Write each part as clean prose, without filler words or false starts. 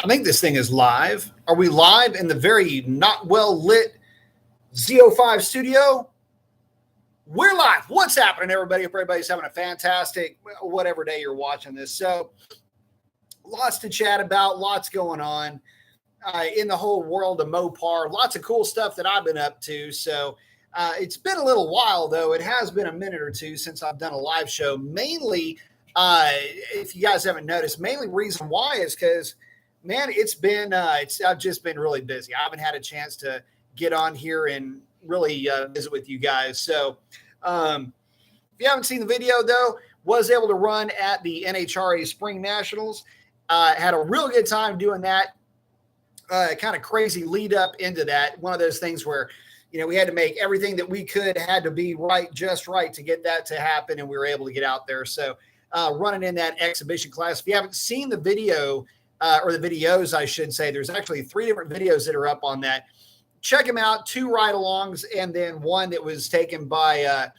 I think this thing is live. Are we live in the very not well lit Z05 studio? We're live. What's happening, everybody? Hope everybody's having a fantastic, whatever day you're watching this. So, lots to chat about, lots going on in the whole world of Mopar. Lots of cool stuff that I've been up to. So, it's been a little while, though. It has been a minute or two since I've done a live show. Mainly, if you guys haven't noticed, mainly reason why is because, man, I've just been really busy. I haven't had a chance to get on here and really visit with you guys. So if you haven't seen the video, though, was able to run at the NHRA Spring Nationals. Had a real good time doing that. Kind of crazy lead up into that. One of those things where, we had to make everything that we could, had to be right, just right to get that to happen. And we were able to get out there. So running in that exhibition class. If you haven't seen the video, or the videos, I should say, there's actually 3 different videos that are up on that. Check them out. 2 ride-alongs, and then one that was taken by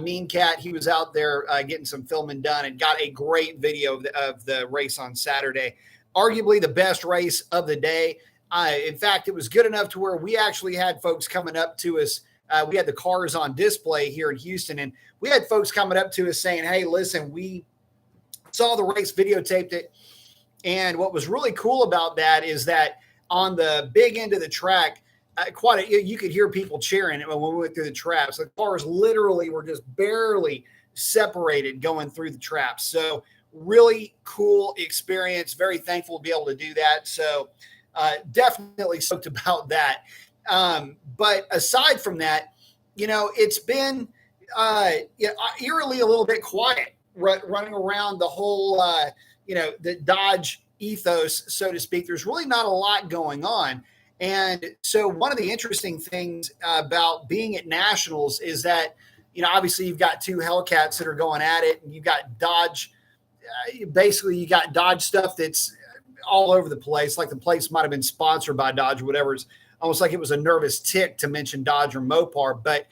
Mean Cat. He was out there getting some filming done and got a great video of the race on Saturday. Arguably the best race of the day. In fact, it was good enough to where we actually had folks coming up to us. We had the cars on display here in Houston, and we had folks coming up to us saying, hey, listen, we saw the race, videotaped it. And what was really cool about that is that on the big end of the track, you could hear people cheering when we went through the traps. The cars literally were just barely separated going through the traps. So really cool experience. Very thankful to be able to do that. So definitely stoked about that. But aside from that, it's been eerily a little bit quiet running around the whole the Dodge ethos, so to speak. There's really not a lot going on. And so one of the interesting things about being at Nationals is that, obviously you've got 2 Hellcats that are going at it, and you've got Dodge. Basically, you got Dodge stuff that's all over the place. Like the place might have been sponsored by Dodge or whatever. It's almost like it was a nervous tick to mention Dodge or Mopar. But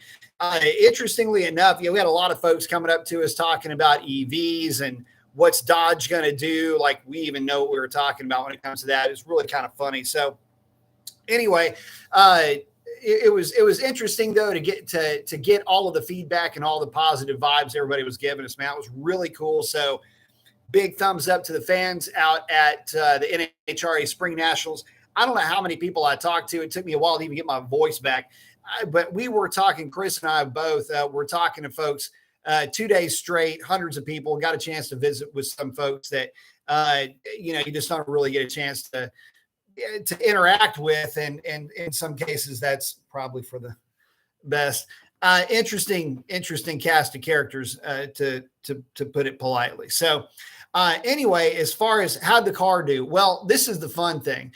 interestingly enough, we had a lot of folks coming up to us talking about EVs and what's Dodge going to do? Like, we even know what we were talking about when it comes to that. It's really kind of funny. So anyway, it was interesting, though, to get all of the feedback and all the positive vibes everybody was giving us, man. It was really cool. So big thumbs up to the fans out at the NHRA Spring Nationals. I don't know how many people I talked to. It took me a while to even get my voice back. But we were talking, Chris and I both, we're talking to folks 2 days straight, hundreds of people. Got a chance to visit with some folks that, you just don't really get a chance to interact with. And in some cases, that's probably for the best. Interesting cast of characters, to put it politely. So anyway, as far as how'd the car do? Well, this is the fun thing.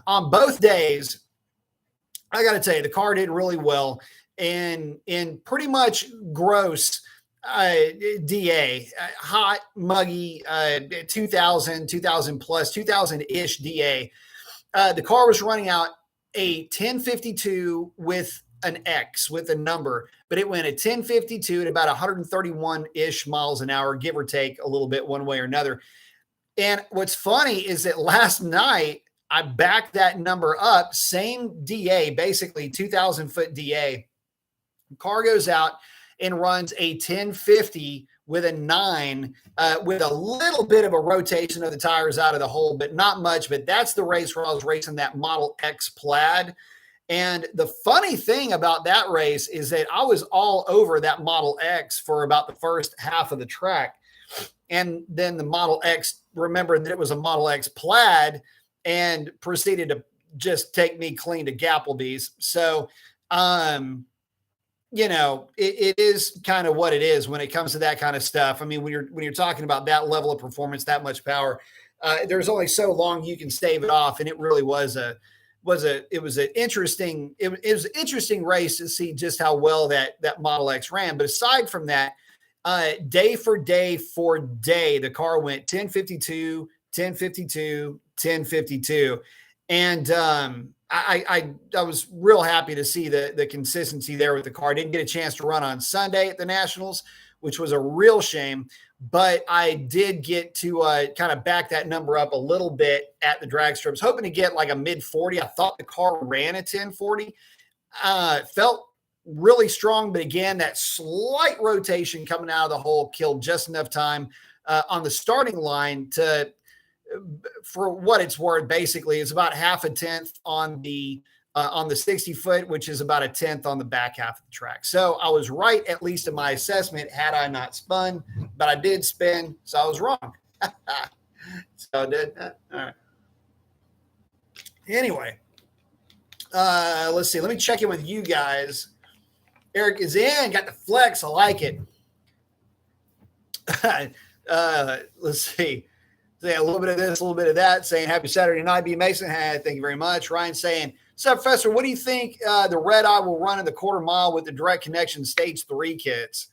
On both days, I got to tell you, the car did really well. And in pretty much gross DA, hot, muggy, 2000 plus, 2000-ish DA. The car was running out a 1052 with an X, with a number, but it went a 1052 at about 131-ish miles an hour, give or take a little bit one way or another. And what's funny is that last night, I backed that number up, same DA, basically 2,000-foot DA. Car goes out and runs a 1050 with a 9, with a little bit of a rotation of the tires out of the hole, but not much. But that's the race where I was racing that Model X Plaid. And the funny thing about that race is that I was all over that Model X for about the first half of the track. And then the Model X remembered that it was a Model X Plaid and proceeded to just take me clean to Gapplebee's. So, it is kind of what it is when it comes to that kind of stuff. I mean, when you're talking about that level of performance, that much power, there's only so long you can stave it off. And it really was an interesting race to see just how well that Model X ran. But aside from that, day for day, the car went 1052, 1052, 1052. And I was real happy to see the consistency there with the car. Didn't get a chance to run on Sunday at the Nationals, which was a real shame. But I did get to kind of back that number up a little bit at the drag strip. I was hoping to get like a mid 40. I thought the car ran a 1040. Felt really strong, but again, that slight rotation coming out of the hole killed just enough time on the starting line to, for what it's worth, basically it's about half a tenth on the 60 foot, which is about a tenth on the back half of the track. So I was right, at least in my assessment, had I not spun, but I did spin, so I was wrong. So I did that. All right. Anyway, let's see. Let me check in with you guys. Eric is in, got the flex. I like it. Let's see. Say a little bit of this, a little bit of that, saying happy Saturday night, B. Mason. Hey, thank you very much. Ryan saying, "Sup, Professor, what do you think the red eye will run in the quarter mile with the direct connection stage 3 kits?"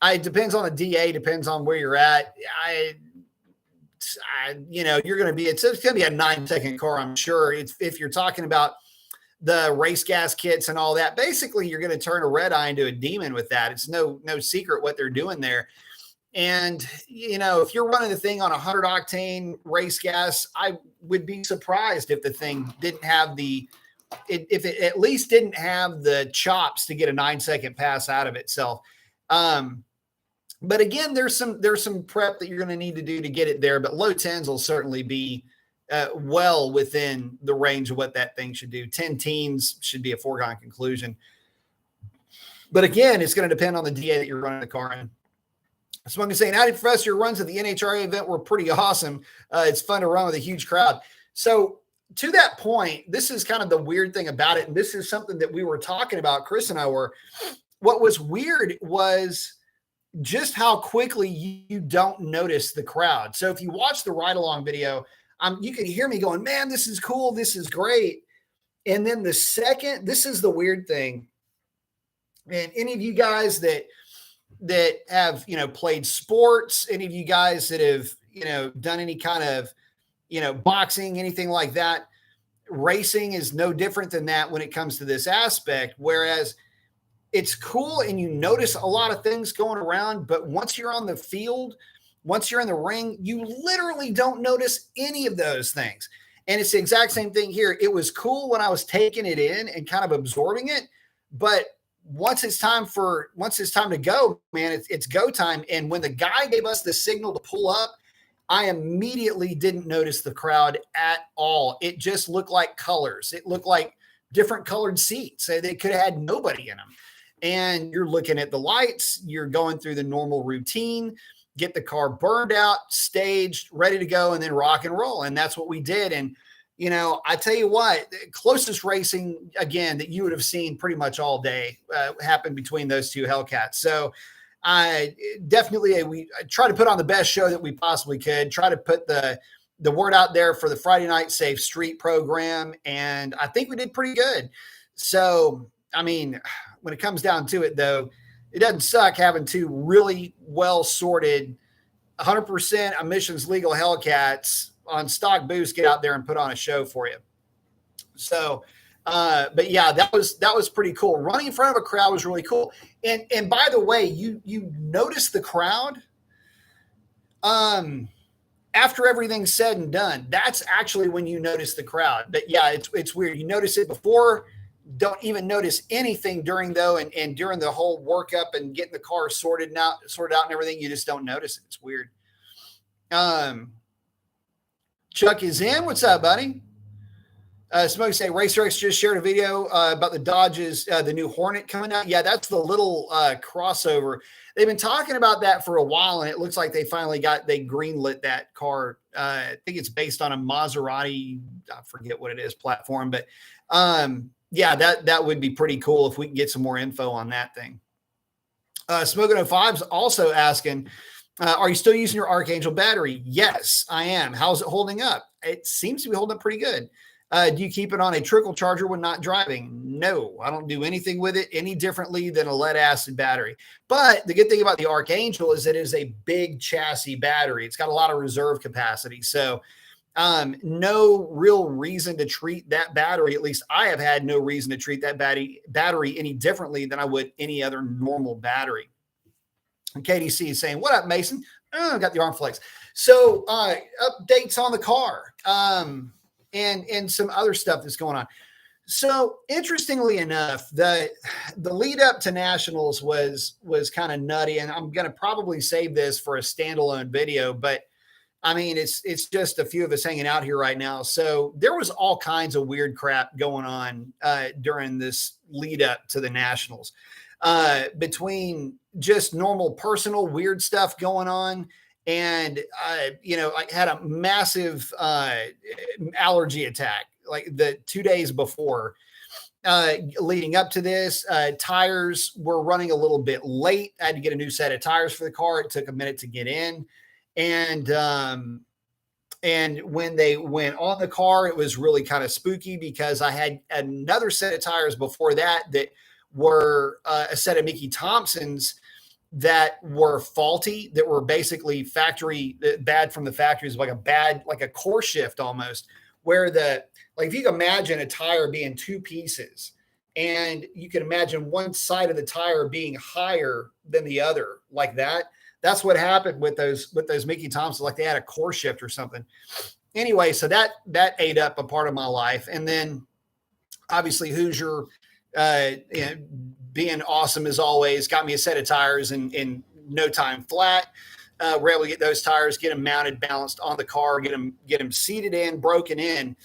It depends on the DA, depends on where you're at. You're going to be, it's going to be a 9-second car, I'm sure. If you're talking about the race gas kits and all that, basically you're going to turn a red eye into a demon with that. It's no secret what they're doing there. And, if you're running the thing on 100 octane race gas, I would be surprised if the thing didn't have if it at least didn't have the chops to get a 9-second pass out of itself. But again, there's some prep that you're going to need to do to get it there, but low 10s will certainly be well within the range of what that thing should do. 10 teens should be a foregone conclusion. But again, it's going to depend on the DA that you're running the car in. Smoking saying, "Howdy, Professor. Your runs at the NHRA event were pretty awesome. It's fun to run with a huge crowd." So to that point, this is kind of the weird thing about it. And this is something that we were talking about, Chris and I were. What was weird was just how quickly you don't notice the crowd. So if you watch the ride-along video, you can hear me going, "Man, this is cool. This is great." And then this is the weird thing. And any of you guys that have, played sports, any of you guys that have, done any kind of, boxing, anything like that, racing is no different than that when it comes to this aspect. Whereas it's cool and you notice a lot of things going around, but once you're on the field, once you're in the ring, you literally don't notice any of those things. And it's the exact same thing here. It was cool when I was taking it in and kind of absorbing it, but once it's time to go, man, it's go time. And when the guy gave us the signal to pull up, I immediately didn't notice the crowd at all. It just looked like colors. It looked like different colored seats. They could have had nobody in them. And you're looking at the lights, you're going through the normal routine, get the car burned out, staged, ready to go, and then rock and roll. And that's what we did. And I tell you what, the closest racing, again, that you would have seen pretty much all day happened between those two Hellcats. So I definitely, we try to put on the best show that we possibly could, try to put the word out there for the Friday Night Safe Street program. And I think we did pretty good. So, I mean, when it comes down to it, though, it doesn't suck having two really well-sorted 100% emissions legal Hellcats on stock boost get out there and put on a show for you. So, but yeah, that was pretty cool. Running in front of a crowd was really cool. And by the way, you notice the crowd after everything's said and done. That's actually when you notice the crowd. But yeah, it's weird. You notice it before, don't even notice anything during though, and during the whole workup and getting the car sorted out and everything, you just don't notice it. It's weird. Chuck is in. What's up, buddy? Smokey say RacerX just shared a video about the Dodge's, the new Hornet coming out. Yeah, that's the little crossover. They've been talking about that for a while, and it looks like they greenlit that car. I think it's based on a Maserati, I forget what it is, platform. But yeah, that would be pretty cool if we can get some more info on that thing. Smoking 05's also asking, are you still using your Archangel battery? Yes, I am. How's it holding up? It seems to be holding up pretty good. Do you keep it on a trickle charger when not driving? No, I don't do anything with it any differently than a lead acid battery. But the good thing about the Archangel is it is a big chassis battery. It's got a lot of reserve capacity. So no real reason to treat that battery. At least I have had no reason to treat that battery any differently than I would any other normal battery. And KDC is saying, what up, Mason? Oh, got the arm flex. So updates on the car and some other stuff that's going on. So interestingly enough, the lead up to nationals was kind of nutty, and I'm going to probably save this for a standalone video, but I mean, it's just a few of us hanging out here right now. So there was all kinds of weird crap going on during this lead up to the nationals, between just normal personal weird stuff going on. And, I had a massive allergy attack like the 2 days before, leading up to this. Tires were running a little bit late. I had to get a new set of tires for the car. It took a minute to get in. And when they went on the car, it was really kind of spooky because I had another set of tires before that were a set of Mickey Thompsons that were faulty, that were basically factory bad from the factories, like a core shift almost, where if you can imagine a tire being two pieces and you can imagine one side of the tire being higher than the other like that. That's what happened with those Mickey Thompsons, like they had a core shift or something. Anyway, so that ate up a part of my life. And then obviously Hoosier, being awesome as always, got me a set of tires in no time flat. We're able to get those tires, get them mounted, balanced on the car, get them seated in, broken in.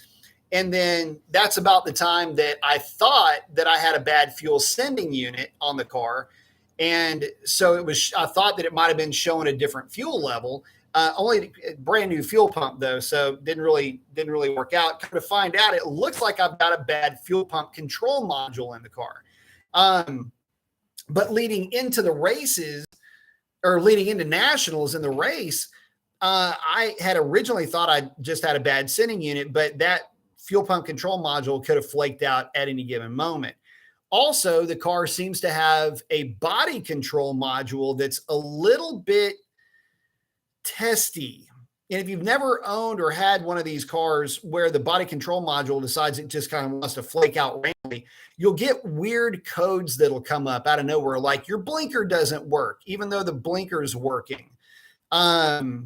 And then that's about the time that I thought that I had a bad fuel sending unit on the car. And so I thought that it might've been showing a different fuel level, only a brand new fuel pump though. So didn't really work out. Come to find out, it looks like I've got a bad fuel pump control module in the car. But leading into the races or leading into nationals in the race, I had originally thought I just had a bad sending unit, but that fuel pump control module could have flaked out at any given moment. Also, the car seems to have a body control module that's a little bit testy. And if you've never owned or had one of these cars where the body control module decides it just kind of wants to flake out randomly, you'll get weird codes that'll come up out of nowhere, like your blinker doesn't work, even though the blinker is working. The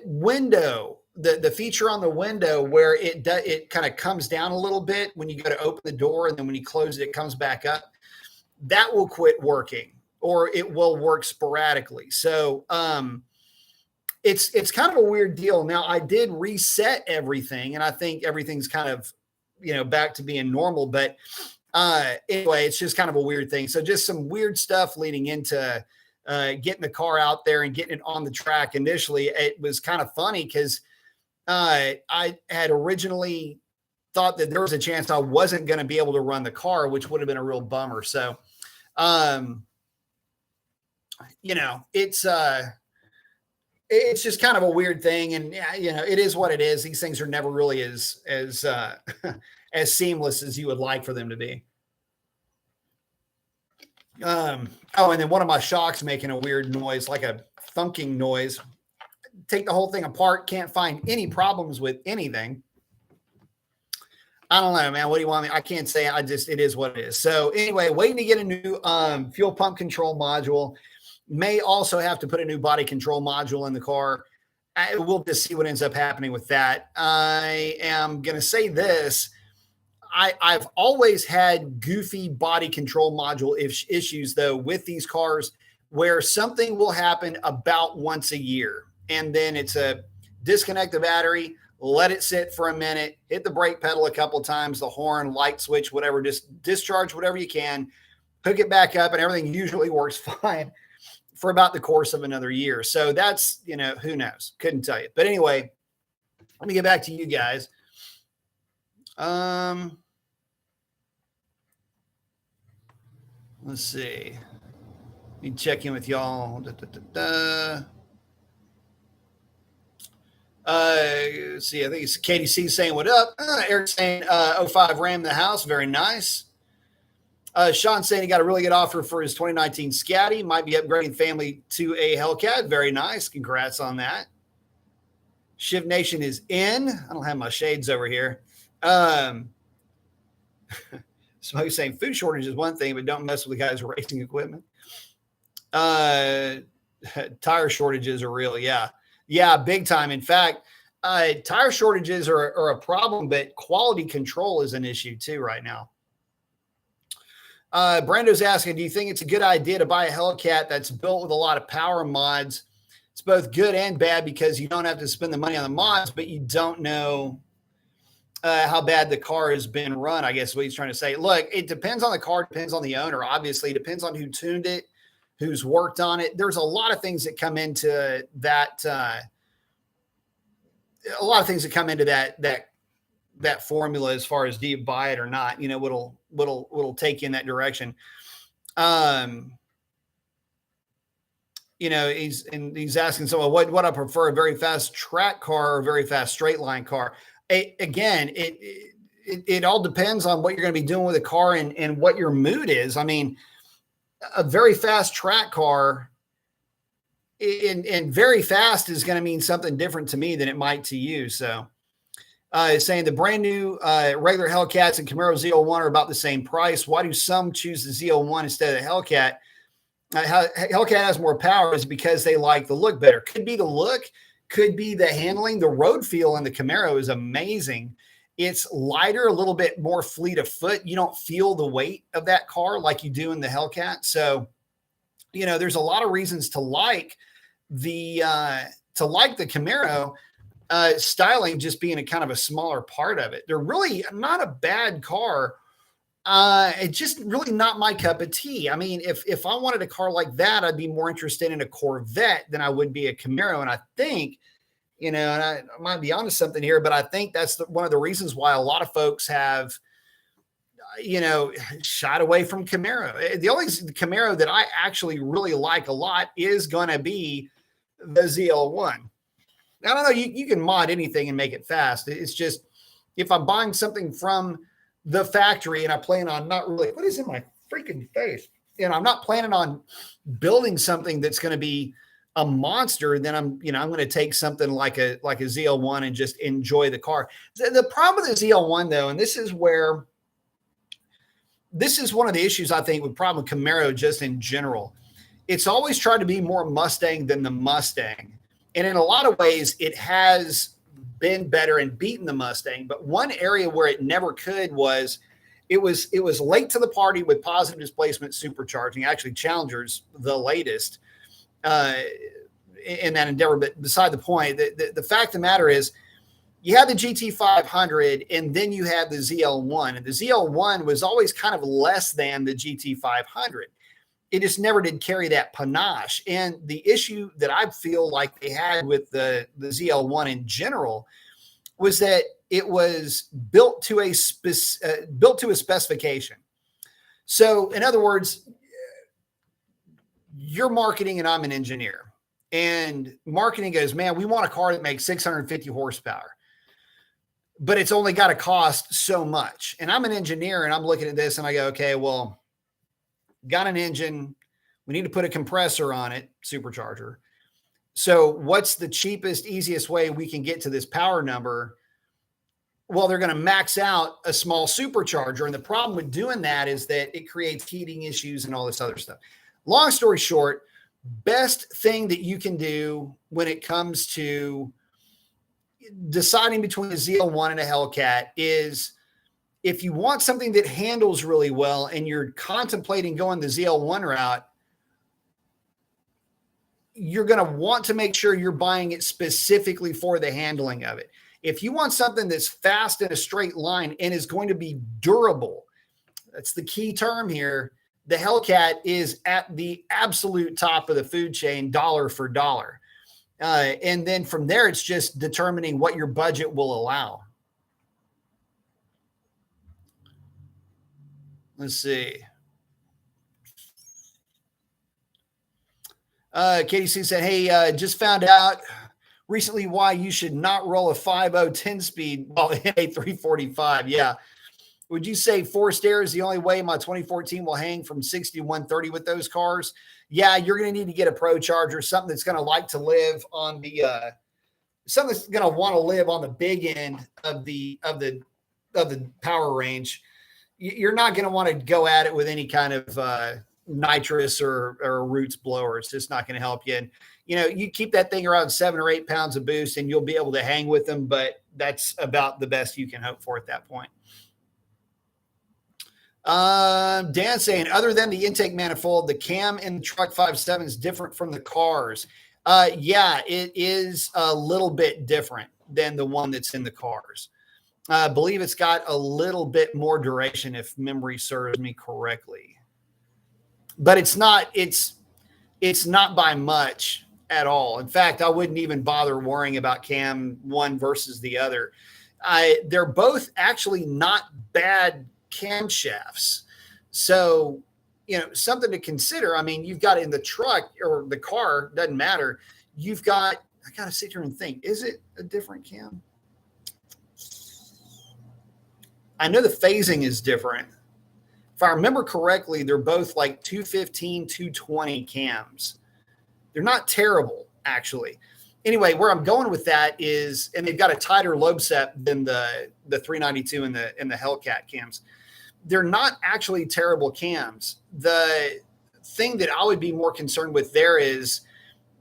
window, the feature on the window where it kind of comes down a little bit when you go to open the door, and then when you close it, it comes back up. That will quit working, or it will work sporadically. So it's kind of a weird deal. Now I did reset everything, and I think everything's kind of back to being normal. But anyway, it's just kind of a weird thing. So just some weird stuff leading into getting the car out there and getting it on the track. Initially, it was kind of funny because I had originally thought that there was a chance I wasn't going to be able to run the car, which would have been a real bummer. So, it's just kind of a weird thing. And, it is what it is. These things are never really as as seamless as you would like for them to be. And then one of my shocks making a weird noise, like a thunking noise. Take the whole thing apart, can't find any problems with anything. I don't know, man. What do you want me? I can't say. It is what it is. So anyway, waiting to get a new fuel pump control module. May also have to put a new body control module in the car. We'll just see what ends up happening with that. I am going to say this. I've always had goofy body control module issues, though, with these cars where something will happen about once a year. And then it's a disconnect the battery, let it sit for a minute, hit the brake pedal a couple of times, the horn, light switch, whatever, just discharge whatever you can, hook it back up, and everything usually works fine for about the course of another year. So that's, who knows? Couldn't tell you. But anyway, let me get back to you guys. Let's see. Let me check in with y'all. Let's see. I think it's KDC saying what up. Eric saying 05 Ram the house. Very nice. Sean saying he got a really good offer for his 2019 Scatty. Might be upgrading family to a Hellcat. Very nice. Congrats on that. Shiv Nation is in. I don't have my shades over here. Somebody's saying food shortage is one thing, but don't mess with the guys' racing equipment. Uh, Tire shortages are real. Yeah. Yeah. Big time. In fact, tire shortages are a problem, but quality control is an issue too right now. Brando's asking, do you think it's a good idea to buy a Hellcat that's built with a lot of power mods? It's both good and bad because you don't have to spend the money on the mods, but you don't know how bad the car has been run, I guess is what he's trying to say. Look, it depends on the car, depends on the owner. Obviously, it depends on who tuned it, who's worked on it. There's a lot of things that come into that. A lot of things that come into that formula as far as do you buy it or not. You know, what'll take you in that direction. You know, he's asking, so what I prefer, a very fast track car or a very fast straight line car? It all depends on what you're going to be doing with the car and what your mood is. I mean, a very fast track car and very fast is going to mean something different to me than it might to you. So saying the brand new regular Hellcats and Camaro Z01 are about the same price. Why do some choose the Z01 instead of the Hellcat? Hellcat has more power is because they like the look better. Could be the look, could be the handling. The road feel in the Camaro is amazing. It's lighter, a little bit more fleet of foot. You don't feel the weight of that car like you do in the Hellcat. So, you know, there's a lot of reasons to like the Camaro. Styling just being a kind of a smaller part of it. They're really not a bad car. It's just really not my cup of tea. I mean, if I wanted a car like that, I'd be more interested in a Corvette than I would be a Camaro. And I think, you know, and I might be onto something here, but I think that's one of the reasons why a lot of folks have, you know, shied away from Camaro. The only Camaro that I actually really like a lot is going to be the ZL1. I don't know. You can mod anything and make it fast. It's just, if I'm buying something from the factory and I plan on not really, what is in my freaking face? And I'm not planning on building something that's going to be a monster, then I'm going to take something like a ZL1 and just enjoy the car. The problem with the ZL1 though, and this is one of the issues I think with problem with Camaro just in general. It's always tried to be more Mustang than the Mustang. And in a lot of ways, it has been better and beaten the Mustang. But one area where it never could was it was late to the party with positive displacement supercharging. Actually, Challenger's the latest in that endeavor. But beside the point, the fact of the matter is you had the GT500 and then you had the ZL1. And the ZL1 was always kind of less than the GT500. It just never did carry that panache. And the issue that I feel like they had with the ZL1 in general was that it was built to a specification. So in other words, you're marketing and I'm an engineer. And marketing goes, man, we want a car that makes 650 horsepower. But it's only got to cost so much. And I'm an engineer and I'm looking at this and I go, okay, well, got an engine. We need to put a compressor on it, supercharger. So what's the cheapest, easiest way we can get to this power number? Well, they're going to max out a small supercharger. And the problem with doing that is that it creates heating issues and all this other stuff. Long story short, best thing that you can do when it comes to deciding between a ZL1 and a Hellcat is, if you want something that handles really well and you're contemplating going the ZL1 route, you're going to want to make sure you're buying it specifically for the handling of it. If you want something that's fast in a straight line and is going to be durable, that's the key term here. The Hellcat is at the absolute top of the food chain, dollar for dollar. And then from there, it's just determining what your budget will allow. Let's see. Katie C said, hey, just found out recently why you should not roll a 5.0 10-speed while in a 345. Yeah. Would you say forced air is the only way my 2014 will hang from 60 to 130 with those cars? Yeah, you're going to need to get a Pro Charger, something that's going to like to live on the something that's going to want to live on the big end of the power range. You're not going to want to go at it with any kind of nitrous or a roots blower. It's just not going to help you. And, you keep that thing around 7 or 8 pounds of boost and you'll be able to hang with them, but that's about the best you can hope for at that point. Dan saying, other than the intake manifold, the cam in the truck 5.7 is different from the cars. Yeah, it is a little bit different than the one that's in the cars. I believe it's got a little bit more duration, if memory serves me correctly. But it's not by much at all. In fact, I wouldn't even bother worrying about cam one versus the other. They're both actually not bad camshafts. So, something to consider. I mean, you've got in the truck or the car, doesn't matter. I got to sit here and think, is it a different cam? I know the phasing is different. If I remember correctly, they're both like 215, 220 cams. They're not terrible, actually. Anyway, where I'm going with that is, and they've got a tighter lobe set than the 392 and the Hellcat cams. They're not actually terrible cams. The thing that I would be more concerned with there is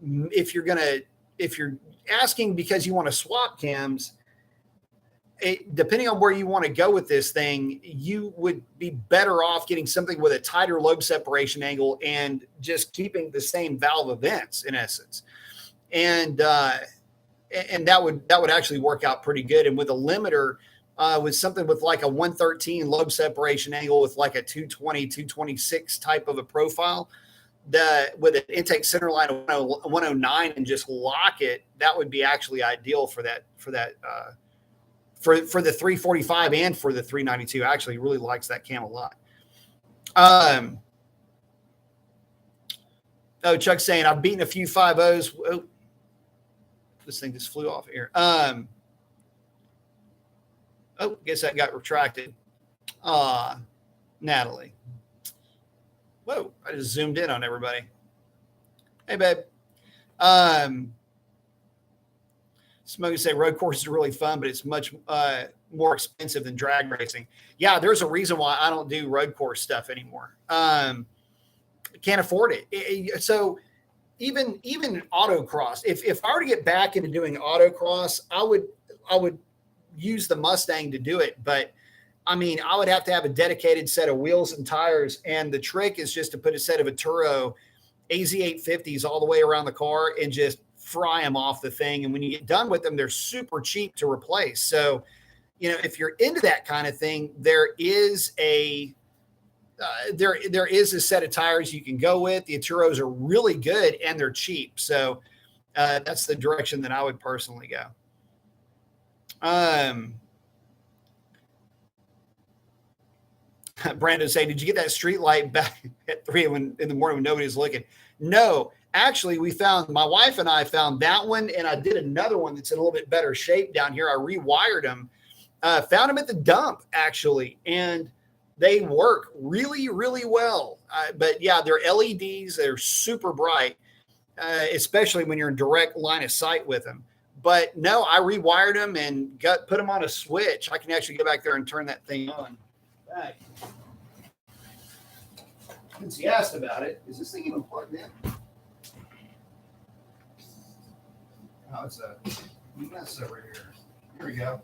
if you're asking because you want to swap cams, depending on where you want to go with this thing, you would be better off getting something with a tighter lobe separation angle and just keeping the same valve events in essence. And that would actually work out pretty good. And with a limiter, with something with like a 113 lobe separation angle with like a 220, 226 type of a profile, with an intake center line of 109 and just lock it, that would be actually ideal for the 345 and for the 392. Actually really likes that cam a lot. Chuck's saying I've beaten a few 5.0s. Oh, this thing just flew off here. Guess that got retracted. Natalie. Whoa, I just zoomed in on everybody. Hey, babe. Smokey say road courses are really fun, but it's much more expensive than drag racing. Yeah, there's a reason why I don't do road course stuff anymore. Can't afford it. So even autocross, if I were to get back into doing autocross, I would use the Mustang to do it. But I mean, I would have to have a dedicated set of wheels and tires. And the trick is just to put a set of Atturo AZ850s all the way around the car and just fry them off the thing. And when you get done with them, they're super cheap to replace. So, if you're into that kind of thing, there is a set of tires you can go with. The Atturos are really good and they're cheap. So that's the direction that I would personally go. Brandon saying, did you get that street light back at 3 in the morning when nobody was looking? No, actually my wife and I found that one, and I did another one that's in a little bit better shape down here. I rewired them, found them at the dump actually. And they work really, really well. But yeah, they're LEDs. They're super bright, especially when you're in direct line of sight with them. But no, I rewired them and put them on a switch. I can actually go back there and turn that thing on. Back. Since he asked about it, is this thing even plugged in? Oh, it's a mess over here. Here we go.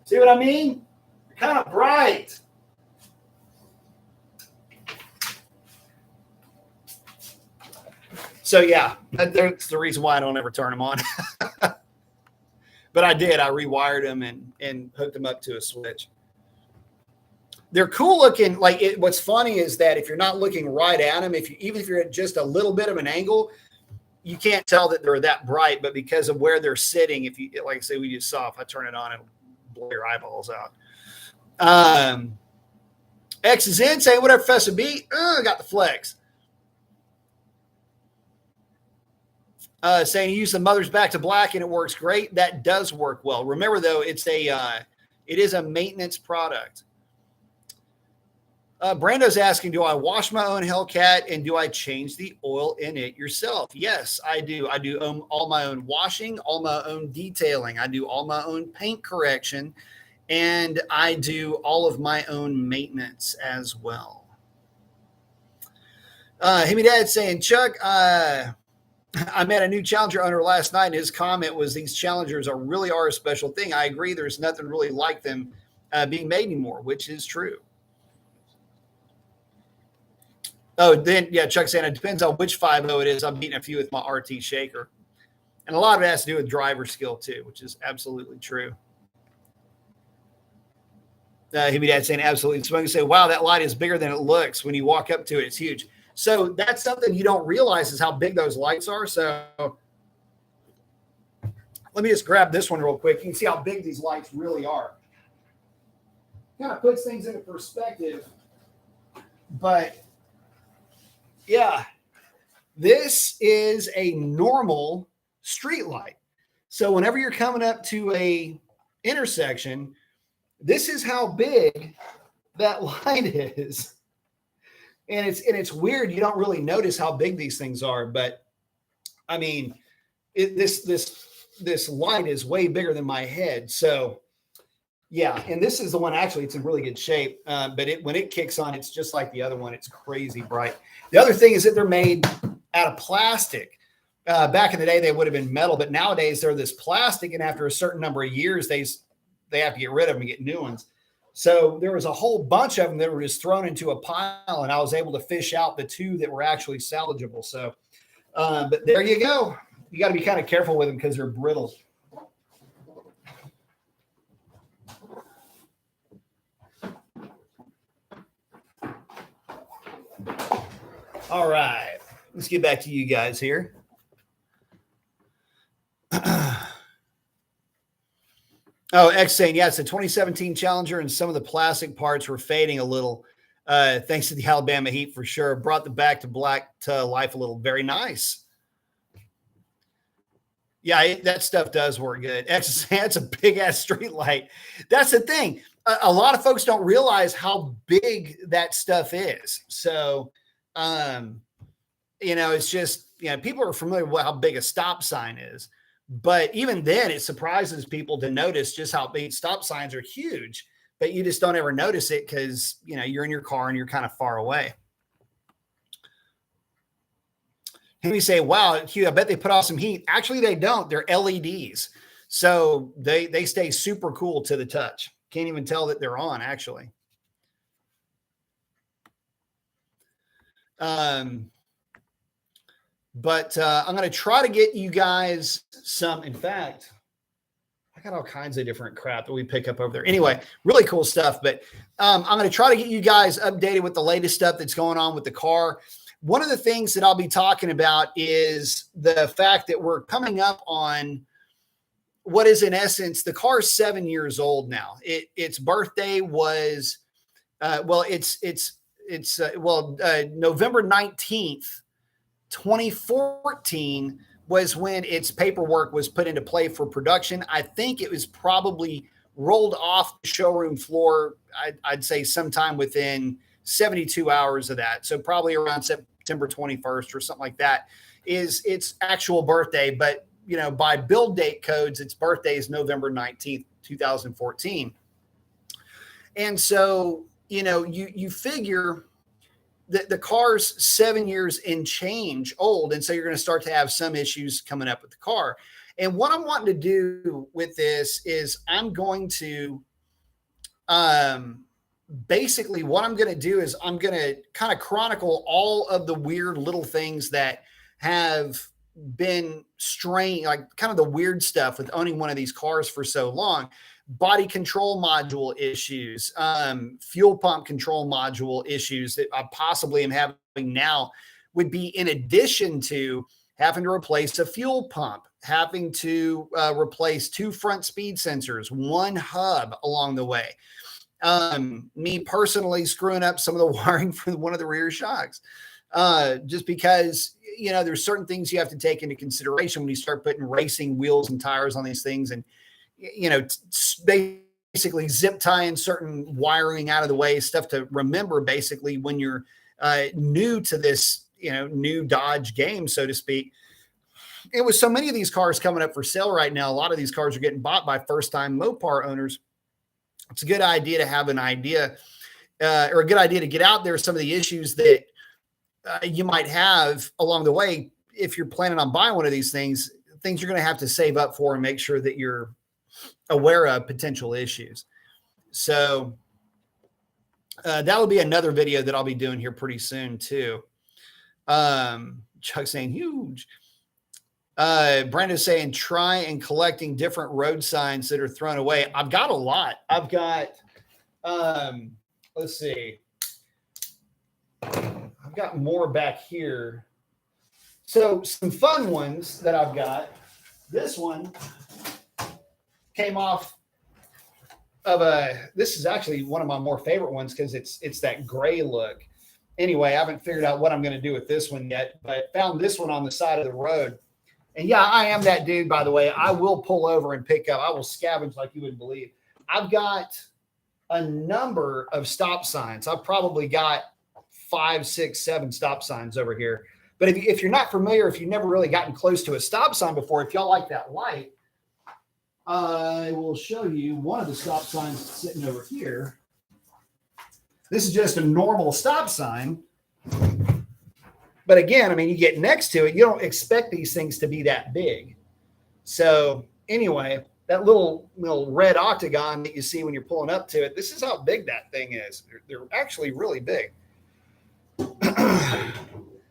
See what I mean? They're kind of bright. So yeah, that's the reason why I don't ever turn them on. But I did. I rewired them and hooked them up to a switch. They're cool looking. What's funny is that if you're not looking right at them, even if you're at just a little bit of an angle, you can't tell that they're that bright. But because of where they're sitting, if you, like I say, we just saw, if I turn it on, it'll blow your eyeballs out. X is in saying, whatever, Professor B. I got the flex. Saying you use the mother's back to black and it works great. That does work well. Remember though, it is a maintenance product. Brando's asking, do I wash my own Hellcat and do I change the oil in it yourself? Yes, I do. I do all my own washing, all my own detailing. I do all my own paint correction, and I do all of my own maintenance as well. Himmy Dad saying, Chuck, I met a new Challenger owner last night, and his comment was these Challengers really are a special thing. I agree. There's nothing really like them being made anymore, which is true. Oh, then, yeah, Chuck saying it depends on which 5.0 it is. I'm beating a few with my RT shaker. And a lot of it has to do with driver skill, too, which is absolutely true. Himmy Dad saying, absolutely. So I can say, wow, that light is bigger than it looks. When you walk up to it, it's huge. So that's something you don't realize is how big those lights are. So let me just grab this one real quick. You can see how big these lights really are. Kind of puts things into perspective. But yeah, this is a normal street light. So whenever you're coming up to a intersection, this is how big that light is. And it's weird. You don't really notice how big these things are, but I mean, this light is way bigger than my head. So yeah, and this is the one, actually, it's in really good shape. But when it kicks on, it's just like the other one. It's crazy bright. The other thing is that they're made out of plastic. Back in the day, they would have been metal, but nowadays they're this plastic. And after a certain number of years, they have to get rid of them and get new ones. So there was a whole bunch of them that were just thrown into a pile, and I was able to fish out the 2 that were actually salvageable. So, but there you go. You got to be kind of careful with them because they're brittle. All right, let's get back to you guys here. Oh, X saying, yeah, it's a 2017 Challenger, and some of the plastic parts were fading a little. Thanks to the Alabama heat for sure. Brought the back to black to life a little. Very nice. Yeah, that stuff does work good. X is saying it's a big ass street light. That's the thing. A lot of folks don't realize how big that stuff is. So, it's just, people are familiar with how big a stop sign is. But even then, it surprises people to notice just how big stop signs are huge, but you just don't ever notice it because, you're in your car and you're kind of far away. And we say, wow, Hugh, I bet they put off some heat. Actually, they don't. They're LEDs. So they stay super cool to the touch. Can't even tell that they're on, actually. But I'm going to try to get you guys some. In fact, I got all kinds of different crap that we pick up over there. Anyway, really cool stuff. But I'm going to try to get you guys updated with the latest stuff that's going on with the car. One of the things that I'll be talking about is the fact that we're coming up on what is, in essence, the car's 7 years old now. Its birthday was, November 19th. 2014 was when its paperwork was put into play for production. I think it was probably rolled off the showroom floor, I'd say sometime within 72 hours of that. So probably around September 21st or something like that is its actual birthday. But, by build date codes, its birthday is November 19th, 2014. And so, you figure the car's 7 years and change old. And so you're going to start to have some issues coming up with the car. And what I'm wanting to do with this is I'm going to, basically what I'm going to do is I'm going to kind of chronicle all of the weird little things that have been strange, like kind of the weird stuff with owning one of these cars for so long. Body control module issues, fuel pump control module issues that I possibly am having now would be in addition to having to replace a fuel pump, having to replace 2 front speed sensors, 1 hub along the way. Me personally screwing up some of the wiring for one of the rear shocks, just because, there's certain things you have to take into consideration when you start putting racing wheels and tires on these things, and basically zip tying certain wiring out of the way, stuff to remember basically when you're new to this, new Dodge game, so to speak. And with so many of these cars coming up for sale right now, a lot of these cars are getting bought by first-time Mopar owners. It's a good idea to have an idea or a good idea to get out there some of the issues that you might have along the way, if you're planning on buying one of these things you're going to have to save up for and make sure that you're aware of potential issues. So that'll be another video that I'll be doing here pretty soon too. Chuck saying huge. Brenda's saying try and collecting different road signs that are thrown away. I've got a lot. I've got, let's see. I've got more back here. So some fun ones that I've got. This one came off of this is actually one of my more favorite ones because it's that gray look. Anyway, I haven't figured out what I'm going to do with this one yet, but found this one on the side of the road. And yeah, I am that dude, by the way. I will pull over and pick up. I will scavenge like you wouldn't believe. I've got a number of stop signs. I've probably got 5, 6, 7 stop signs over here. But if you're not familiar, if you've never really gotten close to a stop sign before, if y'all like that light, I will show you one of the stop signs sitting over here. This is just a normal stop sign. But again, I mean, you get next to it, you don't expect these things to be that big. So anyway, that little red octagon that you see when you're pulling up to it, this is how big that thing is. They're actually really big.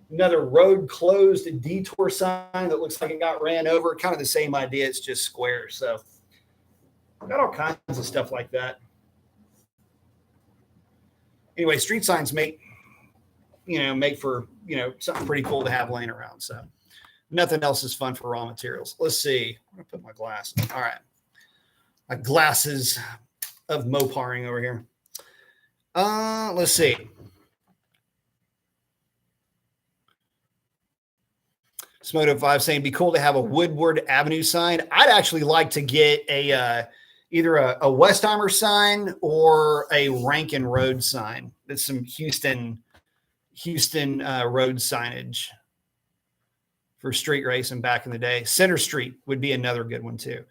Another road closed detour sign that looks like it got ran over. Kind of the same idea. It's just square. So got all kinds of stuff like that. Anyway, street signs make for, something pretty cool to have laying around. So nothing else is fun for raw materials. Let's see. I'm going to put my glass. All right. My glasses of Moparing over here. Let's see. Smoto 5 saying, be cool to have a Woodward Avenue sign. I'd actually like to get either a Westheimer sign or a Rankin Road sign. That's some Houston road signage for street racing back in the day. Center Street would be another good one too.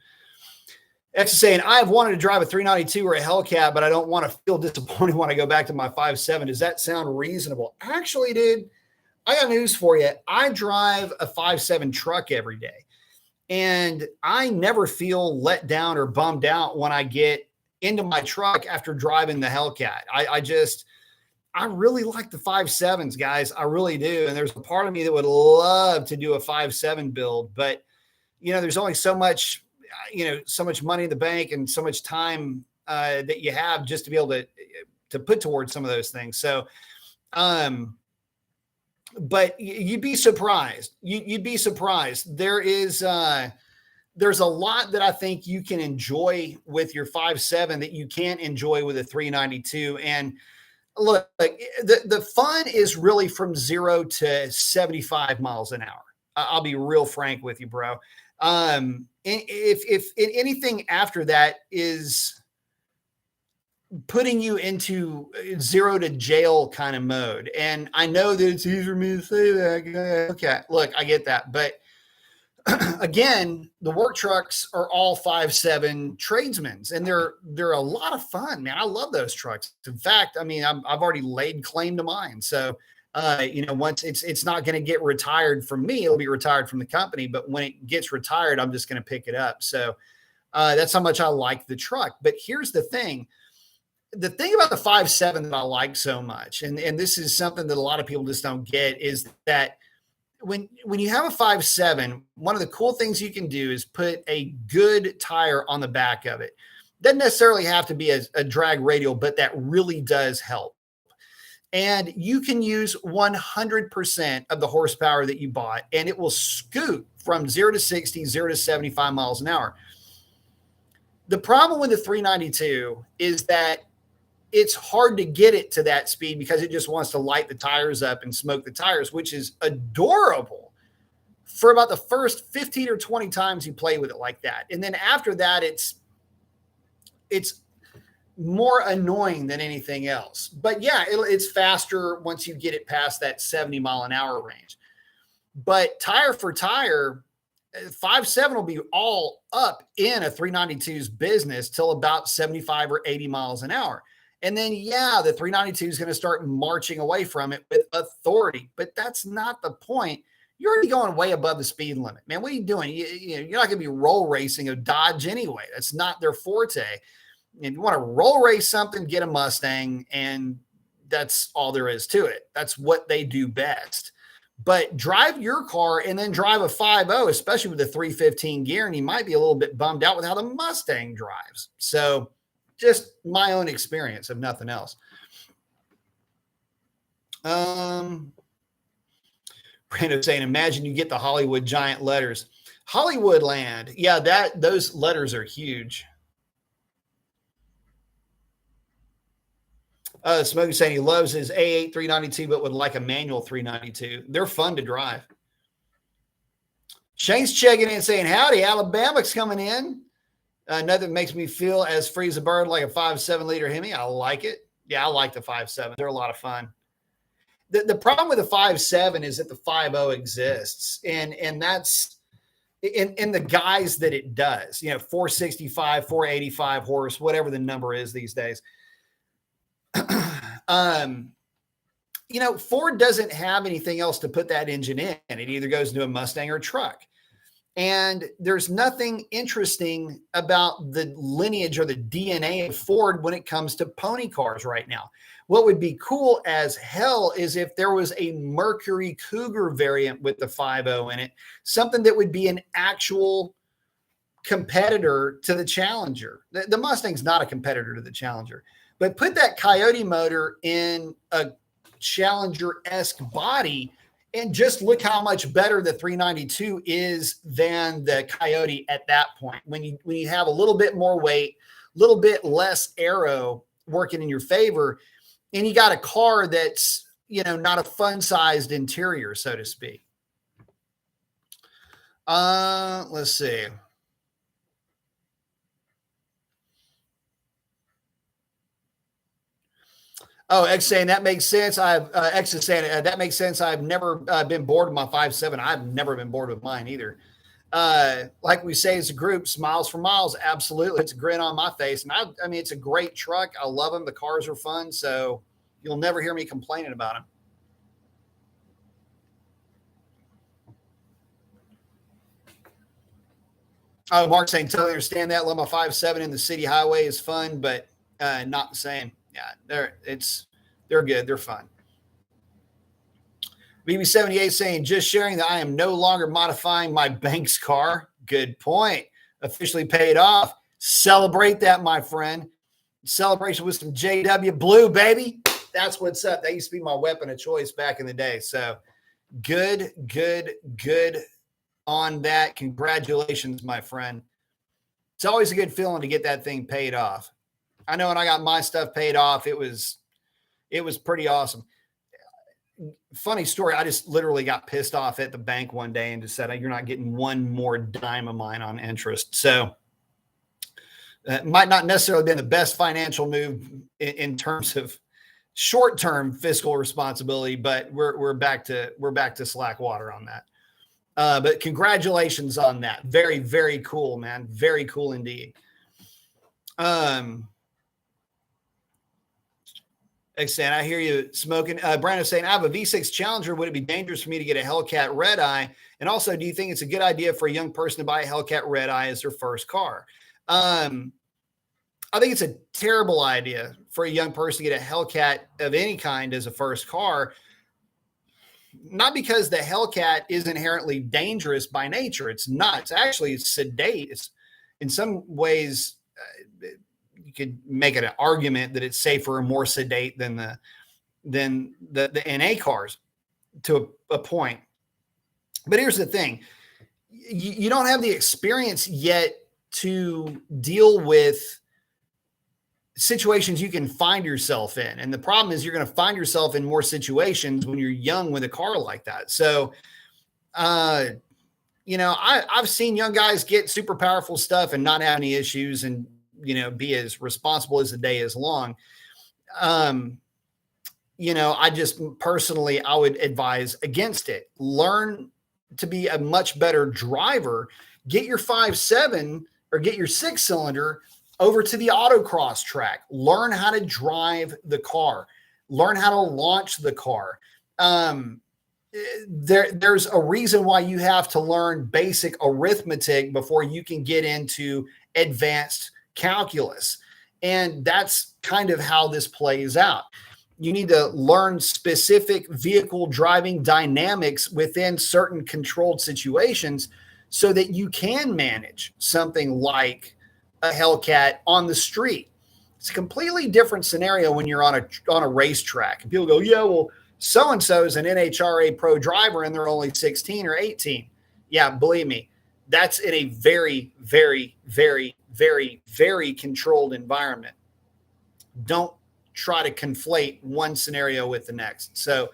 X is saying, I've wanted to drive a 392 or a Hellcat, but I don't want to feel disappointed when I go back to my 5.7. Does that sound reasonable? Actually, dude, I got news for you. I drive a 5.7 truck every day, and I never feel let down or bummed out when I get into my truck after driving the Hellcat. I really like the 5.7s, guys. I really do. And there's a part of me that would love to do a 5.7 build, but there's only so much, so much money in the bank and so much time that you have just to be able to put towards some of those things. So, but you'd be surprised. You'd be surprised. There's a lot that I think you can enjoy with your 5.7 that you can't enjoy with a 392. And look, the fun is really from 0 to 75 miles an hour. I'll be real frank with you, bro. If anything after that is putting you into 0 to jail kind of mode. And I know that it's easy for me to say that. Okay, look, I get that. But again, the work trucks are all 5.7 tradesmen's, and they're a lot of fun, man. I love those trucks. In fact, I mean, I've already laid claim to mine. So, once it's not going to get retired from me, it'll be retired from the company. But when it gets retired, I'm just going to pick it up. So that's how much I like the truck. But here's the thing. The thing about the 5.7 that I like so much, and this is something that a lot of people just don't get, is that when you have a 5.7, one of the cool things you can do is put a good tire on the back of it. Doesn't necessarily have to be a drag radial, but that really does help. And you can use 100% of the horsepower that you bought, and it will scoot from 0 to 60, 0 to 75 miles an hour. The problem with the 392 is that it's hard to get it to that speed because it just wants to light the tires up and smoke the tires, which is adorable for about the first 15 or 20 times you play with it like that. And then after that, it's more annoying than anything else. But yeah, it's faster once you get it past that 70 mile an hour range. But tire for tire, 5.7 will be all up in a 392's business till about 75 or 80 miles an hour. And then, yeah, the 392 is going to start marching away from it with authority, but that's not the point. You're already going way above the speed limit, man. What are you doing? You're not going to be roll racing a Dodge anyway. That's not their forte. If you want to roll race something, get a Mustang, and that's all there is to it. That's what they do best. But drive your car and then drive a 5.0, especially with the 315 gear, and you might be a little bit bummed out with how the Mustang drives. So just my own experience, if nothing else. Brando saying, imagine you get the Hollywood giant letters. Hollywood land. Yeah, those letters are huge. Smokey saying he loves his A8 392, but would like a manual 392. They're fun to drive. Shane's checking in saying, howdy, Alabama's coming in. Nothing makes me feel as free as a bird like a 5.7 liter Hemi. I like it. Yeah, I like the 5.7. They're a lot of fun. The problem with the 5.7 is that the 5.0 exists, and that's in the guise that it does. 465, 485 horse, whatever the number is these days. Ford doesn't have anything else to put that engine in. It either goes into a Mustang or a truck. And there's nothing interesting about the lineage or the DNA of Ford when it comes to pony cars right now. What would be cool as hell is if there was a Mercury Cougar variant with the 5.0 in it, something that would be an actual competitor to the Challenger. The Mustang's not a competitor to the Challenger, but put that Coyote motor in a Challenger-esque body and just look how much better the 392 is than the Coyote at that point. When you have a little bit more weight, a little bit less aero working in your favor, and you got a car that's, not a fun-sized interior, so to speak. Let's see. Oh, X saying that makes sense. X is saying that makes sense. I've never been bored with my 5.7. I've never been bored with mine either. Like we say as a group, smiles for miles. Absolutely. It's a grin on my face. And I mean, it's a great truck. I love them. The cars are fun. So you'll never hear me complaining about them. Oh, Mark saying, totally understand that. Love my 5.7 in the city highway is fun, but not the same. Yeah, they're good. They're fun. BB78 saying, just sharing that I am no longer modifying my Banks car. Good point. Officially paid off. Celebrate that, my friend. Celebration with some JW Blue, baby. That's what's up. That used to be my weapon of choice back in the day. So good on that. Congratulations, my friend. It's always a good feeling to get that thing paid off. I know when I got my stuff paid off, it was pretty awesome. Funny story. I just literally got pissed off at the bank one day and just said, you're not getting one more dime of mine on interest. So it might not necessarily been the best financial move in terms of short-term fiscal responsibility, but we're back to slack water on that. But congratulations on that. Very, very cool, man. Very cool indeed. Extent, I hear you smoking. Brandon saying, I have a V6 Challenger. Would it be dangerous for me to get a Hellcat Red Eye? And also, do you think it's a good idea for a young person to buy a Hellcat Red Eye as their first car? I think it's a terrible idea for a young person to get a Hellcat of any kind as a first car. Not because the Hellcat is inherently dangerous by nature. It's not. It's actually sedate. It's in some ways, you could make an argument that it's safer and more sedate than the NA cars to a point. But here's the thing. You don't have the experience yet to deal with situations you can find yourself in. And the problem is you're going to find yourself in more situations when you're young with a car like that. So, I've seen young guys get super powerful stuff and not have any issues and, be as responsible as the day is long. I just personally, I would advise against it. Learn to be a much better driver. Get your 5.7 or get your 6-cylinder over to the autocross track, learn how to drive the car, learn how to launch the car. There's a reason why you have to learn basic arithmetic before you can get into advanced calculus. And that's kind of how this plays out. You need to learn specific vehicle driving dynamics within certain controlled situations so that you can manage something like a Hellcat on the street. It's a completely different scenario when you're on a racetrack. And people go, yeah, well, so-and-so is an NHRA pro driver and they're only 16 or 18. Yeah, believe me, that's in a very, very, very, very, very controlled environment. Don't try to conflate one scenario with the next. So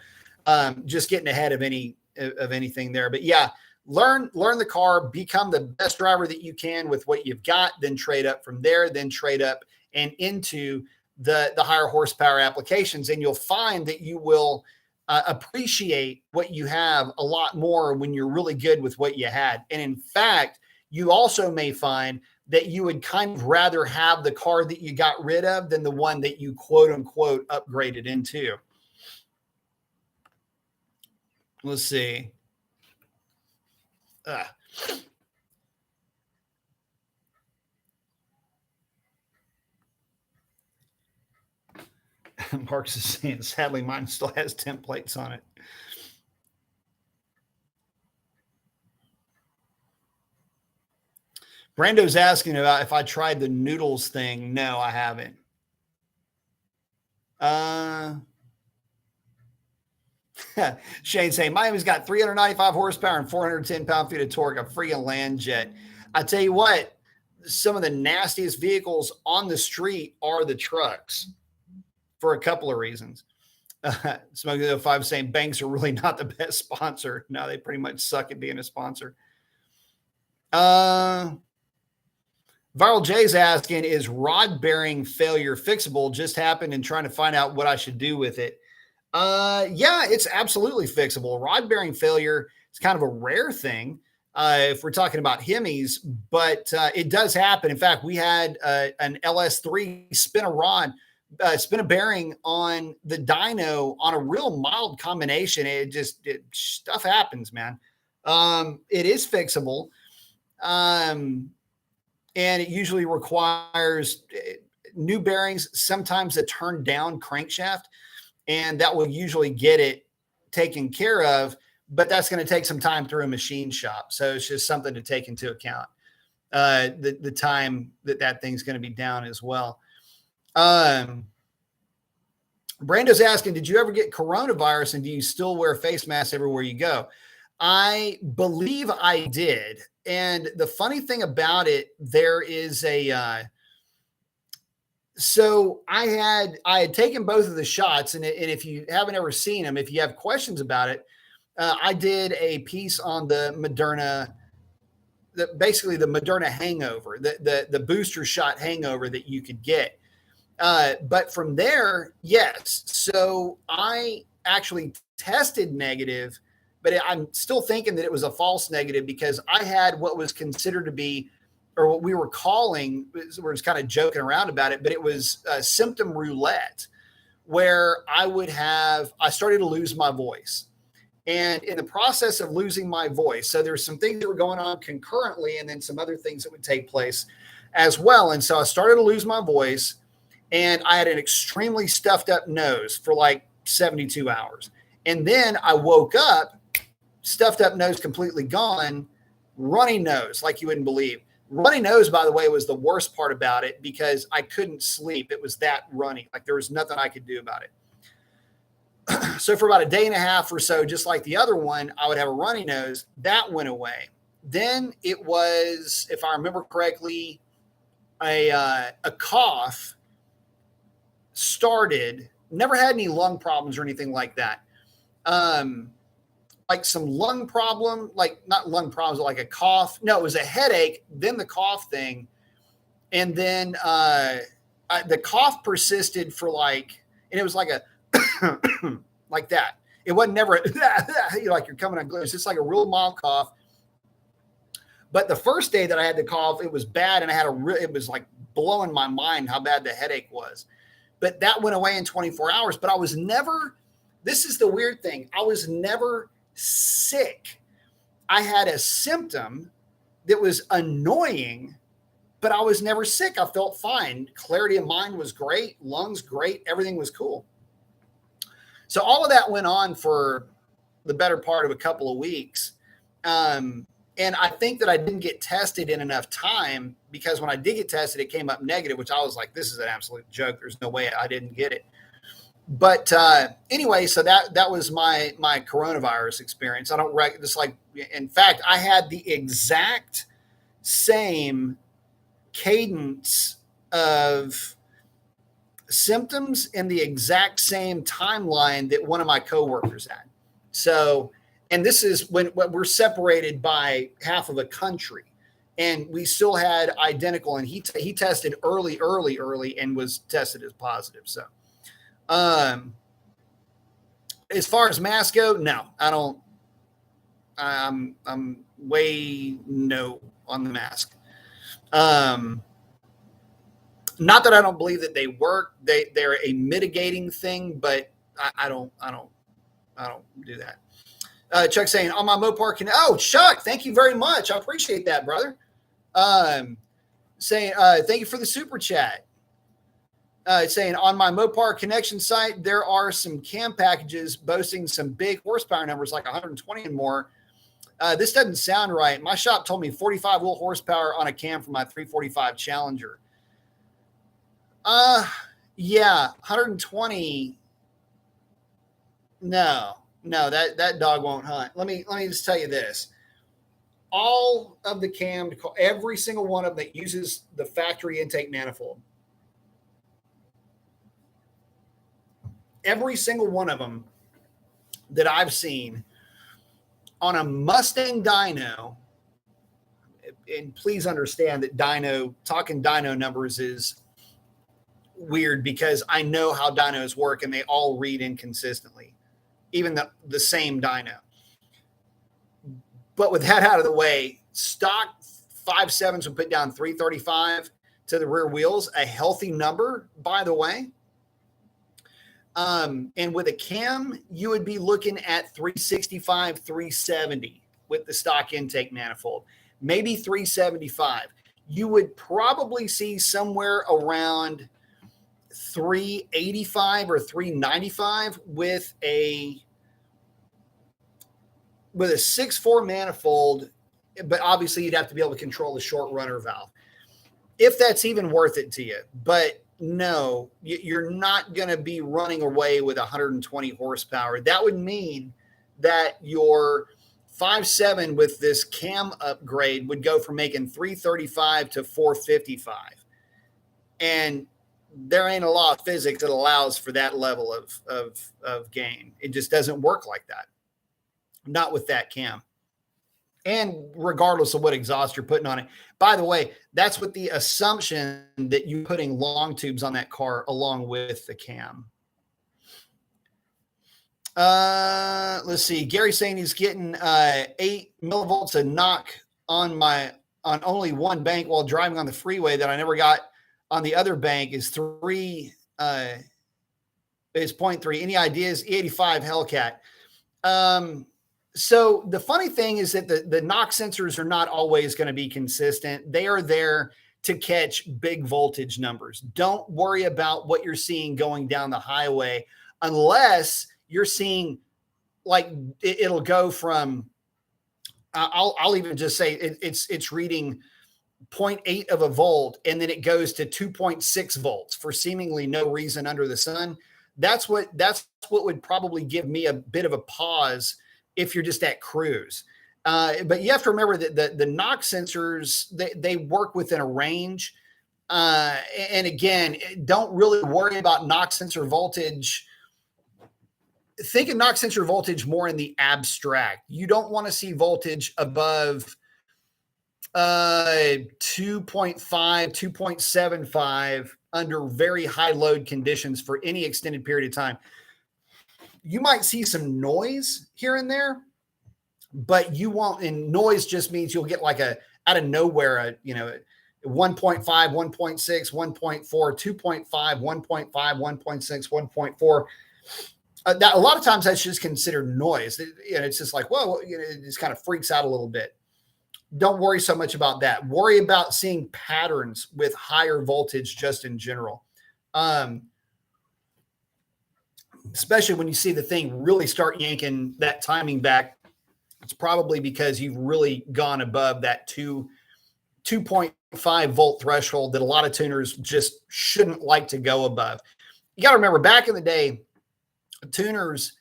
just getting ahead of anything there. But yeah, learn the car, become the best driver that you can with what you've got, then trade up from there, then trade up and into the higher horsepower applications. And you'll find that you will appreciate what you have a lot more when you're really good with what you had. And in fact, you also may find that you would kind of rather have the car that you got rid of than the one that you quote unquote upgraded into. Let's see. Marcus is saying, sadly, mine still has templates on it. Brando's asking about if I tried the noodles thing. No, I haven't. Shane saying, Miami's got 395 horsepower and 410 pound-feet of torque, a freaking land jet. I tell you what, some of the nastiest vehicles on the street are the trucks for a couple of reasons. Smoking 05 saying banks are really not the best sponsor. No, they pretty much suck at being a sponsor. Viral J's asking, is rod bearing failure fixable? Just happened and trying to find out what I should do with it. Yeah, it's absolutely fixable. Rod bearing failure is kind of a rare thing if we're talking about Hemis, but it does happen. In fact, we had an LS3 spin a bearing on the dyno on a real mild combination. Stuff happens, man. It is fixable. And it usually requires new bearings, sometimes a turned down crankshaft, and that will usually get it taken care of, but that's going to take some time through a machine shop. So it's just something to take into account, the time that thing's going to be down as well. Brando's asking, did you ever get coronavirus and do you still wear face masks everywhere you go? I believe I did. And the funny thing about it, there is so I had taken both of the shots, and if you haven't ever seen them, if you have questions about it, I did a piece on the Moderna, basically the Moderna hangover, the booster shot hangover that you could get. But from there, yes. So I actually tested negative, but I'm still thinking that it was a false negative because I had what was considered to be, or what we were calling, we're just kind of joking around about it, but it was symptom roulette, where I started to lose my voice. And in the process of losing my voice, so there's some things that were going on concurrently and then some other things that would take place as well. And so I started to lose my voice, and I had an extremely stuffed up nose for like 72 hours. And then I woke up, stuffed up nose completely gone, runny nose like you wouldn't believe. Runny nose, by the way, was the worst part about it because I couldn't sleep. It was that runny. Like there was nothing I could do about it. So for about a day and a half or so, just like the other one, I would have a runny nose. That went away. Then it was, if I remember correctly, a cough started. Never had any lung problems or anything like that. Like some lung problem, like not lung problems, but like a cough. No, it was a headache, then the cough thing. And then the cough persisted for like, and it was like a, like that. It wasn't never like you're coming on glue. It's just like a real mild cough. But the first day that I had the cough, it was bad. And I had it was like blowing my mind how bad the headache was. But that went away in 24 hours. But I was never, this is the weird thing, I was never sick. I had a symptom that was annoying, but I was never sick. I felt fine. Clarity of mind was great. Lungs great. Everything was cool. So all of that went on for the better part of a couple of weeks. And I think that I didn't get tested in enough time, because when I did get tested, it came up negative, which I was like, this is an absolute joke. There's no way I didn't get it. But anyway, so that was my coronavirus experience. I don't just like, in fact, I had the exact same cadence of symptoms in the exact same timeline that one of my coworkers had. So, and this is when we're separated by half of a country, and we still had identical, and he tested early and was tested as positive. So, as far as masks go, no, I don't. I'm way no on the mask. Not that I don't believe that they work. They're a mitigating thing, but I don't do that. Chuck saying on my Mopar Chuck, thank you very much. I appreciate that, brother. Saying thank you for the super chat. Saying on my Mopar connection site, there are some cam packages boasting some big horsepower numbers like 120 and more. This doesn't sound right. My shop told me 45 wheel horsepower on a cam for my 345 Challenger. Yeah, 120. No, that dog won't hunt. Let me just tell you this. All of the cam, every single one of them that uses the factory intake manifold, every single one of them that I've seen on a Mustang dyno, and please understand that talking dyno numbers is weird because I know how dynos work and they all read inconsistently, even the same dyno. But with that out of the way, stock 5.7s would put down 335 to the rear wheels, a healthy number, by the way. And with a cam, you would be looking at 365, 370 with the stock intake manifold, maybe 375. You would probably see somewhere around 385 or 395 with a 6.4 manifold, but obviously you'd have to be able to control the short runner valve, if that's even worth it to you. But no, you're not going to be running away with 120 horsepower. That would mean that your 5.7 with this cam upgrade would go from making 335 to 455. And there ain't a law of physics that allows for that level of gain. It just doesn't work like that. Not with that cam. And regardless of what exhaust you're putting on it. By the way, that's with the assumption that you're putting long tubes on that car along with the cam. Let's see. Gary saying he's getting 8 millivolts a knock on only one bank while driving on the freeway that I never got on the other bank is 0.3. Any ideas? E85 Hellcat. So the funny thing is that the knock sensors are not always going to be consistent. They are there to catch big voltage numbers. Don't worry about what you're seeing going down the highway unless you're seeing, like, it'll go from, I'll even just say it's reading 0.8 of a volt, and then it goes to 2.6 volts for seemingly no reason under the sun. That's what would probably give me a bit of a pause if you're just at cruise. But you have to remember that the knock sensors, they work within a range. And again, don't really worry about knock sensor voltage. Think of knock sensor voltage more in the abstract. You don't want to see voltage above 2.5, 2.75 under very high load conditions for any extended period of time. You might see some noise here and there, but you won't. And noise just means you'll get like out of nowhere, 1.5, 1.6, 1.4, 2.5, 1.5, 1.6, 1.4. That a lot of times that's just considered noise. It's just like, whoa, it just kind of freaks out a little bit. Don't worry so much about that. Worry about seeing patterns with higher voltage just in general. Especially when you see the thing really start yanking that timing back, it's probably because you've really gone above that 2.5 volt threshold that a lot of tuners just shouldn't like to go above. You got to remember, back in the day, tuners,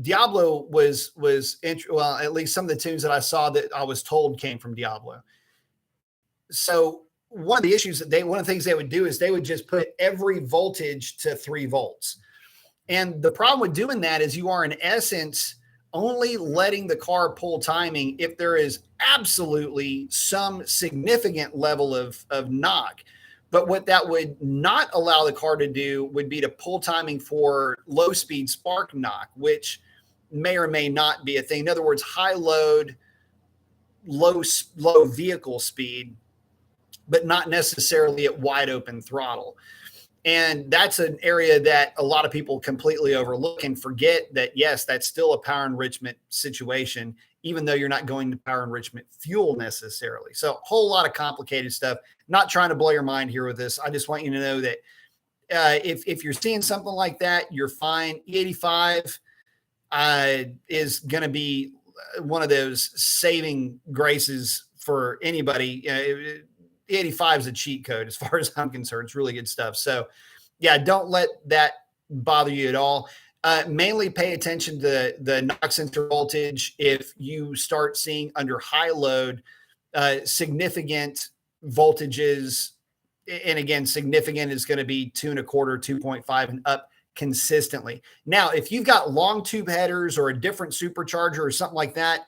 Diablo was well, at least some of the tunes that I saw that I was told came from Diablo. So one of the issues that one of the things they would do is they would just put every voltage to 3 volts. And the problem with doing that is you are in essence only letting the car pull timing if there is absolutely some significant level of knock. But what that would not allow the car to do would be to pull timing for low speed spark knock, which may or may not be a thing. In other words, high load, low vehicle speed, but not necessarily at wide open throttle. And that's an area that a lot of people completely overlook and forget that, yes, that's still a power enrichment situation, even though you're not going to power enrichment fuel necessarily. So a whole lot of complicated stuff. Not trying to blow your mind here with this. I just want you to know that if you're seeing something like that, you're fine. E85 is going to be one of those saving graces for anybody. 85 is a cheat code as far as I'm concerned. It's really good stuff. So yeah, don't let that bother you at all. Mainly pay attention to the knock sensor voltage. If you start seeing under high load, significant voltages, and again, significant is going to be 2.25, 2.5 and up consistently. Now, if you've got long tube headers or a different supercharger or something like that,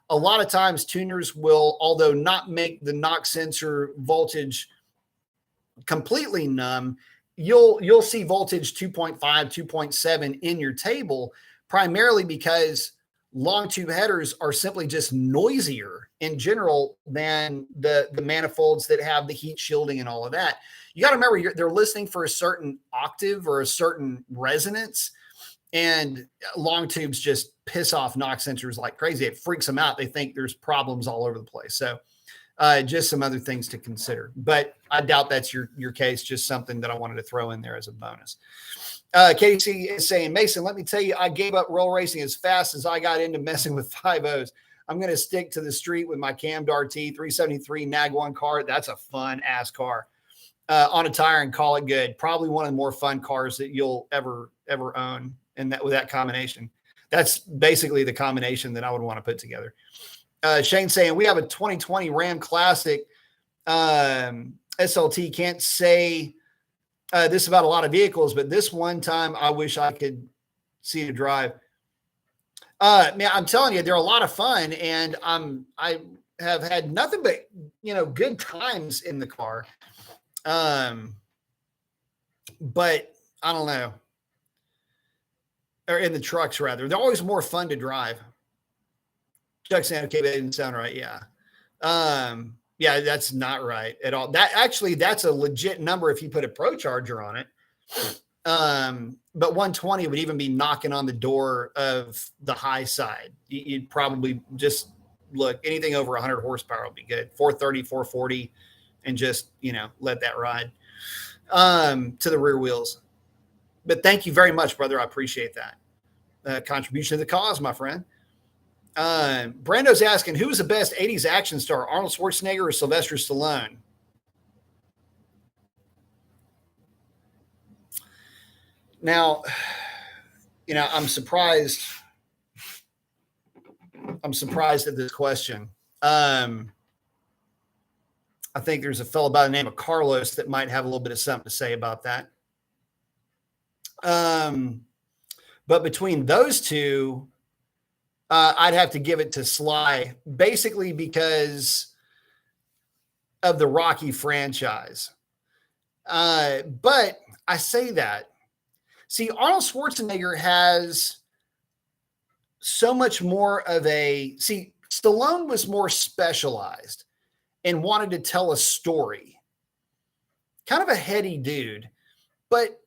a lot of times tuners will, although not make the knock sensor voltage completely numb, you'll see voltage 2.5, 2.7 in your table, primarily because long tube headers are simply just noisier in general than the manifolds that have the heat shielding and all of that. You got to remember, they're listening for a certain octave or a certain resonance. And long tubes just piss off knock sensors like crazy. It freaks them out. They think there's problems all over the place. So just some other things to consider. But I doubt that's your case, just something that I wanted to throw in there as a bonus. Casey is saying, Mason, let me tell you, I gave up roll racing as fast as I got into messing with 5.0s. I'm going to stick to the street with my cammed RT 373 Nag 1 car. That's a fun-ass car. On a tire and call it good. Probably one of the more fun cars that you'll ever own. And that with that combination, that's basically the combination that I would want to put together. Shane saying we have a 2020 Ram Classic SLT. Can't say this about a lot of vehicles, but this one time I wish I could see to drive. Man, I'm telling you, they're a lot of fun, and I have had nothing but good times in the car. But I don't know. Or in the trucks, rather. They're always more fun to drive. Chuck saying, okay, that didn't sound right. Yeah. Yeah, that's not right at all. That's a legit number if you put a Pro Charger on it. But 120 would even be knocking on the door of the high side. You'd probably just look, anything over 100 horsepower will be good. 430, 440, and just, let that ride to the rear wheels. But thank you very much, brother. I appreciate that contribution to the cause, my friend. Brando's asking, who was the best 80s action star, Arnold Schwarzenegger or Sylvester Stallone? Now, I'm surprised at this question. I think there's a fellow by the name of Carlos that might have a little bit of something to say about that. But between those two, I'd have to give it to Sly, basically because of the Rocky franchise. But I say that. See, Arnold Schwarzenegger has so much more of Stallone was more specialized and wanted to tell a story. kind of a heady dude. But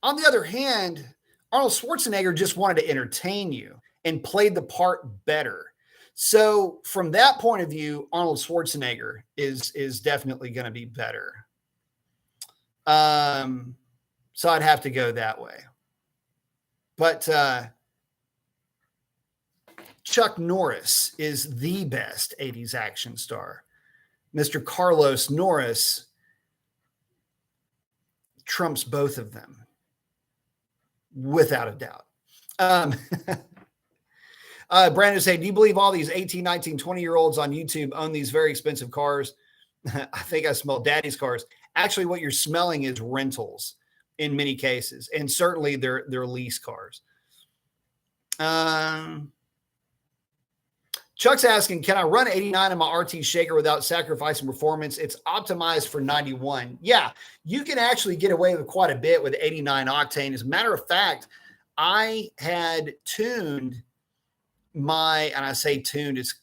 on the other hand, Arnold Schwarzenegger just wanted to entertain you and played the part better. So from that point of view, Arnold Schwarzenegger is definitely going to be better. So I'd have to go that way. But Chuck Norris is the best 80s action star. Mr. Carlos Norris trumps both of them without a doubt. Brandon say, do you believe all these 18, 19, 20-year-olds on YouTube own these very expensive cars? I think I smell daddy's cars. Actually, what you're smelling is rentals in many cases, and certainly they're lease cars. Chuck's asking, can I run 89 in my RT Shaker without sacrificing performance? It's optimized for 91. Yeah, you can actually get away with quite a bit with 89 octane. As a matter of fact, I had tuned my, and I say tuned, it's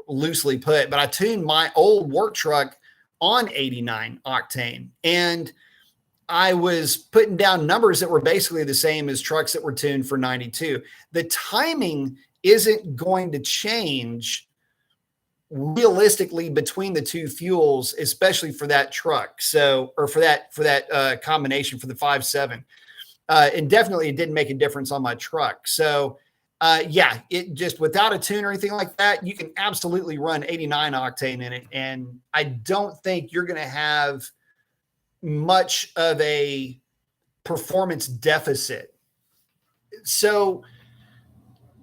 loosely put, but I tuned my old work truck on 89 octane. And I was putting down numbers that were basically the same as trucks that were tuned for 92. The timing isn't going to change realistically between the two fuels, especially for that truck. So, or for that combination for the 5.7. And definitely it didn't make a difference on my truck. So yeah, it just without a tune or anything like that, you can absolutely run 89 octane in it. And I don't think you're going to have much of a performance deficit. So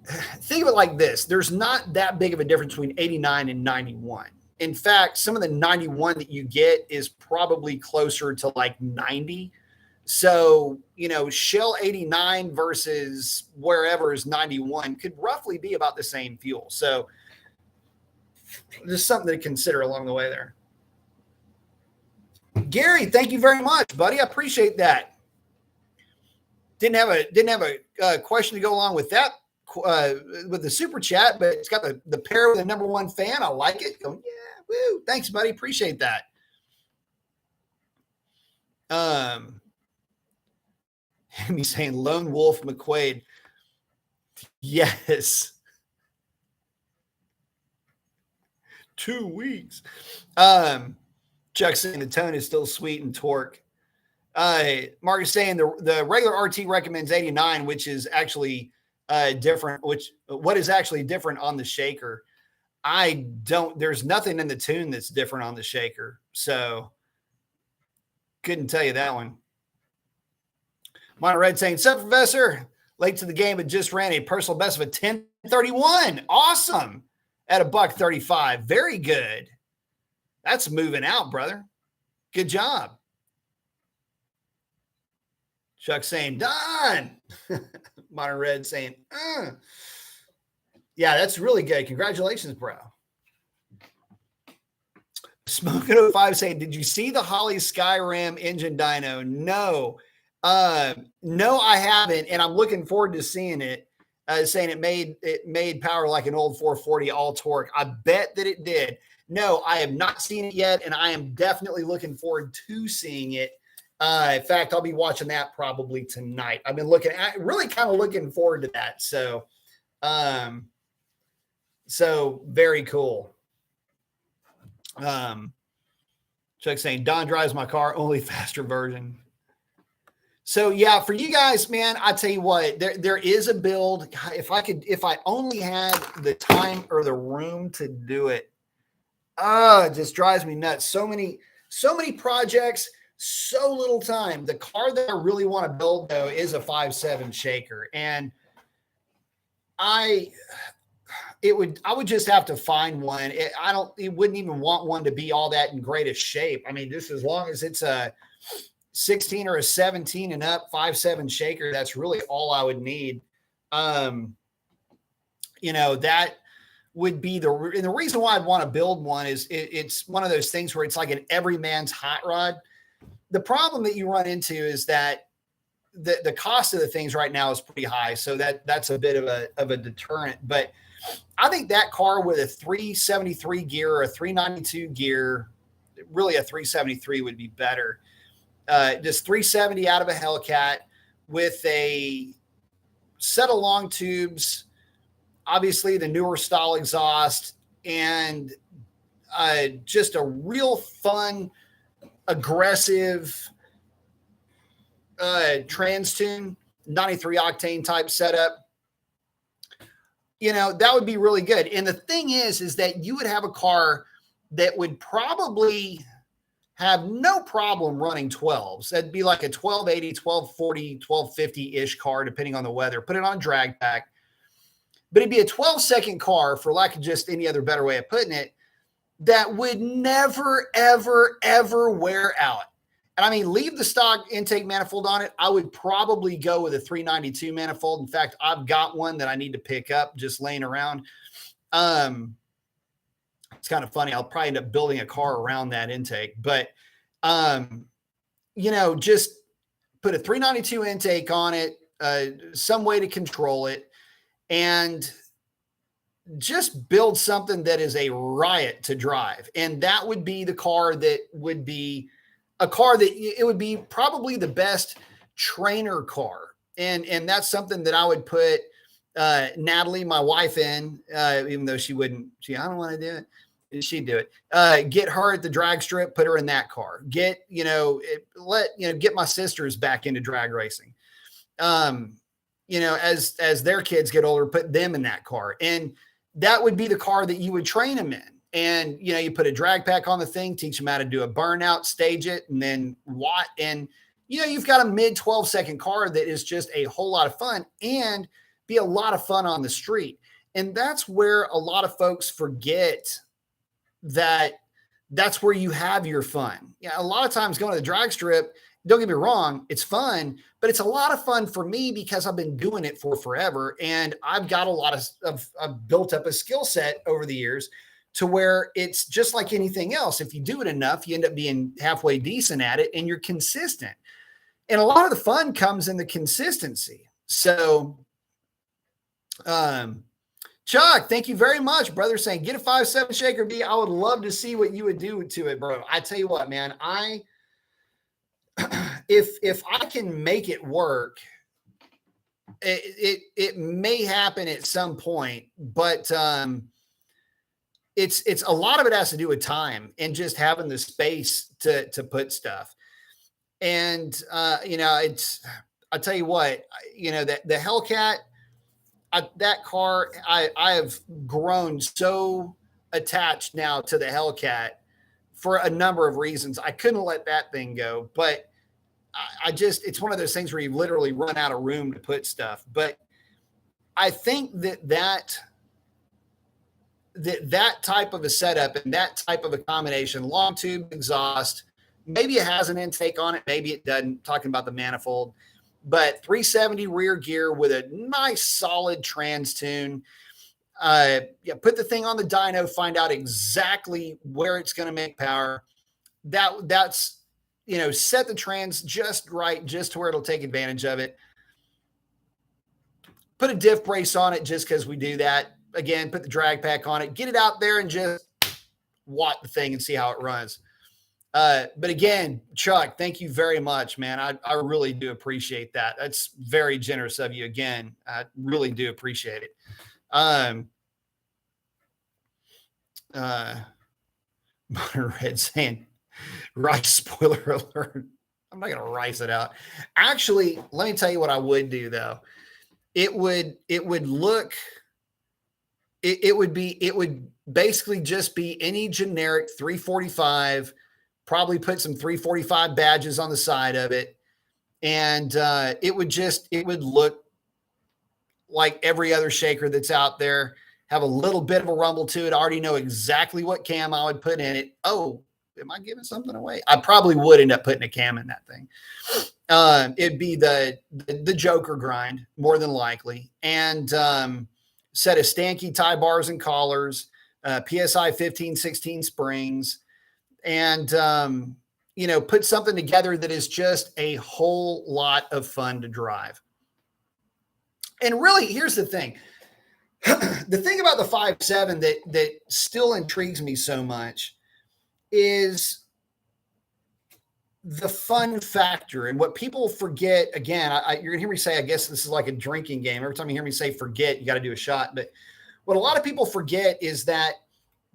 think of it like this. There's not that big of a difference between 89 and 91. In fact, some of the 91 that you get is probably closer to like 90. So, you know, Shell 89 versus wherever is 91 could roughly be about the same fuel. So just something to consider along the way there. Gary, thank you very much, buddy. I appreciate that. Didn't have a question to go along with that with the super chat, but it's got the pair with the number one fan. I like it. Going, yeah, woo. Thanks, buddy. Appreciate that. He's saying Lone Wolf McQuaid. Yes. 2 weeks. Chuck saying the tone is still sweet and torque. Mark is saying the regular RT recommends 89, which is actually different. What is actually different on the shaker? There's nothing in the tune that's different on the shaker. So couldn't tell you that one. Mono Red saying, "Sup, Professor? Late to the game, but just ran a personal best of a 10:31. Awesome. At a $1:35. Very good. That's moving out, brother. Good job." Chuck saying, "Done." Mono Red saying, Yeah, that's really good. Congratulations, bro. Smoking 05 saying, "Did you see the Holley Skyram engine dyno?" No. No, I haven't, and I'm looking forward to seeing it. Saying it made power like an old 440 all torque. I bet that it did. No, I have not seen it yet, and I am definitely looking forward to seeing it. In fact, I'll be watching that probably tonight. I've been really kind of looking forward to that. So, so very cool. Chuck saying, "Don drives my car, only faster version." So yeah, for you guys, man, I tell you what, there is a build. If I only had the time or the room to do it, it just drives me nuts. So many projects, so little time. The car that I really want to build though is a 5.7 shaker, and I would just have to find one. It wouldn't even want one to be all that in greatest shape. I mean, just as long as it's a 16 or a 17 and up 5.7 shaker, that's really all I would need. That would be the reason why I'd want to build one is it's one of those things where it's like an everyman's hot rod. The problem that you run into is that the cost of the things right now is pretty high. So that's a bit of a deterrent, but I think that car with a 373 gear or a 392 gear really a 373 would be better. Just 370 out of a Hellcat with a set of long tubes, obviously the newer style exhaust, and just a real fun, aggressive trans tune, 93 octane type setup. That would be really good. And the thing is that you would have a car that would probably have no problem running 12s. That'd be like a 1280, 1240, 1250-ish car, depending on the weather. Put it on drag pack. But it'd be a 12-second car, for lack of just any other better way of putting it, that would never, ever, ever wear out. And I mean, leave the stock intake manifold on it. I would probably go with a 392 manifold. In fact, I've got one that I need to pick up just laying around. It's kind of funny. I'll probably end up building a car around that intake, but, just put a 392 intake on it, some way to control it, and just build something that is a riot to drive. And that would be the car that would be a car that it would be probably the best trainer car. And that's something that I would put Natalie, my wife, in, even though I don't want to do it. She'd do it. Get her at the drag strip, put her in that car. Get my sisters back into drag racing. As their kids get older, put them in that car. And that would be the car that you would train them in. And, you put a drag pack on the thing, teach them how to do a burnout, stage it, and then watt. And, you've got a mid 12-second car that is just a whole lot of fun and be a lot of fun on the street. And that's where a lot of folks forget that's where you have your fun. Yeah. A lot of times going to the drag strip, don't get me wrong, it's fun, but it's a lot of fun for me because I've been doing it for forever. And I've got a lot I've built up a skill set over the years to where it's just like anything else. If you do it enough, you end up being halfway decent at it and you're consistent. And a lot of the fun comes in the consistency. So, Chuck, thank you very much, brother, saying get a 5.7 Shaker B. I would love to see what you would do to it, bro. I tell you what, man, if I can make it work, it may happen at some point, but it's a lot of it has to do with time and just having the space to put stuff. And I'll tell you what, the Hellcat, that car, I have grown so attached now to the Hellcat for a number of reasons. I couldn't let that thing go, but it's one of those things where you literally run out of room to put stuff. But I think that type of a setup and that type of a combination, long tube exhaust, maybe it has an intake on it, maybe it doesn't, talking about the manifold, but 370 rear gear with a nice solid trans tune. Put the thing on the dyno, find out exactly where it's going to make power. That's, set the trans just right, just to where it'll take advantage of it. Put a diff brace on it just because we do that. Again, put the drag pack on it, get it out there and just watt the thing and see how it runs. But again, Chuck, thank you very much, man. I really do appreciate that. That's very generous of you. Again, I really do appreciate it. Modern Red saying, rice, spoiler alert. I'm not going to rice it out. Actually, let me tell you what I would do though. It would basically just be any generic 345, probably put some 345 badges on the side of it. And it would look like every other shaker that's out there, have a little bit of a rumble to it. I already know exactly what cam I would put in it. Oh, am I giving something away? I probably would end up putting a cam in that thing. It'd be the Joker grind, more than likely. And set of Stanky tie bars and collars, PSI 15, 16 springs, and, put something together that is just a whole lot of fun to drive. And really, here's the thing. The thing about the 5.7 that still intrigues me so much is the fun factor and what people forget, again, you're going to hear me say, I guess this is like a drinking game. Every time you hear me say forget, you got to do a shot. But what a lot of people forget is that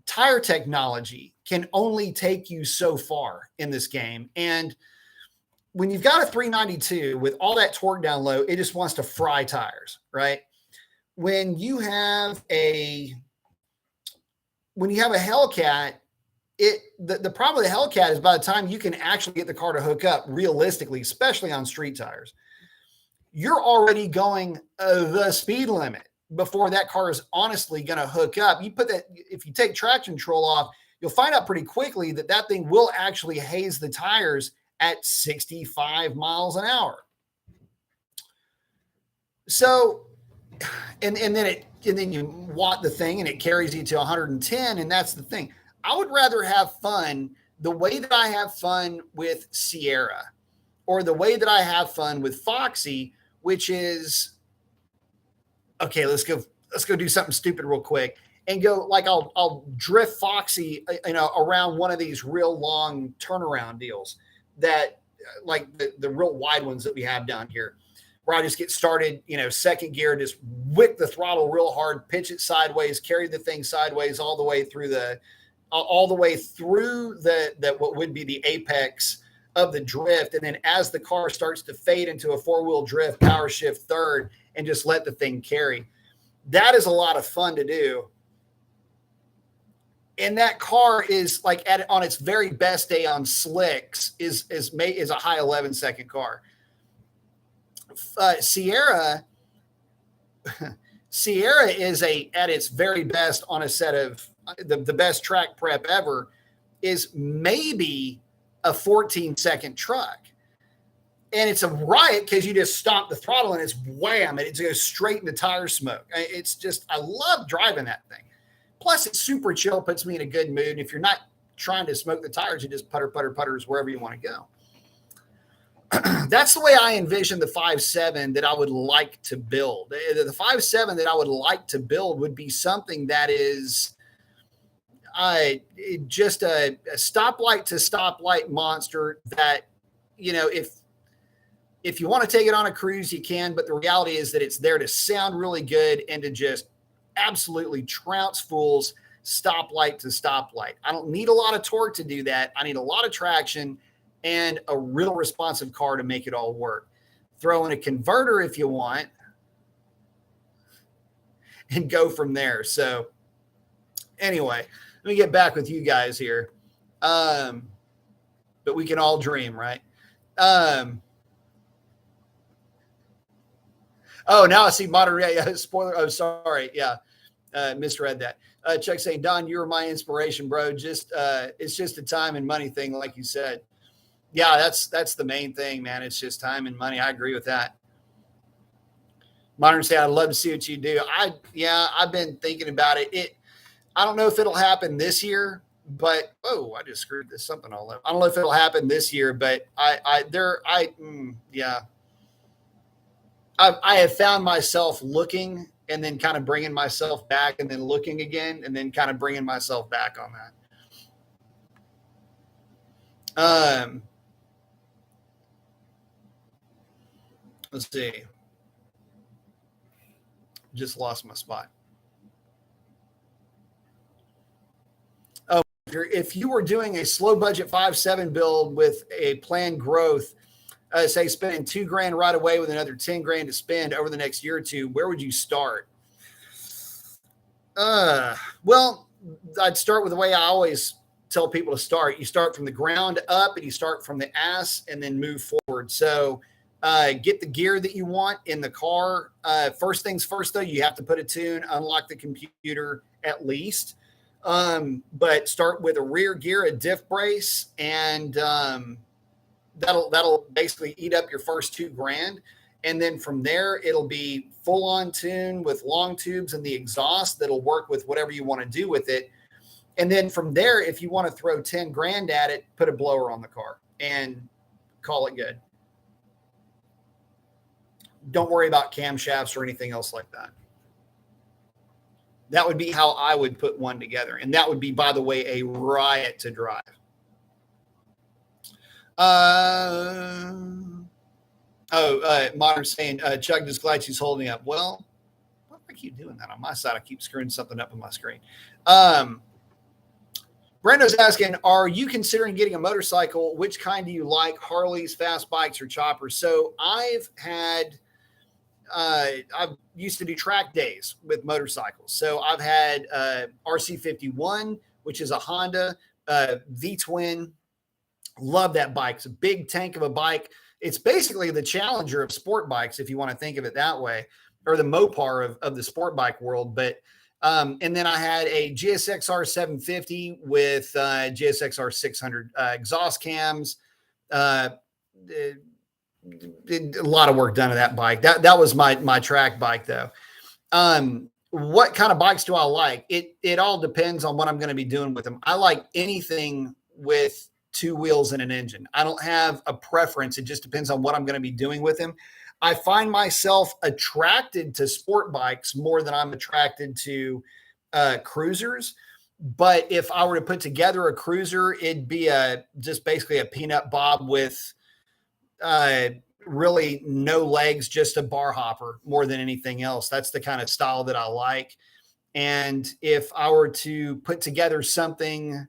tire technology can only take you so far in this game. And when you've got a 392 with all that torque down low, it just wants to fry tires, right? When you have a Hellcat, the problem with the Hellcat is by the time you can actually get the car to hook up realistically, especially on street tires, you're already going the speed limit before that car is honestly going to hook up. If you take traction control off, you'll find out pretty quickly that thing will actually haze the tires at 65 miles an hour. So, and then you watt the thing and it carries you to 110. And that's the thing. I would rather have fun the way that I have fun with Sierra, or the way that I have fun with Foxy, which is, okay, let's go do something stupid real quick and go, like, I'll drift Foxy, around one of these real long turnaround deals that, like the real wide ones that we have down here, where I just get started, second gear, just whip the throttle real hard, pitch it sideways, carry the thing sideways all the way through the what would be the apex of the drift. And then as the car starts to fade into a four-wheel drift, power shift third, and just let the thing carry. That is a lot of fun to do. And that car is like on its very best day on slicks is a high 11-second car. Sierra is at its very best on a set of the best track prep ever is maybe a 14-second truck. And it's a riot because you just stomp the throttle and it's wham, and it goes straight into tire smoke. It's just, I love driving that thing. Plus, it's super chill, puts me in a good mood. And if you're not trying to smoke the tires, you just putters wherever you want to go. That's the way I envision the 5.7 that I would like to build. The 5.7 that I would like to build would be something that is just a stoplight to stoplight monster that, if you want to take it on a cruise, you can, but the reality is that it's there to sound really good and to just absolutely trounce fools stoplight to stoplight. I don't need a lot of torque to do that. I need a lot of traction and a real responsive car to make it all work. Throw in a converter if you want and go from there. So anyway, let me get back with you guys here. But we can all dream, right? Oh, now I see modern. Yeah, spoiler. Oh, sorry. Yeah. Misread that. Chuck saying, Don, you were my inspiration, bro. It's just a time and money thing, like you said. Yeah, that's the main thing, man. It's just time and money. I agree with that. Modern say, I'd love to see what you do. I've been thinking about it. I don't know if it'll happen this year, but I just screwed something all up. I don't know if it'll happen this year, but I have found myself looking and then kind of bringing myself back and then looking again and then kind of bringing myself back on that. Let's see. Just lost my spot. Oh, if you were doing a slow budget 5.7 build with a planned growth, say spending $2,000 right away with another $10,000 to spend over the next year or two, where would you start? Well, I'd start with the way I always tell people to start. You start from the ground up and you start from the ass and then move forward. So get the gear that you want in the car. First things first, though, you have to put a tune, unlock the computer at least. But start with a rear gear, a diff brace, and that'll basically eat up your first $2,000. And then from there, it'll be full on tune with long tubes and the exhaust that'll work with whatever you want to do with it. And then from there, if you want to throw $10,000 at it, put a blower on the car and call it good. Don't worry about camshafts or anything else like that. That would be how I would put one together. And that would be, by the way, a riot to drive. Modern saying, Chuck, just glad she's holding up. Well, why do I keep doing that on my side? I keep screwing something up on my screen. Brendo's asking, are you considering getting a motorcycle? Which kind do you like? Harleys, fast bikes, or choppers? So I used to do track days with motorcycles. So I've had RC51, which is a Honda V-twin. Love that bike. It's a big tank of a bike. It's basically the Challenger of sport bikes, if you want to think of it that way, or the Mopar of the sport bike world. But and then I had a GSXR 750 with GSXR 600 exhaust cams. Did a lot of work done to that bike. That was my track bike though. What kind of bikes do I like? It all depends on what I'm going to be doing with them. I like anything with two wheels and an engine. I don't have a preference. It just depends on what I'm going to be doing with them. I find myself attracted to sport bikes more than I'm attracted to cruisers. But if I were to put together a cruiser, it'd be just basically a peanut bob with really no legs, just a bar hopper more than anything else. That's the kind of style that I like. And if I were to put together something,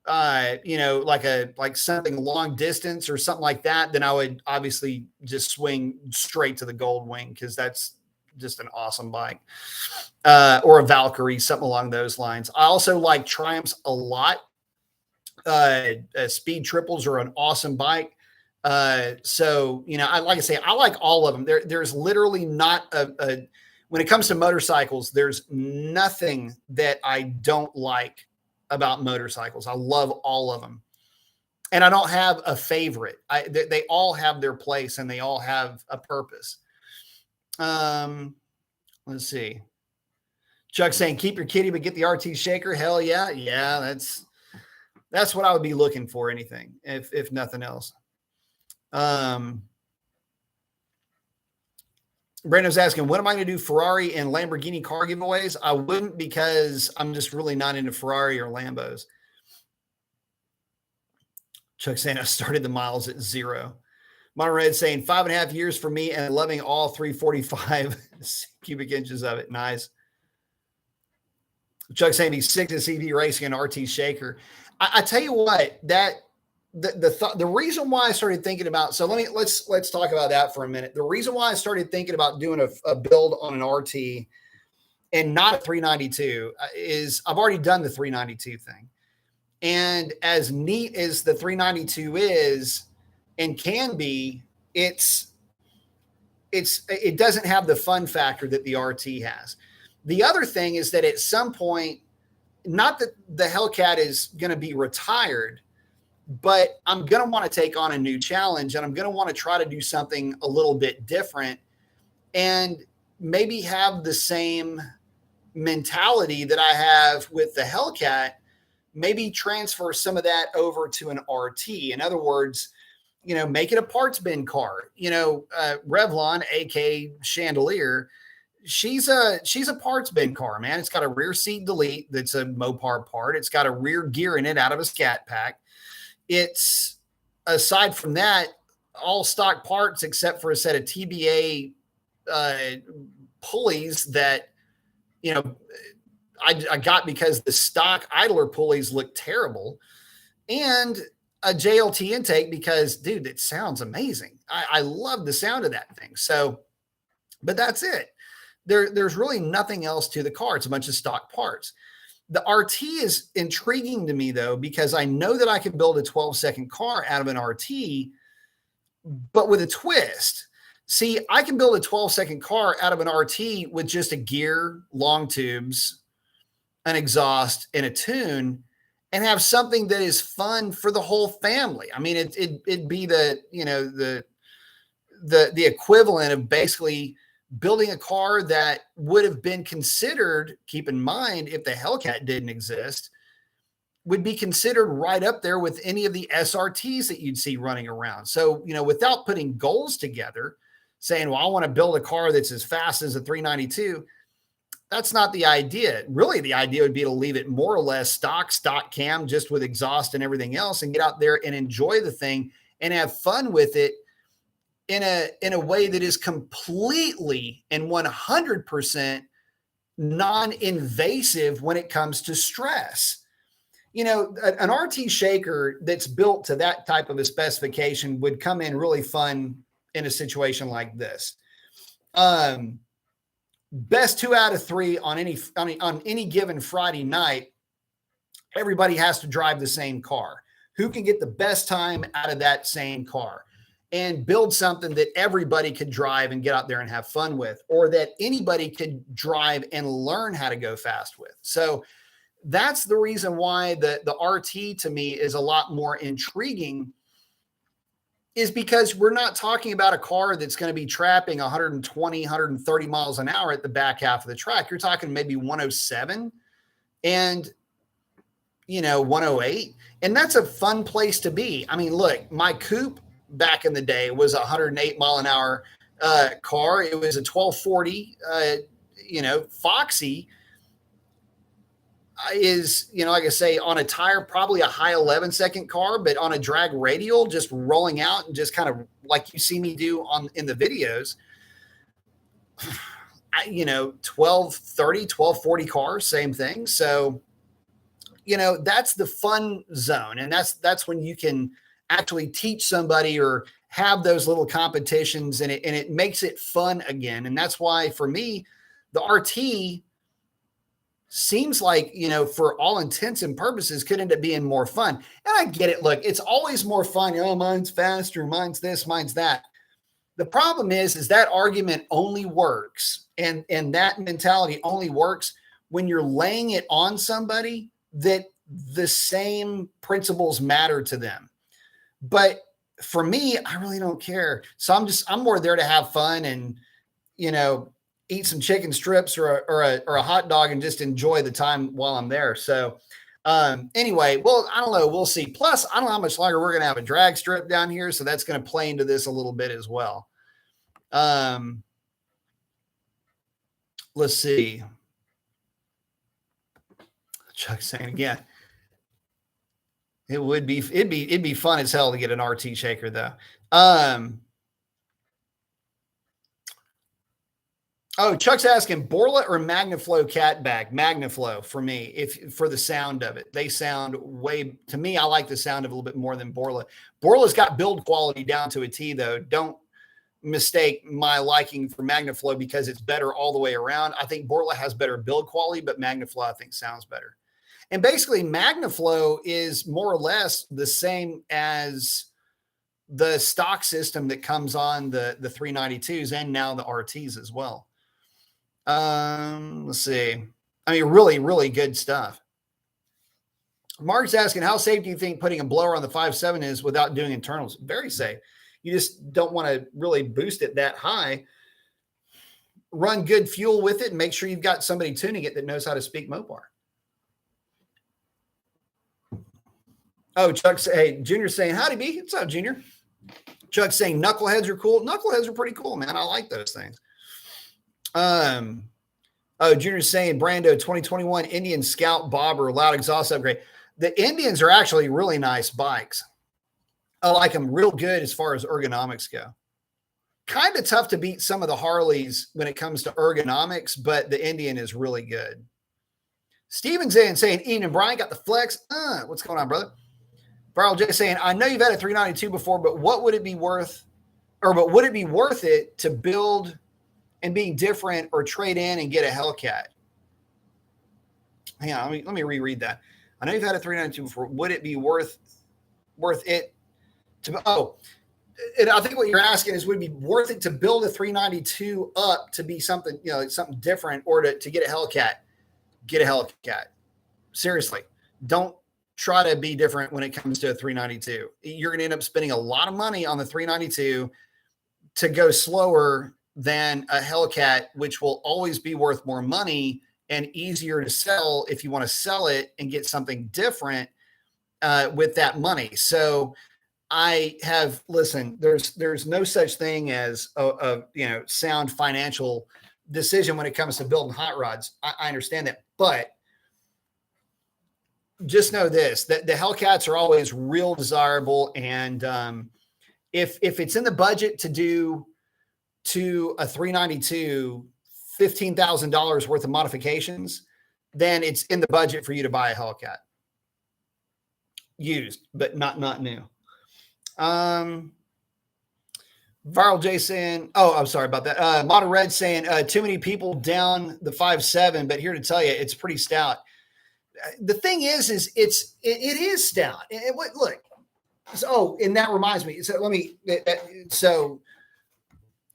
like something long distance or something like that, then I would obviously just swing straight to the Goldwing because that's just an awesome bike, or a Valkyrie, something along those lines. I also like Triumphs a lot. Speed triples are an awesome bike. So, like I say, I like all of them. There's literally not when it comes to motorcycles, there's nothing that I don't like about motorcycles. I love all of them. And I don't have a favorite. They all have their place and they all have a purpose. Let's see. Chuck saying, keep your kitty, but get the RT shaker. Hell yeah. Yeah. That's what I would be looking for, anything, if nothing else. Brandon's asking, when am I going to do Ferrari and Lamborghini car giveaways? I wouldn't, because I'm just really not into Ferrari or Lambos. Chuck saying, I started the miles at 0. Monterey saying 5.5 years for me and loving all 345 cubic inches of it. Nice. Chuck saying he's sick to CV racing an RT shaker. I tell you what, the reason why I started thinking about, so let's talk about that for a minute. The reason why I started thinking about doing a build on an RT and not a 392 is I've already done the 392 thing. And as neat as the 392 is and can be, it doesn't have the fun factor that the RT has. The other thing is that at some point, not that the Hellcat is going to be retired, but I'm going to want to take on a new challenge, and I'm going to want to try to do something a little bit different and maybe have the same mentality that I have with the Hellcat, maybe transfer some of that over to an RT. In other words, make it a parts bin car. Revlon, AK Chandelier, she's a parts bin car, man. It's got a rear seat delete that's a Mopar part. It's got a rear gear in it out of a Scat Pack. It's, aside from that, all stock parts except for a set of TBA pulleys that, I got because the stock idler pulleys look terrible, and a JLT intake because, dude, it sounds amazing. I love the sound of that thing. So, but that's it. There's really nothing else to the car. It's a bunch of stock parts. The RT is intriguing to me, though, because I know that I can build a 12-second car out of an RT, but with a twist. See, I can build a 12-second car out of an RT with just a gear, long tubes, an exhaust, and a tune, and have something that is fun for the whole family. I mean, it'd be the equivalent of basically building a car that would have been considered, keep in mind, if the Hellcat didn't exist, would be considered right up there with any of the SRTs that you'd see running around. So, without putting goals together, saying, well, I want to build a car that's as fast as a 392. That's not the idea. Really, the idea would be to leave it more or less stock cam, just with exhaust and everything else, and get out there and enjoy the thing and have fun with it in a way that is completely and 100% non-invasive when it comes to stress. You know, an RT shaker that's built to that type of a specification would come in really fun in a situation like this. Best 2 out of 3 on any given Friday night, everybody has to drive the same car. Who can get the best time out of that same car and build something that everybody could drive and get out there and have fun with, or that anybody could drive and learn how to go fast with. So that's the reason why the RT to me is a lot more intriguing, is because we're not talking about a car that's going to be trapping 120, 130 miles an hour at the back half of the track. You're talking maybe 107 and, 108. And that's a fun place to be. I mean, look, my coupe back in the day was a 108 mile an hour car. It was a 1240, Foxy is, like I say, on a tire, probably a high 11-second car, but on a drag radial, just rolling out and just kind of like you see me do in the videos, 1230, 1240 cars, same thing. So, that's the fun zone. And that's when you can actually teach somebody or have those little competitions, and it makes it fun again. And that's why for me, the RT seems like, for all intents and purposes, could end up being more fun. And I get it. Look, it's always more fun. Oh, mine's faster, mine's this, mine's that. The problem is that argument only works, and that mentality only works when you're laying it on somebody that the same principles matter to them. But for me, I really don't care. So I'm more there to have fun and, eat some chicken strips or a hot dog and just enjoy the time while I'm there. So anyway, well, I don't know. We'll see. Plus, I don't know how much longer we're going to have a drag strip down here. So that's going to play into this a little bit as well. Let's see. Chuck's saying again, it'd be fun as hell to get an RT shaker though. Oh, Chuck's asking Borla or MagnaFlow catback. MagnaFlow for me, for the sound of it. They sound to me, I like the sound of it a little bit more than Borla. Borla's got build quality down to a T though. Don't mistake my liking for MagnaFlow because it's better all the way around. I think Borla has better build quality, but MagnaFlow I think sounds better. And basically MagnaFlow is more or less the same as the stock system that comes on the 392s and now the RTs as well. Let's see. I mean, really, really good stuff. Mark's asking, how safe do you think putting a blower on the 5.7 is without doing internals? Very safe. You just don't want to really boost it that high. Run good fuel with it and make sure you've got somebody tuning it that knows how to speak Mopar. Oh, Chuck's, hey, Junior's saying, howdy, B. What's up, Junior? Chuck's saying knuckleheads are cool. Knuckleheads are pretty cool, man. I like those things. Oh, Junior's saying Brando 2021 Indian Scout Bobber loud exhaust upgrade. The Indians are actually really nice bikes. I like them real good as far as ergonomics go. Kind of tough to beat some of the Harleys when it comes to ergonomics, but the Indian is really good. Steven's in saying, Ian Brian got the flex. What's going on, brother? Barrel J saying, I know you've had a 392 before, but would it be worth it to build and being different or trade in and get a Hellcat? Hang on, let me reread that. I know you've had a 392 before. Would it be worth it to, and I think what you're asking is, would it be worth it to build a 392 up to be something, something different, or to get a Hellcat? Get a Hellcat. Seriously, don't try to be different when it comes to a 392. You're going to end up spending a lot of money on the 392 to go slower than a Hellcat, which will always be worth more money and easier to sell if you want to sell it and get something different with that money. So listen, there's no such thing as a sound financial decision when it comes to building hot rods. I understand that, but just know this, that the Hellcats are always real desirable. And if it's in the budget to do to a 392, $15,000 worth of modifications, then it's in the budget for you to buy a Hellcat. Used, but not new. Viral J saying, oh, I'm sorry about that. Modern Red saying, too many people down the 5.7, but here to tell you, it's pretty stout. The thing is it is stout. Look, so, and that reminds me. So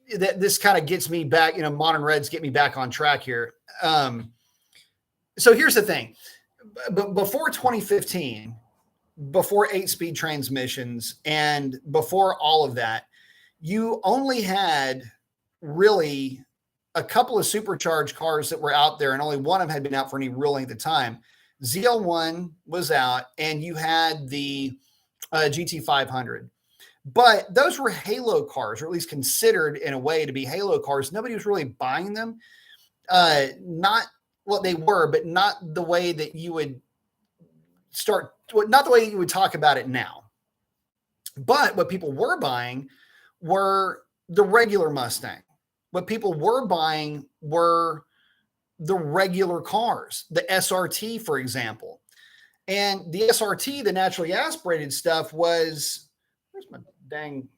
this kind of gets me back, Modern Reds get me back on track here. So here's the thing. Before 2015, before 8-speed transmissions and before all of that, you only had really a couple of supercharged cars that were out there, and only one of them had been out for any real length of time. ZL1 was out, and you had the GT500. But those were halo cars, or at least considered in a way to be halo cars. Nobody was really buying them. Not what they were, but not the way that you would not the way you would talk about it now. But what people were buying were the regular Mustang. What people were buying were the regular cars, the SRT, for example. And the SRT, the naturally aspirated stuff was, where's my dang,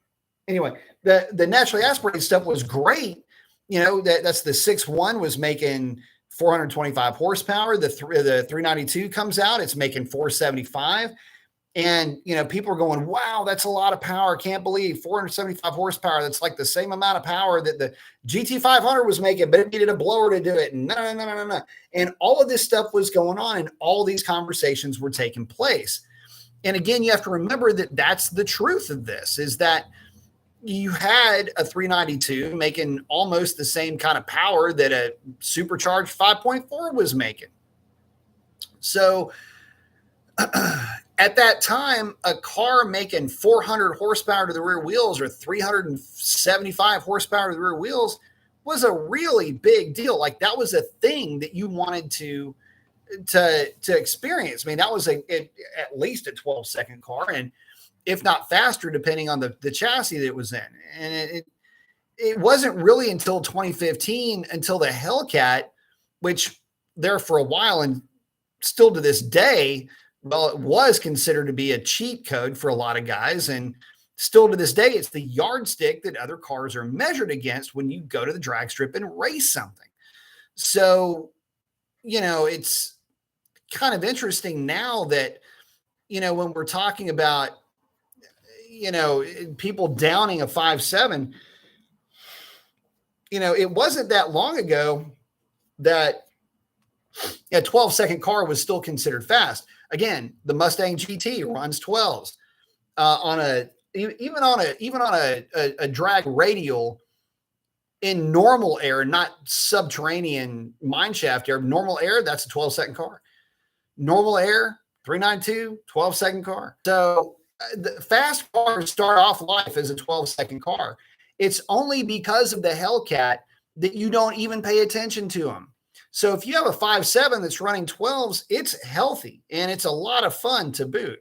anyway, the naturally aspirated stuff was great. That's the 6.1 was making 425 horsepower. The 392 comes out, it's making 475. And, people are going, wow, that's a lot of power. Can't believe 475 horsepower. That's like the same amount of power that the GT500 was making, but it needed a blower to do it. And no. And all of this stuff was going on, and all these conversations were taking place. And again, you have to remember that that's the truth of this, is that you had a 392 making almost the same kind of power that a supercharged 5.4 was making. So at that time, a car making 400 horsepower to the rear wheels or 375 horsepower to the rear wheels was a really big deal. Like, that was a thing that you wanted to experience. I mean, that was at least a 12-second car, and if not faster, depending on the chassis that it was in. And it wasn't really until 2015, until the Hellcat, which there for a while and still to this day, well, it was considered to be a cheat code for a lot of guys. And still to this day, it's the yardstick that other cars are measured against when you go to the drag strip and race something. So, it's kind of interesting now that, when we're talking about, people downing a 5.7, it wasn't that long ago that a 12-second car was still considered fast. Again, the Mustang GT runs 12s even on a drag radial in normal air, not subterranean mineshaft air. Normal air, that's a 12-second car. Normal air, 392, 12-second car. So the fast cars start off life as a 12-second car. It's only because of the Hellcat that you don't even pay attention to them. So if you have a 5.7 that's running 12s, it's healthy and it's a lot of fun to boot.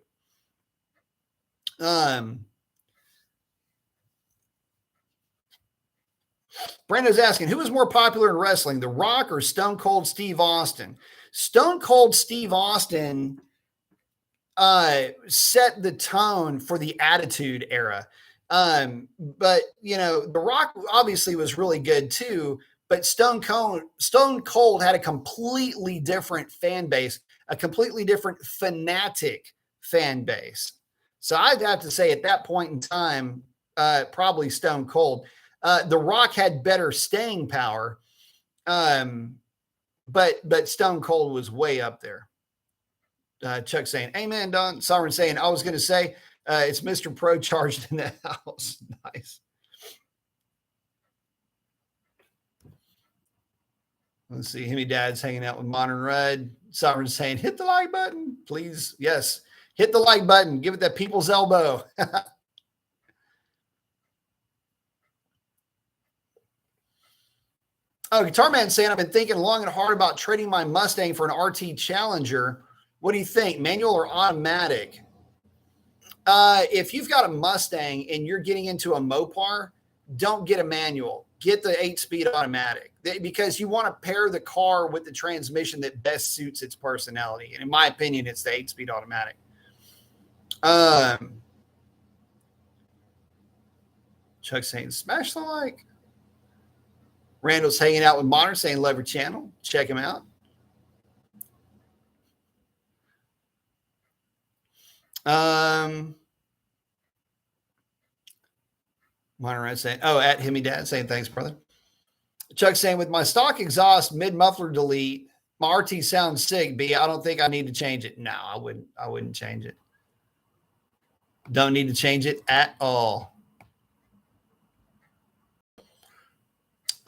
Brenda's asking, who was more popular in wrestling, The Rock or Stone Cold Steve Austin? Stone Cold Steve Austin set the tone for the Attitude Era. But, The Rock obviously was really good too, but Stone Cold had a completely different fan base, a completely different fanatic fan base. So I'd have to say at that point in time, probably Stone Cold. The Rock had better staying power, but Stone Cold was way up there. Chuck saying, amen, Don. Sovereign saying, I was going to say, it's Mr. Pro charged in the house. Nice. Let's see. Himmy Dad's hanging out with Modern Red. Sovereign saying, hit the like button, please. Yes. Hit the like button. Give it that people's elbow. Oh, Guitar Man saying, I've been thinking long and hard about trading my Mustang for an RT Challenger. What do you think, manual or automatic? If you've got a Mustang and you're getting into a Mopar, don't get a manual. Get the 8-speed automatic, because you want to pair the car with the transmission that best suits its personality. And in my opinion, it's the 8-speed automatic. Chuck saying, smash the like. Randall's hanging out with Modern saying, love your channel. Check him out. Modern saying, oh, at Himmy Dad saying, thanks, brother. Chuck saying, with my stock exhaust mid muffler delete, my RT sounds sick, B. I don't think I need to change it. No, I wouldn't change it. Don't need to change it at all.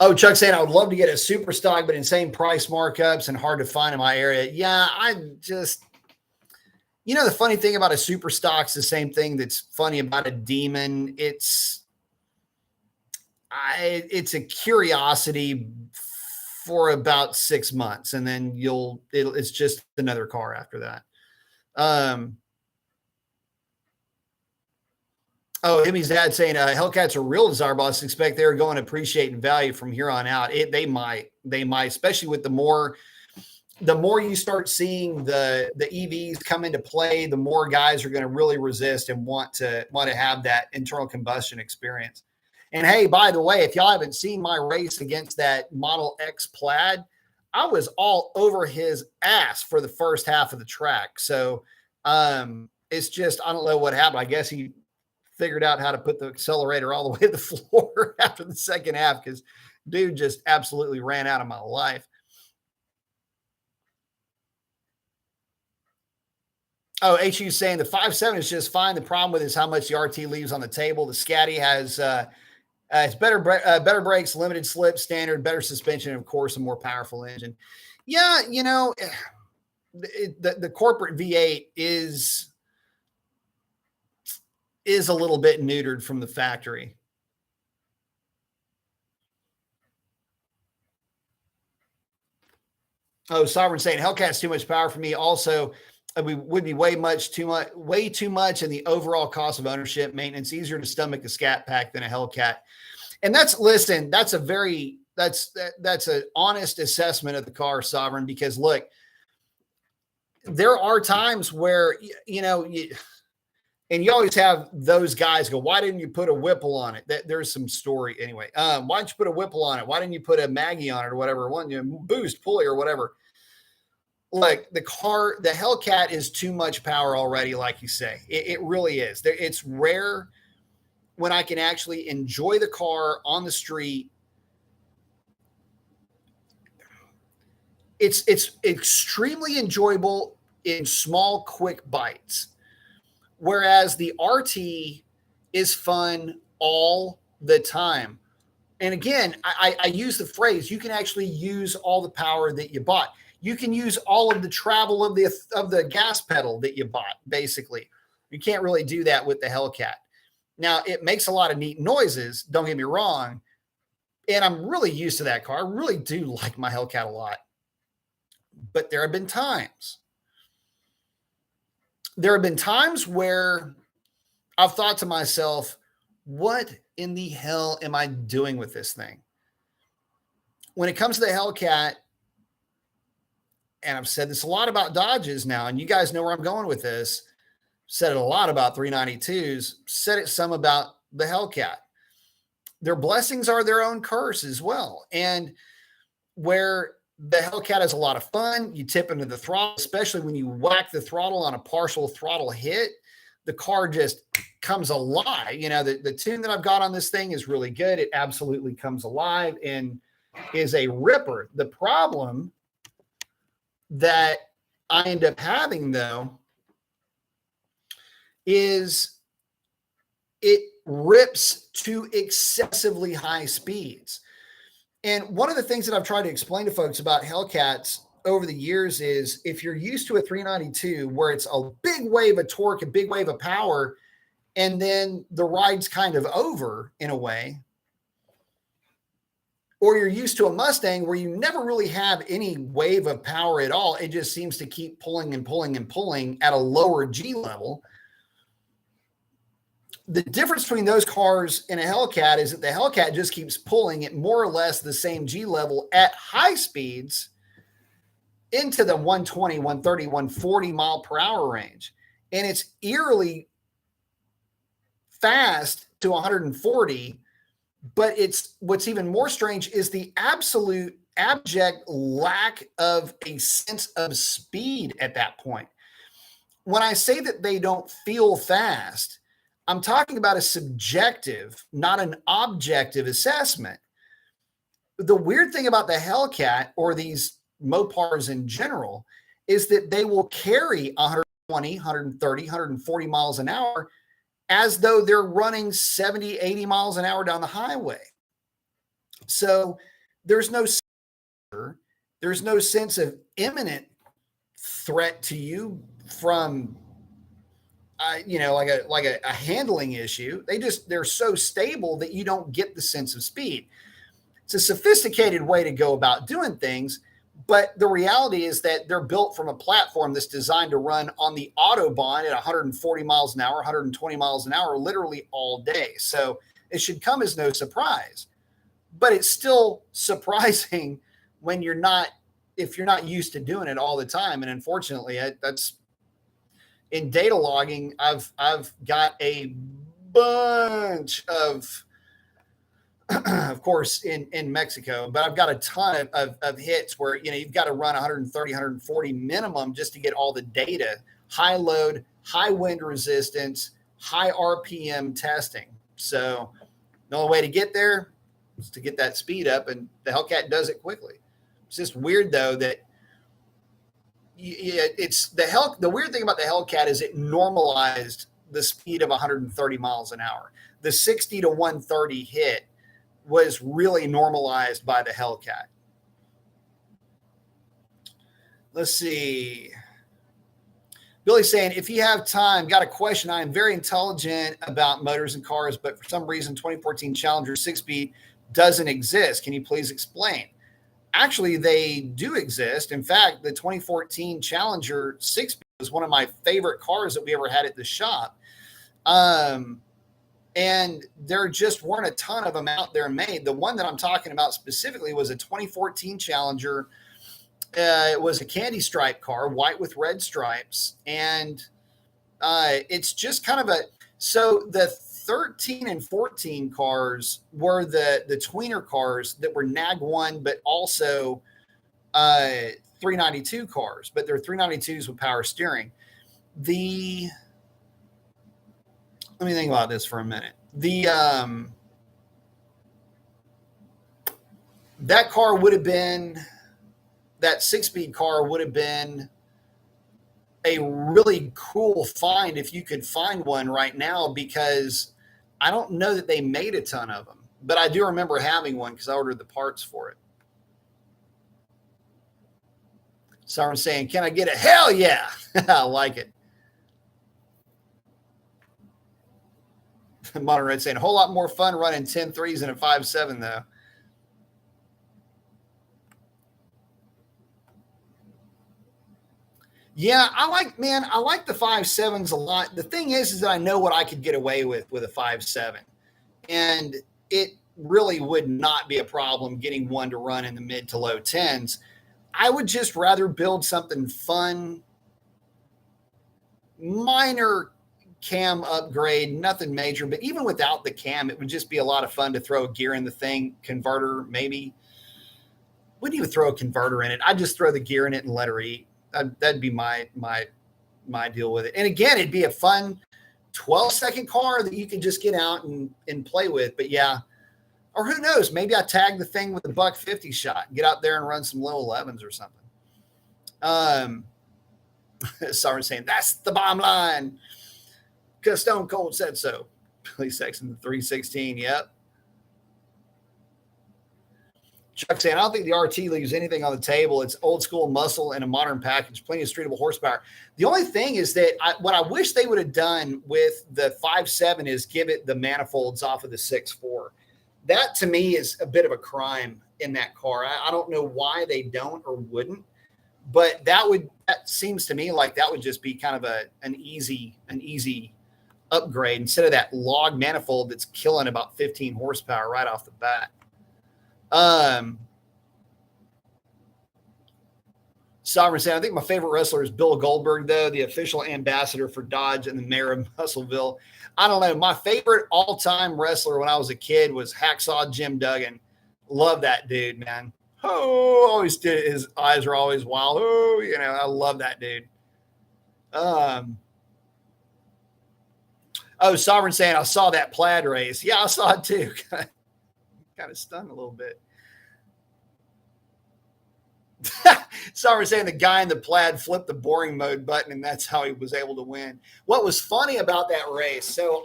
Oh, Chuck saying, I would love to get a super stock, but insane price markups and hard to find in my area. Yeah, the funny thing about a super stock's the same thing that's funny about a Demon. It's a curiosity for about 6 months, and then it's just another car after that. Oh, Emmy's dad saying Hellcats are real desire boss. Expect they're going to appreciate in value from here on out. They might, especially with the more you start seeing the EVs come into play, the more guys are going to really resist and want to have that internal combustion experience. And hey, by the way, if y'all haven't seen my race against that Model X Plaid, I was all over his ass for the first half of the track. So it's just, I don't know what happened. I guess he figured out how to put the accelerator all the way to the floor after the second half, because dude just absolutely ran out of my life. Oh, HU saying the 5.7 is just fine. The problem with it is how much the RT leaves on the table. The Scatty has it's better brakes, limited slip, standard, better suspension, and of course, a more powerful engine. Yeah, the corporate V8 is a little bit neutered from the factory. Oh, Sovereign saying Hellcat's too much power for me. Also, we would be way too much in the overall cost of ownership, maintenance. Easier to stomach the Scat Pack than a Hellcat. And that's an honest assessment of the car, Sovereign, because look, there are times where, and you always have those guys go, why didn't you put a Whipple on it? There's some story anyway. Why didn't you put a Whipple on it? Why didn't you put a Maggie on it or whatever? Boost, pulley or whatever. Like the Hellcat is too much power already, like you say. It really is. It's rare when I can actually enjoy the car on the street. It's extremely enjoyable in small, quick bites. Whereas the RT is fun all the time. And again, I use the phrase, you can actually use all the power that you bought. You can use all of the travel of the gas pedal that you bought, basically. You can't really do that with the Hellcat. Now, it makes a lot of neat noises, don't get me wrong, and I'm really used to that car. I really do like my Hellcat a lot. But there have been times where I've thought to myself, what in the hell am I doing with this thing? When it comes to the Hellcat, and I've said this a lot about Dodges now, and you guys know where I'm going with this, said it a lot about 392s, said it some about the Hellcat. Their blessings are their own curse as well. And where the Hellcat is a lot of fun, you tip into the throttle, especially when you whack the throttle on a partial throttle hit, the car just comes alive. The tune that I've got on this thing is really good. It absolutely comes alive and is a ripper. The problem that I end up having, though, is it rips to excessively high speeds. And one of the things that I've tried to explain to folks about Hellcats over the years is if you're used to a 392 where it's a big wave of torque, a big wave of power, and then the ride's kind of over in a way, or you're used to a Mustang where you never really have any wave of power at all. It just seems to keep pulling and pulling and pulling at a lower G level. The difference between those cars and a Hellcat is that the Hellcat just keeps pulling at more or less the same G level at high speeds into the 120, 130, 140 mile per hour range. And it's eerily fast to 140. But it's what's even more strange is the absolute abject lack of a sense of speed at that point. When I say that they don't feel fast, I'm talking about a subjective, not an objective assessment. The weird thing about the Hellcat or these Mopars in general is that they will carry 120, 130, 140 miles an hour as though they're running 70, 80 miles an hour down the highway. So there's no sense of imminent threat to you from, like a handling issue. They're so stable that you don't get the sense of speed. It's a sophisticated way to go about doing things, but the reality is that they're built from a platform that's designed to run on the Autobahn at 140 miles an hour, 120 miles an hour, literally all day. So it should come as no surprise, but it's still surprising when if you're not used to doing it all the time. And unfortunately, that's in data logging. I've got a bunch of course, in Mexico, but I've got a ton of hits where, you've got to run 130, 140 minimum just to get all the data, high load, high wind resistance, high RPM testing. So the only way to get there is to get that speed up, and the Hellcat does it quickly. It's just weird though that the weird thing about the Hellcat is it normalized the speed of 130 miles an hour. The 60 to 130 hit was really normalized by the Hellcat. Let's see. Billy's saying, if you have time, got a question. I am very intelligent about motors and cars, but for some reason, 2014 Challenger 6-speed doesn't exist. Can you please explain? Actually, they do exist. In fact, the 2014 Challenger 6-speed was one of my favorite cars that we ever had at the shop. And there just weren't a ton of them out there made. The one that I'm talking about specifically was a 2014 Challenger. It was a candy stripe car, white with red stripes. And it's just kind of so the 13 and 14 cars were the tweener cars that were NAG 1, but also 392 cars, but they're 392s with power steering. Let me think about this for a minute. That car would have been, that 6-speed car would have been a really cool find if you could find one right now, because I don't know that they made a ton of them, but I do remember having one because I ordered the parts for it. Someone's saying, can I get a hell yeah? I like it. Modern Red saying, a whole lot more fun running 10.3s and a 5.7 though. Yeah, I like the 5.7s a lot. The thing is that I know what I could get away with a 5.7, and it really would not be a problem getting one to run in the mid to low 10s. I would just rather build something fun, minor cam upgrade, nothing major, but even without the cam, it would just be a lot of fun to throw a gear in the thing, converter, maybe. Wouldn't even throw a converter in it. I'd just throw the gear in it and let her eat. That'd be my deal with it. And again, it'd be a fun 12-second car that you can just get out and play with. But yeah, or who knows, maybe I tag the thing with the $150 shot, get out there and run some low 11s or something. Someone saying that's the bottom line because Stone Cold said so. Billy Sexton, the 316. Yep. Chuck saying, I don't think the RT leaves anything on the table. It's old school muscle and a modern package, plenty of streetable horsepower. The only thing is that what I wish they would have done with the 5.7 is give it the manifolds off of the 6.4. that to me is a bit of a crime in that car. I don't know why they don't or wouldn't, but that seems to me like that would just be kind of an easy upgrade instead of that log manifold that's killing about 15 horsepower right off the bat. Sovereign saying, I think my favorite wrestler is Bill Goldberg, though, the official ambassador for Dodge and the mayor of Muscleville. I don't know. My favorite all-time wrestler when I was a kid was Hacksaw Jim Duggan. Love that dude, man. Oh, always did. His eyes are always wild. Oh, I love that dude. Sovereign saying, I saw that plaid race. Yeah, I saw it too. Kind of stunned a little bit. Sovereign saying the guy in the plaid flipped the boring mode button, and that's how he was able to win. What was funny about that race? So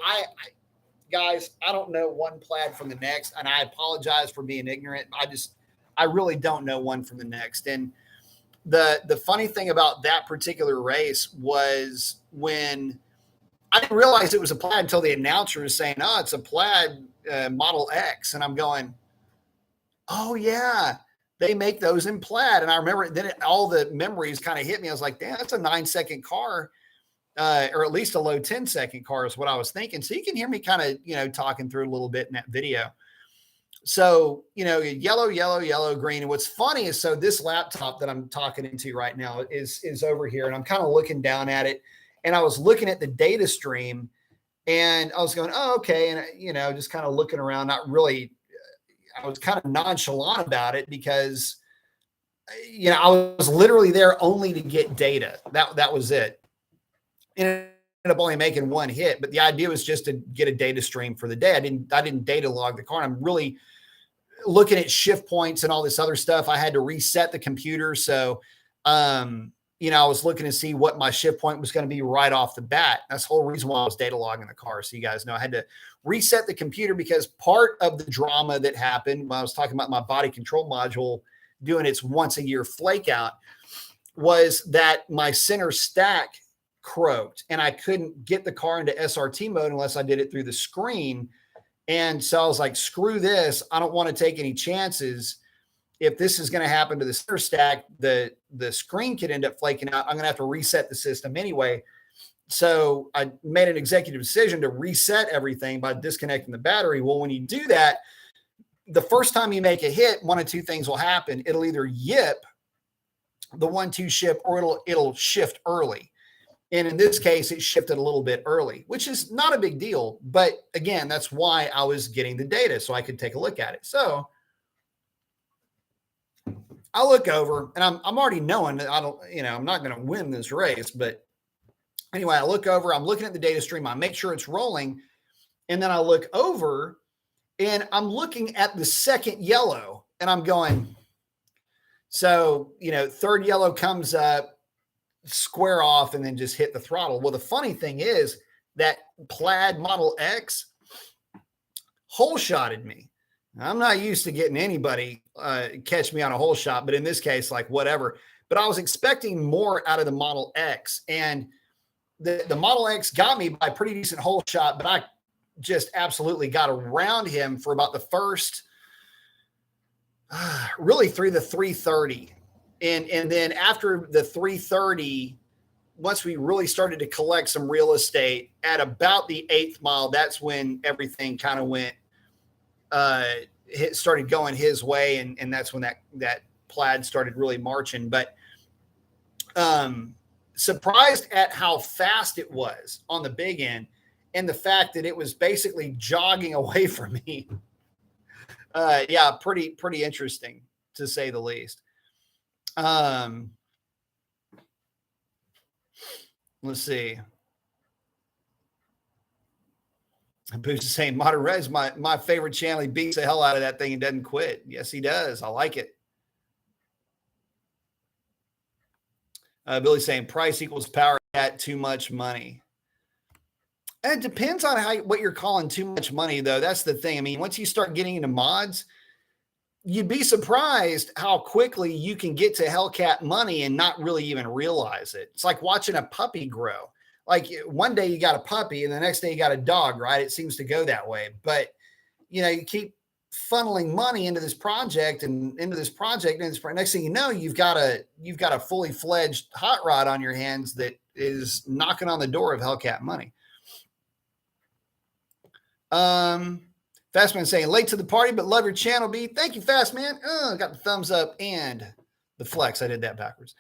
guys, I don't know one plaid from the next, and I apologize for being ignorant. I really don't know one from the next. And the funny thing about that particular race was when I didn't realize it was a plaid until the announcer was saying, "Oh, it's a plaid Model X," and I'm going, "Oh yeah, they make those in plaid." And I remember then all the memories kind of hit me. I was like, "Damn, that's a 9-second car, or at least a low 10-second car," is what I was thinking. So you can hear me kind of talking through a little bit in that video. So yellow, yellow, yellow, green. And what's funny is, so this laptop that I'm talking into right now is over here, and I'm kind of looking down at it. And I was looking at the data stream, and I was going, "Oh, okay." And, just kind of looking around, not really, I was kind of nonchalant about it because, I was literally there only to get data. That was it. And it ended up only making one hit, but the idea was just to get a data stream for the day. I didn't data log the car. And I'm really looking at shift points and all this other stuff. I had to reset the computer. So, I was looking to see what my shift point was going to be right off the bat. That's the whole reason why I was data logging the car. So you guys know I had to reset the computer because part of the drama that happened when I was talking about my body control module doing its once a year flake out was that my center stack croaked and I couldn't get the car into SRT mode unless I did it through the screen. And so I was like, screw this. I don't want to take any chances. If this is going to happen to the center stack, the screen could end up flaking out. I'm going to have to reset the system anyway. So I made an executive decision to reset everything by disconnecting the battery. Well, when you do that, the first time you make a hit, one of two things will happen. It'll either yip the 1-2 ship, or it'll shift early. And in this case, it shifted a little bit early, which is not a big deal. But again, that's why I was getting the data so I could take a look at it. So I look over, and I'm already knowing that I'm not going to win this race. But anyway, I look over, I'm looking at the data stream. I make sure it's rolling. And then I look over, and I'm looking at the second yellow, and I'm going, so, third yellow comes up, square off, and then just hit the throttle. Well, the funny thing is that plaid Model X hole shotted me. I'm not used to getting anybody catch me on a hole shot, but in this case, like whatever. But I was expecting more out of the Model X, and the Model X got me by a pretty decent hole shot, but I just absolutely got around him for about the first, really through the 330. And then after the 330, once we really started to collect some real estate at about the 8th mile, that's when everything kind of went, started going his way. And that's when that plaid started really marching. But surprised at how fast it was on the big end, and the fact that it was basically jogging away from me. Yeah, pretty interesting to say the least. Let's see. Boost is saying Modern Red's my favorite channel. He beats the hell out of that thing and doesn't quit. Yes, he does. I like it. Billy's saying price equals power at too much money. And it depends on what you're calling too much money, though. That's the thing. I mean, once you start getting into mods, you'd be surprised how quickly you can get to Hellcat money and not really even realize it. It's like watching a puppy grow. Like one day you got a puppy and the next day you got a dog, right? It seems to go that way. But, you keep funneling money into this project and into this project. And next thing you know, you've got a fully fledged hot rod on your hands that is knocking on the door of Hellcat money. Fastman saying late to the party, but love your channel, B. Thank you, Fastman. Got the thumbs up and the flex. I did that backwards.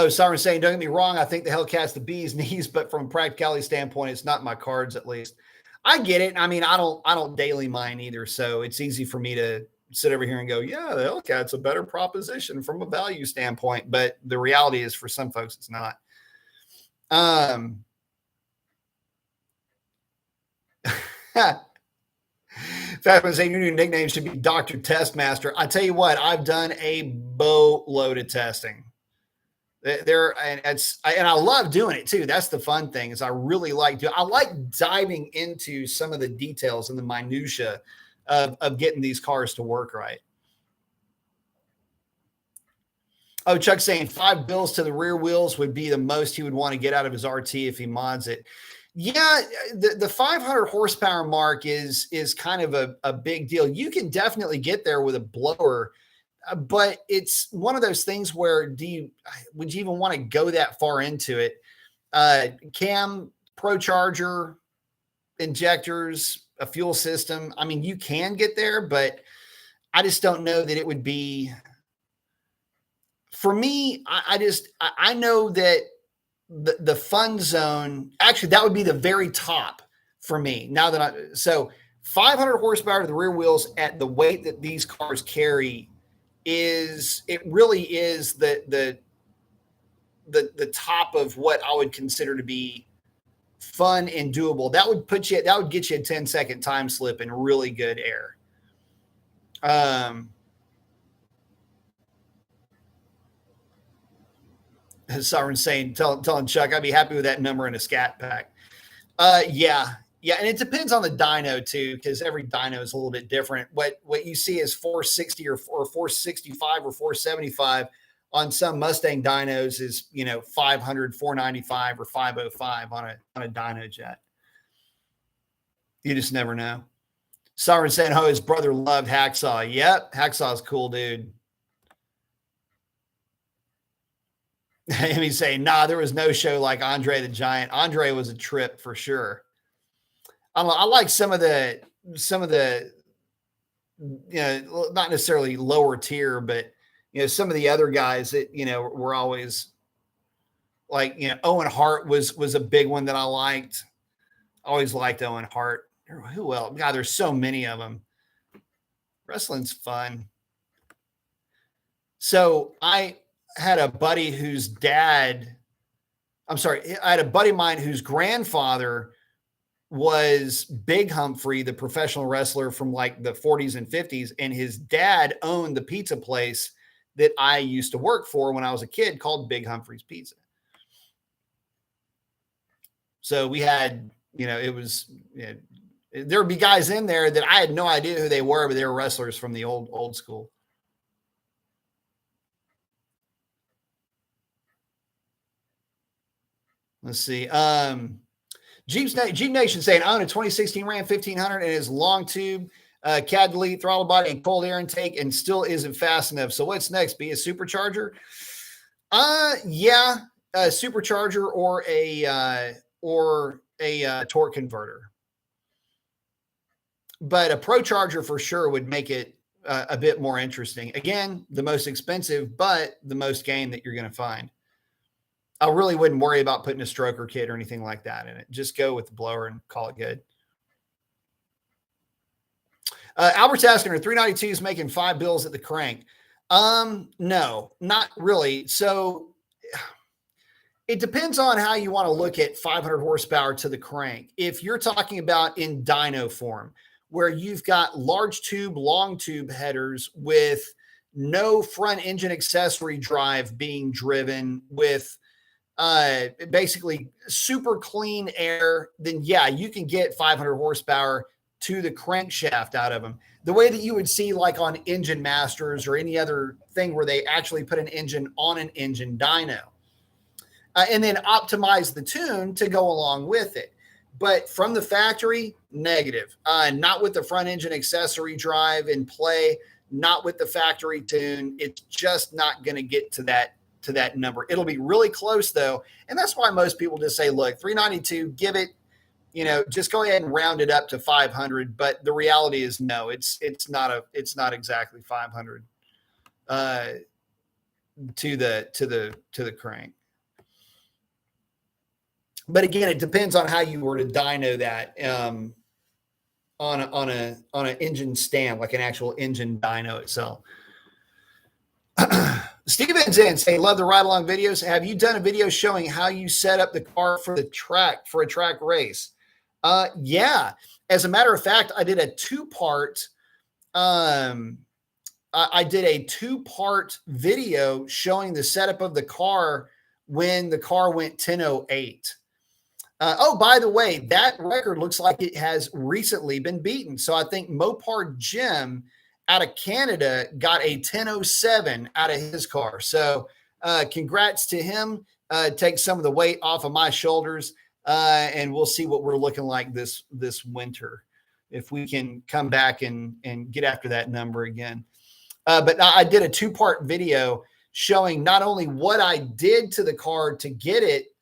Siren saying, don't get me wrong. I think the Hellcat's the bee's knees, but from a practicality standpoint, it's not my cards, at least. I get it. I mean, I don't daily mine either. So it's easy for me to sit over here and go, yeah, the Hellcat's a better proposition from a value standpoint. But the reality is for some folks, it's not. Fatman saying your new nickname should be Dr. Testmaster. I tell you what, I've done a boatload of testing. And I love doing it too. That's the fun thing is I really like diving into some of the details and the minutia of getting these cars to work right. Oh, Chuck's saying 5 bills to the rear wheels would be the most he would want to get out of his RT if he mods it. Yeah, the 500 horsepower mark is kind of a big deal. You can definitely get there with a blower. But it's one of those things where would you even want to go that far into it? Cam, Pro Charger, injectors, a fuel system. I mean, you can get there, but I just don't know that it would be for me. I know that the fun zone, actually, that would be the very top for me. So 500 horsepower to the rear wheels at the weight that these cars carry really is the top of what I would consider to be fun and doable. That would get you a 10-second time slip in really good air. Siren saying, telling Chuck, I'd be happy with that number in a scat pack. Yeah. And it depends on the dyno too, because every dyno is a little bit different. What you see is 460 or 465 or 475 on some Mustang dynos is 500, 495 or 505 on a dyno jet. You just never know. Siren saying, oh, his brother loved Hacksaw. Yep, Hacksaw's cool, dude. He's saying, nah, there was no show like Andre the Giant. Andre was a trip for sure. I like some of the, not necessarily lower tier, but, some of the other guys that, were always like, Owen Hart was a big one that I liked. Always liked Owen Hart. Who else? God, there's so many of them. Wrestling's fun. So I had a buddy I had a buddy of mine whose grandfather was Big Humphrey, the professional wrestler from like the 40s and 50s. And his dad owned the pizza place that I used to work for when I was a kid called Big Humphrey's Pizza. So we had, there would be guys in there that I had no idea who they were, but they were wrestlers from the old school. Let's see. Jeep Nation saying, I own a 2016 Ram 1500 and is long tube, cab delete, throttle body, and cold air intake, and still isn't fast enough. So what's next? Be a supercharger? Yeah, a supercharger or a torque converter. But a Pro Charger for sure would make it a bit more interesting. Again, the most expensive, but the most gain that you're going to find. I really wouldn't worry about putting a stroker kit or anything like that in it. Just go with the blower and call it good. Albert's asking, are 392s making 5 bills at the crank? No, not really. So it depends on how you want to look at 500 horsepower to the crank. If you're talking about in dyno form, where you've got large tube, long tube headers with no front engine accessory drive being driven with basically super clean air, then yeah, you can get 500 horsepower to the crankshaft out of them. The way that you would see like on Engine Masters or any other thing where they actually put an engine on an engine dyno and then optimize the tune to go along with it. But from the factory, negative. Not with the front engine accessory drive in play, not with the factory tune. It's just not going to get to that number. It'll be really close though. And that's why most people just say, look, 392, give it, just go ahead and round it up to 500. But the reality is no, it's not exactly 500 to the crank. But again, it depends on how you were to dyno that on an engine stand, like an actual engine dyno itself. Steven's in saying, love the ride along videos. Have you done a video showing how you set up the car for a track race? Yeah. As a matter of fact, I did a two-part video showing the setup of the car when the car went 10:08. Oh, by the way, that record looks like it has recently been beaten. So I think Mopar Jim out of Canada got a 10:07 out of his car. So congrats to him. Take some of the weight off of my shoulders, and we'll see what we're looking like this winter if we can come back and get after that number again. But I did a two-part video showing not only what I did to the car to get it,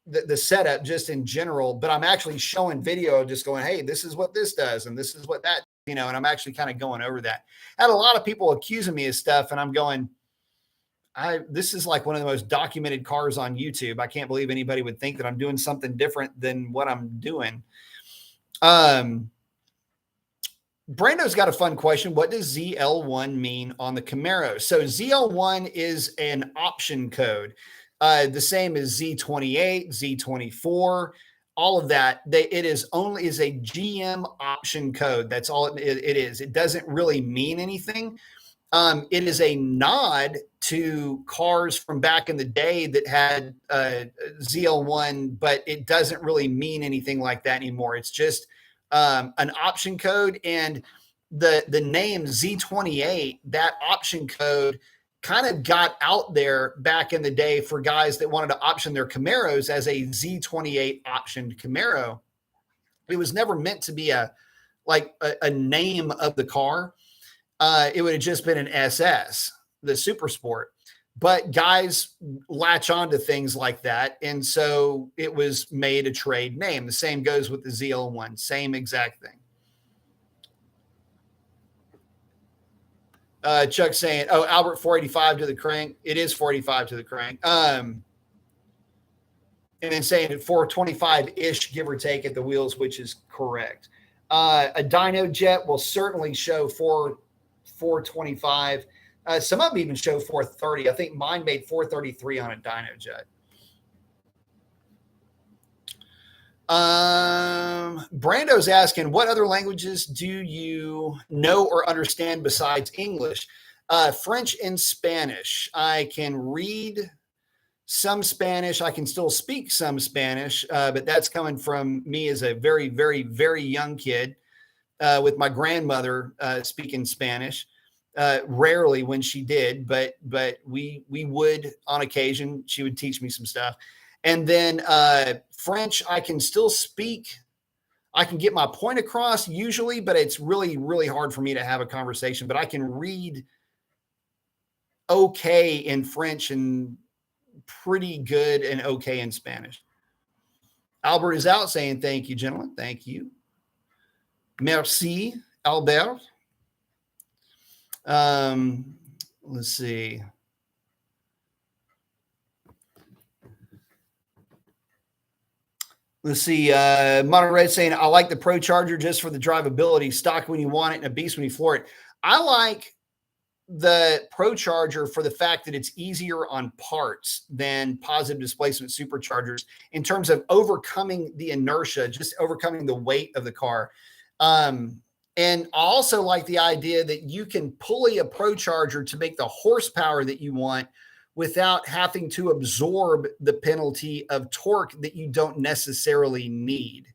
the setup just in general, but I'm actually showing video just going, hey, this is what this does. And this is what that, and I'm actually kind of going over that. I had a lot of people accusing me of stuff and I'm going, this is like one of the most documented cars on YouTube. I can't believe anybody would think that I'm doing something different than what I'm doing. Brando's got a fun question. What does ZL1 mean on the Camaro? So ZL1 is an option code. The same as Z28, Z24, all of that. It is a GM option code. That's all it is. It doesn't really mean anything. It is a nod to cars from back in the day that had ZL1, but it doesn't really mean anything like that anymore. It's just an option code, and the name Z28, that option code kind of got out there back in the day for guys that wanted to option their Camaros as a Z28 optioned Camaro. It was never meant to be a name of the car. It would have just been an SS, the Super Sport. But guys latch on to things like that. And so it was made a trade name. The same goes with the ZL1, same exact thing. Chuck saying, oh, Albert, 485 to the crank. It is 485 to the crank. And then saying at 425-ish, give or take, at the wheels, which is correct. A dyno jet will certainly show 425. Some of them even show 430. I think mine made 433 on a dyno jet. Brando's asking, what other languages do you know or understand besides English? French and Spanish. I can read some Spanish. I can still speak some Spanish, but that's coming from me as a very, very, very young kid with my grandmother speaking Spanish. Rarely when she did, but we would on occasion. She would teach me some stuff. And then French, I can still speak. I can get my point across usually, but it's really, really hard for me to have a conversation. But I can read okay in French and pretty good and okay in Spanish. Albert is out saying, thank you, gentlemen. Thank you. Merci, Albert. Let's see. Monterey saying, I like the Pro Charger just for the drivability, stock when you want it and a beast when you floor it. I like the Pro Charger for the fact that it's easier on parts than positive displacement superchargers in terms of overcoming the inertia, just overcoming the weight of the car. And I also like the idea that you can pulley a Pro Charger to make the horsepower that you want without having to absorb the penalty of torque that you don't necessarily need.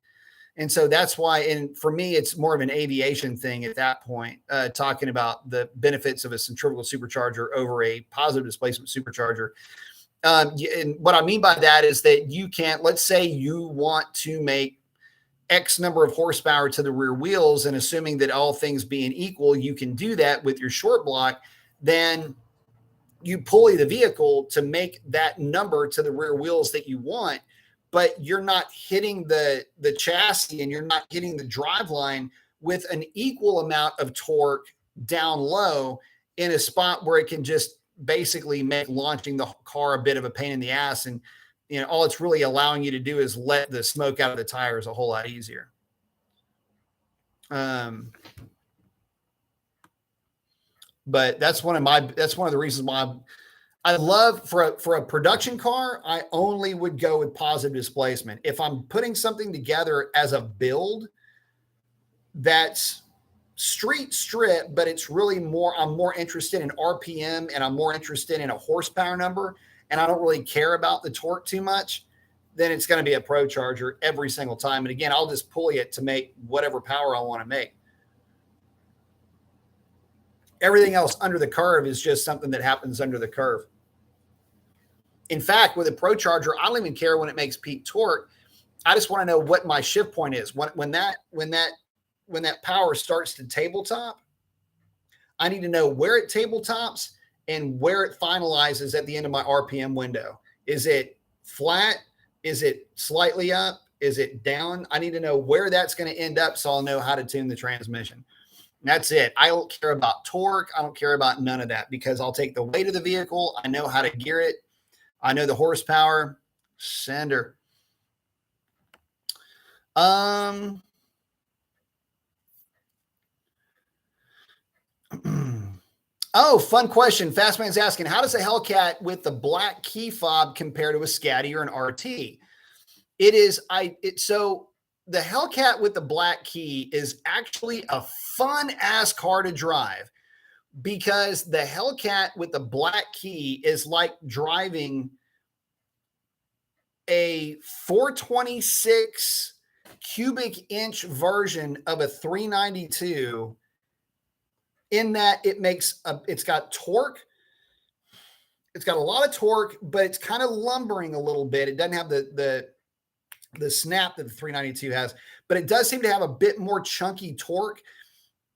And so that's why, and for me, it's more of an aviation thing at that point, talking about the benefits of a centrifugal supercharger over a positive displacement supercharger. And what I mean by that is that you can't, let's say you want to make X number of horsepower to the rear wheels, and assuming that all things being equal, you can do that with your short block, then you pulley the vehicle to make that number to the rear wheels that you want, but you're not hitting the chassis and you're not hitting the drive line with an equal amount of torque down low in a spot where it can just basically make launching the car a bit of a pain in the ass. And, all it's really allowing you to do is let the smoke out of the tires a whole lot easier. But that's one of the reasons why I love for a production car, I only would go with positive displacement. If I'm putting something together as a build that's street strip, but it's really I'm more interested in RPM and I'm more interested in a horsepower number, and I don't really care about the torque too much, then it's going to be a Pro Charger every single time. And again, I'll just pulley it to make whatever power I want to make. Everything else under the curve is just something that happens under the curve. In fact, with a Pro Charger, I don't even care when it makes peak torque. I just want to know what my shift point is. When that power starts to tabletop, I need to know where it tabletops and where it finalizes at the end of my RPM window. Is it flat? Is it slightly up? Is it down? I need to know where that's going to end up so I'll know how to tune the transmission. And that's it. I don't care about torque. I don't care about none of that because I'll take the weight of the vehicle. I know how to gear it. I know the horsepower. Sender. Oh, fun question. Fastman's asking, how does a Hellcat with the black key fob compare to a Scaddy or an RT? So the Hellcat with the black key is actually a fun ass car to drive because the Hellcat with the black key is like driving a 426 cubic inch version of a 392 in that it's got torque. It's got a lot of torque, but it's kind of lumbering a little bit. It doesn't have the snap that the 392 has, but it does seem to have a bit more chunky torque,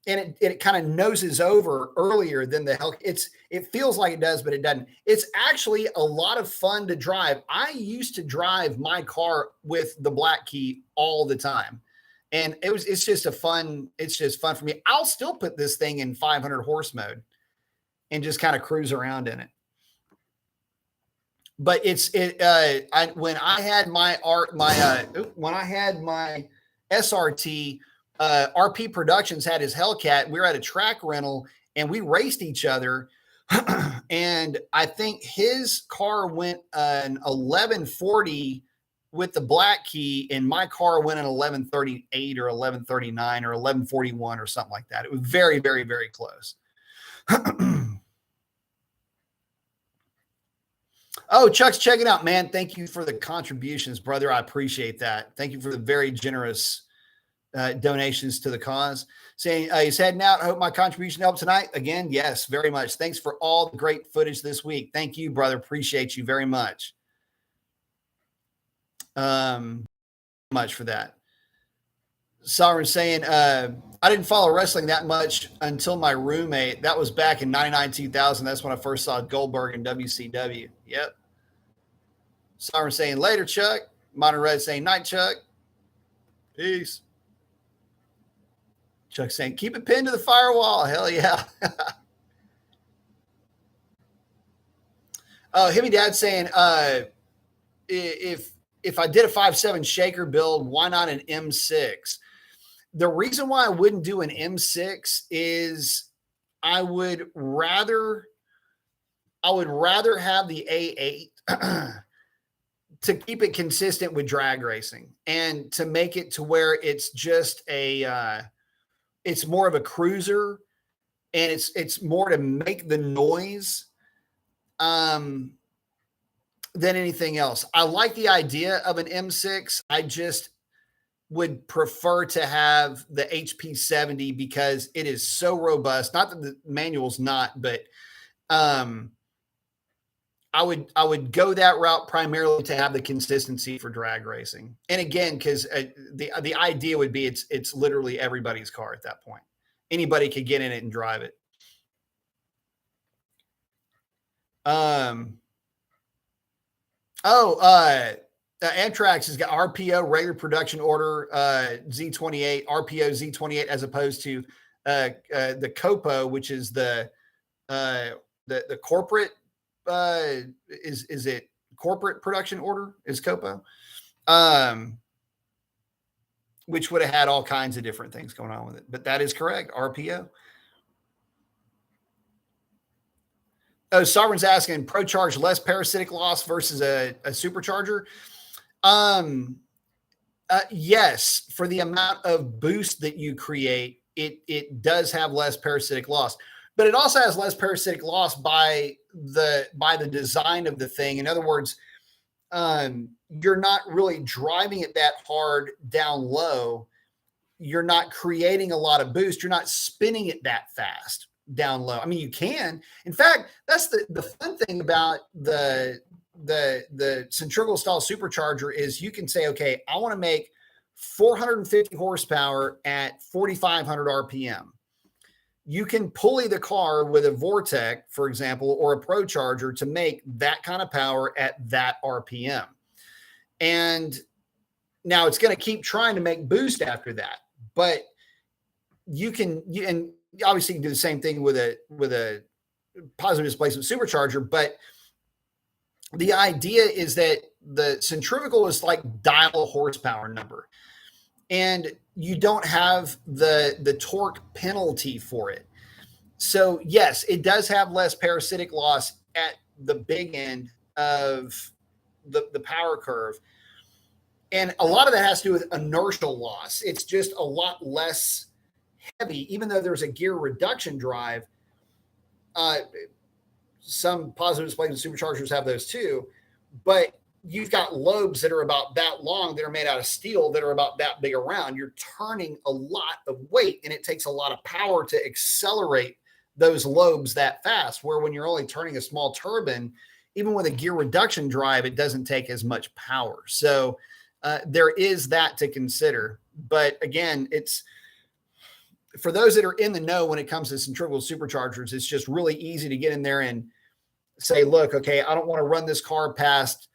and it kind of noses over earlier than the Hellcat. It feels like it does, but it doesn't. It's actually a lot of fun to drive. I used to drive my car with the black key all the time. And it's just fun for me. I'll still put this thing in 500 horse mode and just kind of cruise around in it. But when I had my SRT, RP Productions had his Hellcat. We were at a track rental and we raced each other. And I think his car went an 1140 with the black key, and my car went an 1138 or 1139 or 1141 or something like that. It was very, very, very close. Oh, Chuck's checking out, man. Thank you for the contributions, brother. I appreciate that. Thank you for the very generous donations to the cause. Saying he's heading out. I hope my contribution helped tonight. Again, yes, very much. Thanks for all the great footage this week. Thank you, brother. Appreciate you very much. Much for that. Sovereign saying, I didn't follow wrestling that much until my roommate. That was back in 99, 2000. That's when I first saw Goldberg in WCW. Yep. Sovereign saying, later, Chuck. Modern Red saying, night, Chuck. Peace. Chuck saying, keep it pinned to the firewall. Hell yeah. Himmy Dad saying, if I did a 5.7 shaker build, why not an M6? The reason why I wouldn't do an M6 is I would rather have the A8 to keep it consistent with drag racing and to make it to where it's just it's more of a cruiser and it's more to make the noise than anything else. I like the idea of an M6. I just would prefer to have the HP 70 because it is so robust. Not that the manual's not, but I would go that route primarily to have the consistency for drag racing. And again, because the idea would be it's literally everybody's car at that point. Anybody could get in it and drive it. Amtrak's has got RPO, regular production order, Z28, RPO Z28, as opposed to the COPO, which is the corporate. Is it corporate production order? Is COPO, which would have had all kinds of different things going on with it. But that is correct, RPO. Oh, Sovereign's asking, Pro Charge less parasitic loss versus a supercharger? Yes, for the amount of boost that you create, it does have less parasitic loss, but it also has less parasitic loss by the design of the thing. In other words, you're not really driving it that hard down low. You're not creating a lot of boost. You're not spinning it that fast down low. I mean, you can. In fact, that's the fun thing about the centrifugal stall supercharger is you can say, okay, I want to make 450 horsepower at 4,500 RPM. You can pulley the car with a Vortec, for example, or a Pro Charger to make that kind of power at that RPM. And now it's going to keep trying to make boost after that, but and obviously you can do the same thing with a positive displacement supercharger, but the idea is that the centrifugal is like dial a horsepower number, and you don't have the torque penalty for it. So yes, it does have less parasitic loss at the big end of the power curve. And a lot of that has to do with inertial loss. It's just a lot less heavy, even though there's a gear reduction drive. Some positive displacement superchargers have those too, but you've got lobes that are about that long that are made out of steel that are about that big around. You're turning a lot of weight, and it takes a lot of power to accelerate those lobes that fast, where when you're only turning a small turbine, even with a gear reduction drive, it doesn't take as much power. So there is that to consider. But again, it's for those that are in the know when it comes to centrifugal superchargers, it's just really easy to get in there and say, look, okay, I don't want to run this car past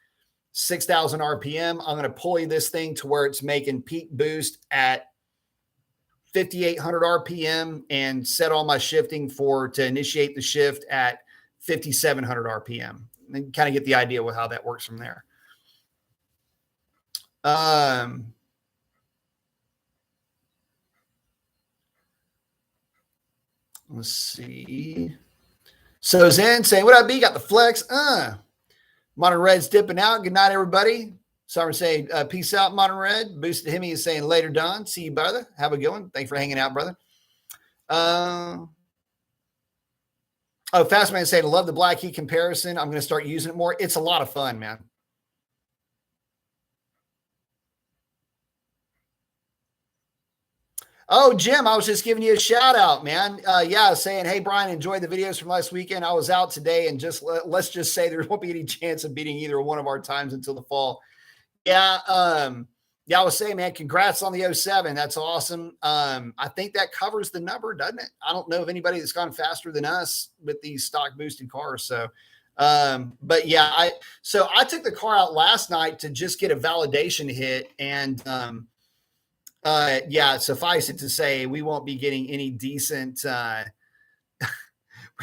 6,000 RPM. I'm going to pulley this thing to where it's making peak boost at 5,800 RPM and set all my shifting to initiate the shift at 5,700 RPM. And kind of get the idea with how that works from there. Let's see. So Zen saying, what up, B? Got the flex. Modern Red's dipping out. Good night, everybody. Summer saying, peace out, Modern Red. Boosted Hemi is saying, later, Don. See you, brother. Have a good one. Thanks for hanging out, brother. Fastman saying, love the black heat comparison. I'm going to start using it more. It's a lot of fun, man. Oh, Jim, I was just giving you a shout out, man. Saying, hey, Brian, enjoyed the videos from last weekend. I was out today, and let's just say there won't be any chance of beating either one of our times until the fall. I was saying, man, congrats on the 07. That's awesome. I think that covers the number, doesn't it? I don't know of anybody that's gone faster than us with these stock boosted cars. So, I took the car out last night to just get a validation hit, and suffice it to say, we won't be getting any decent. We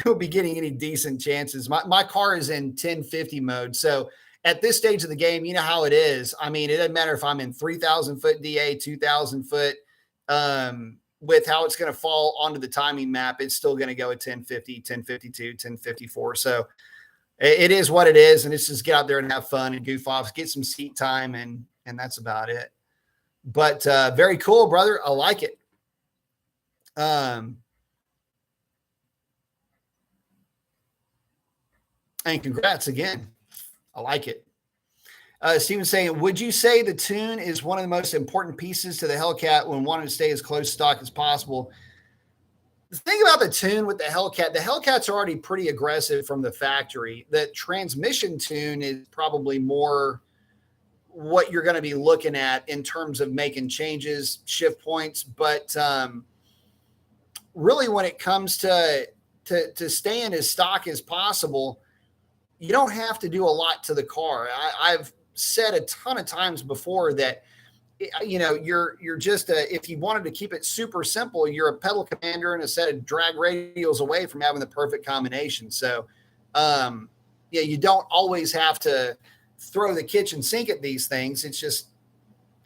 won't be getting any decent chances. My car is in 1050 mode, so at this stage of the game, you know how it is. I mean, it doesn't matter if I'm in 3,000 foot DA, 2,000 foot. With how it's going to fall onto the timing map, it's still going to go at 1050, 1052, 1054. So it is what it is, and it's just get out there and have fun and goof off, get some seat time, and that's about it. But very cool, brother. I like it. And congrats again. I like it. Steven's saying, would you say the tune is one of the most important pieces to the Hellcat when wanting to stay as close to stock as possible? The thing about the tune with the Hellcat's already pretty aggressive from the factory. The transmission tune is probably more what you're going to be looking at in terms of making changes, shift points. But really, when it comes to staying as stock as possible, you don't have to do a lot to the car. I've said a ton of times before that, you know, you're just if you wanted to keep it super simple, you're a pedal commander and a set of drag radials away from having the perfect combination. So, yeah, you don't always have to throw the kitchen sink at these things. It's just,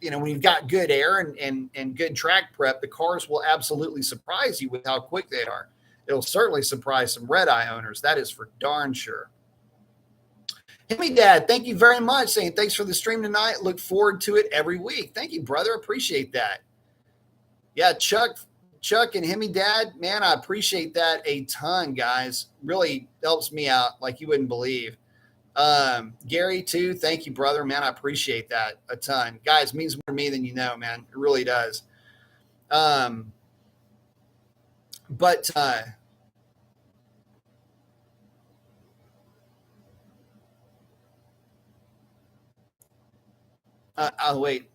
you know, when you've got good air and good track prep, the cars will absolutely surprise you with how quick they are. It'll certainly surprise some red eye owners. That is for darn sure. Himmy Dad, thank you very much. Saying thanks for the stream tonight. Look forward to it every week. Thank you, brother. Appreciate that. Yeah, Chuck and Himmy Dad, man, I appreciate that a ton, guys. Really helps me out like you wouldn't believe. Gary too, thank you, brother. Man, I appreciate that a ton. Guys, means more to me than you know, man. It really does. I'll wait.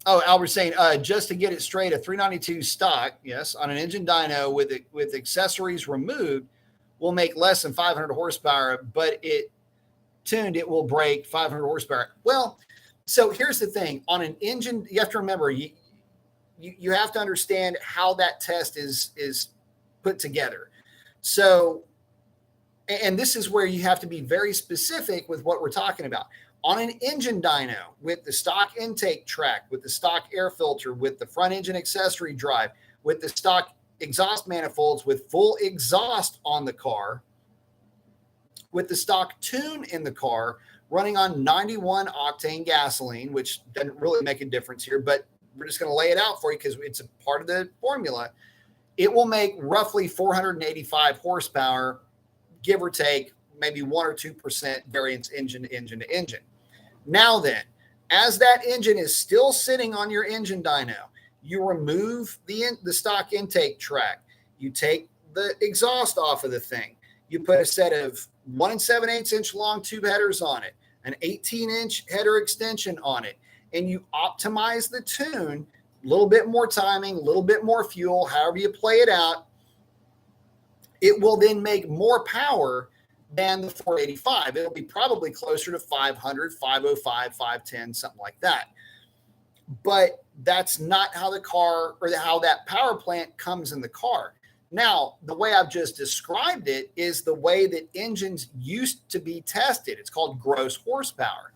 Oh, Albert's saying, just to get it straight, a 392 stock, yes, on an engine dyno with accessories removed will make less than 500 horsepower, but it will break 500 horsepower. Well, so here's the thing. On an engine, you have to remember, you have to understand how that test is put together. So, and this is where you have to be very specific with what we're talking about. On an engine dyno with the stock intake track, with the stock air filter, with the front engine accessory drive, with the stock exhaust manifolds, with full exhaust on the car, with the stock tune in the car, running on 91 octane gasoline, which doesn't really make a difference here, but we're just going to lay it out for you because it's a part of the formula. It will make roughly 485 horsepower, give or take maybe 1 or 2% variance engine to engine. Now then, as that engine is still sitting on your engine dyno, you remove the stock intake track. You take the exhaust off of the thing. You put a set of 1 7/8 inch long tube headers on it, an 18-inch header extension on it, and you optimize the tune, a little bit more timing, a little bit more fuel, however you play it out. It will then make more power than the 485. It'll be probably closer to 500, 505, 510, something like that. But that's not how the car or how that power plant comes in the car. Now, the way I've just described it is the way that engines used to be tested. It's called gross horsepower.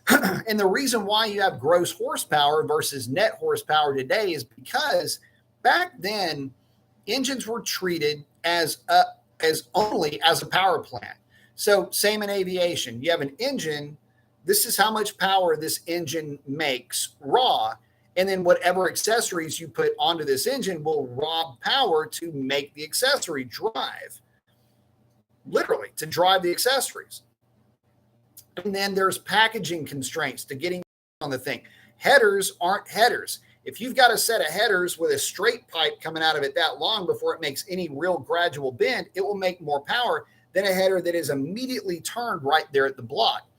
And the reason why you have gross horsepower versus net horsepower today is because back then engines were treated as only as a power plant. So same in aviation. You have an engine. This is how much power this engine makes raw. And then whatever accessories you put onto this engine will rob power to make the accessory drive. Literally, to drive the accessories. And then there's packaging constraints to getting on the thing. Headers aren't headers. If you've got a set of headers with a straight pipe coming out of it that long before it makes any real gradual bend, it will make more power than a header that is immediately turned right there at the block.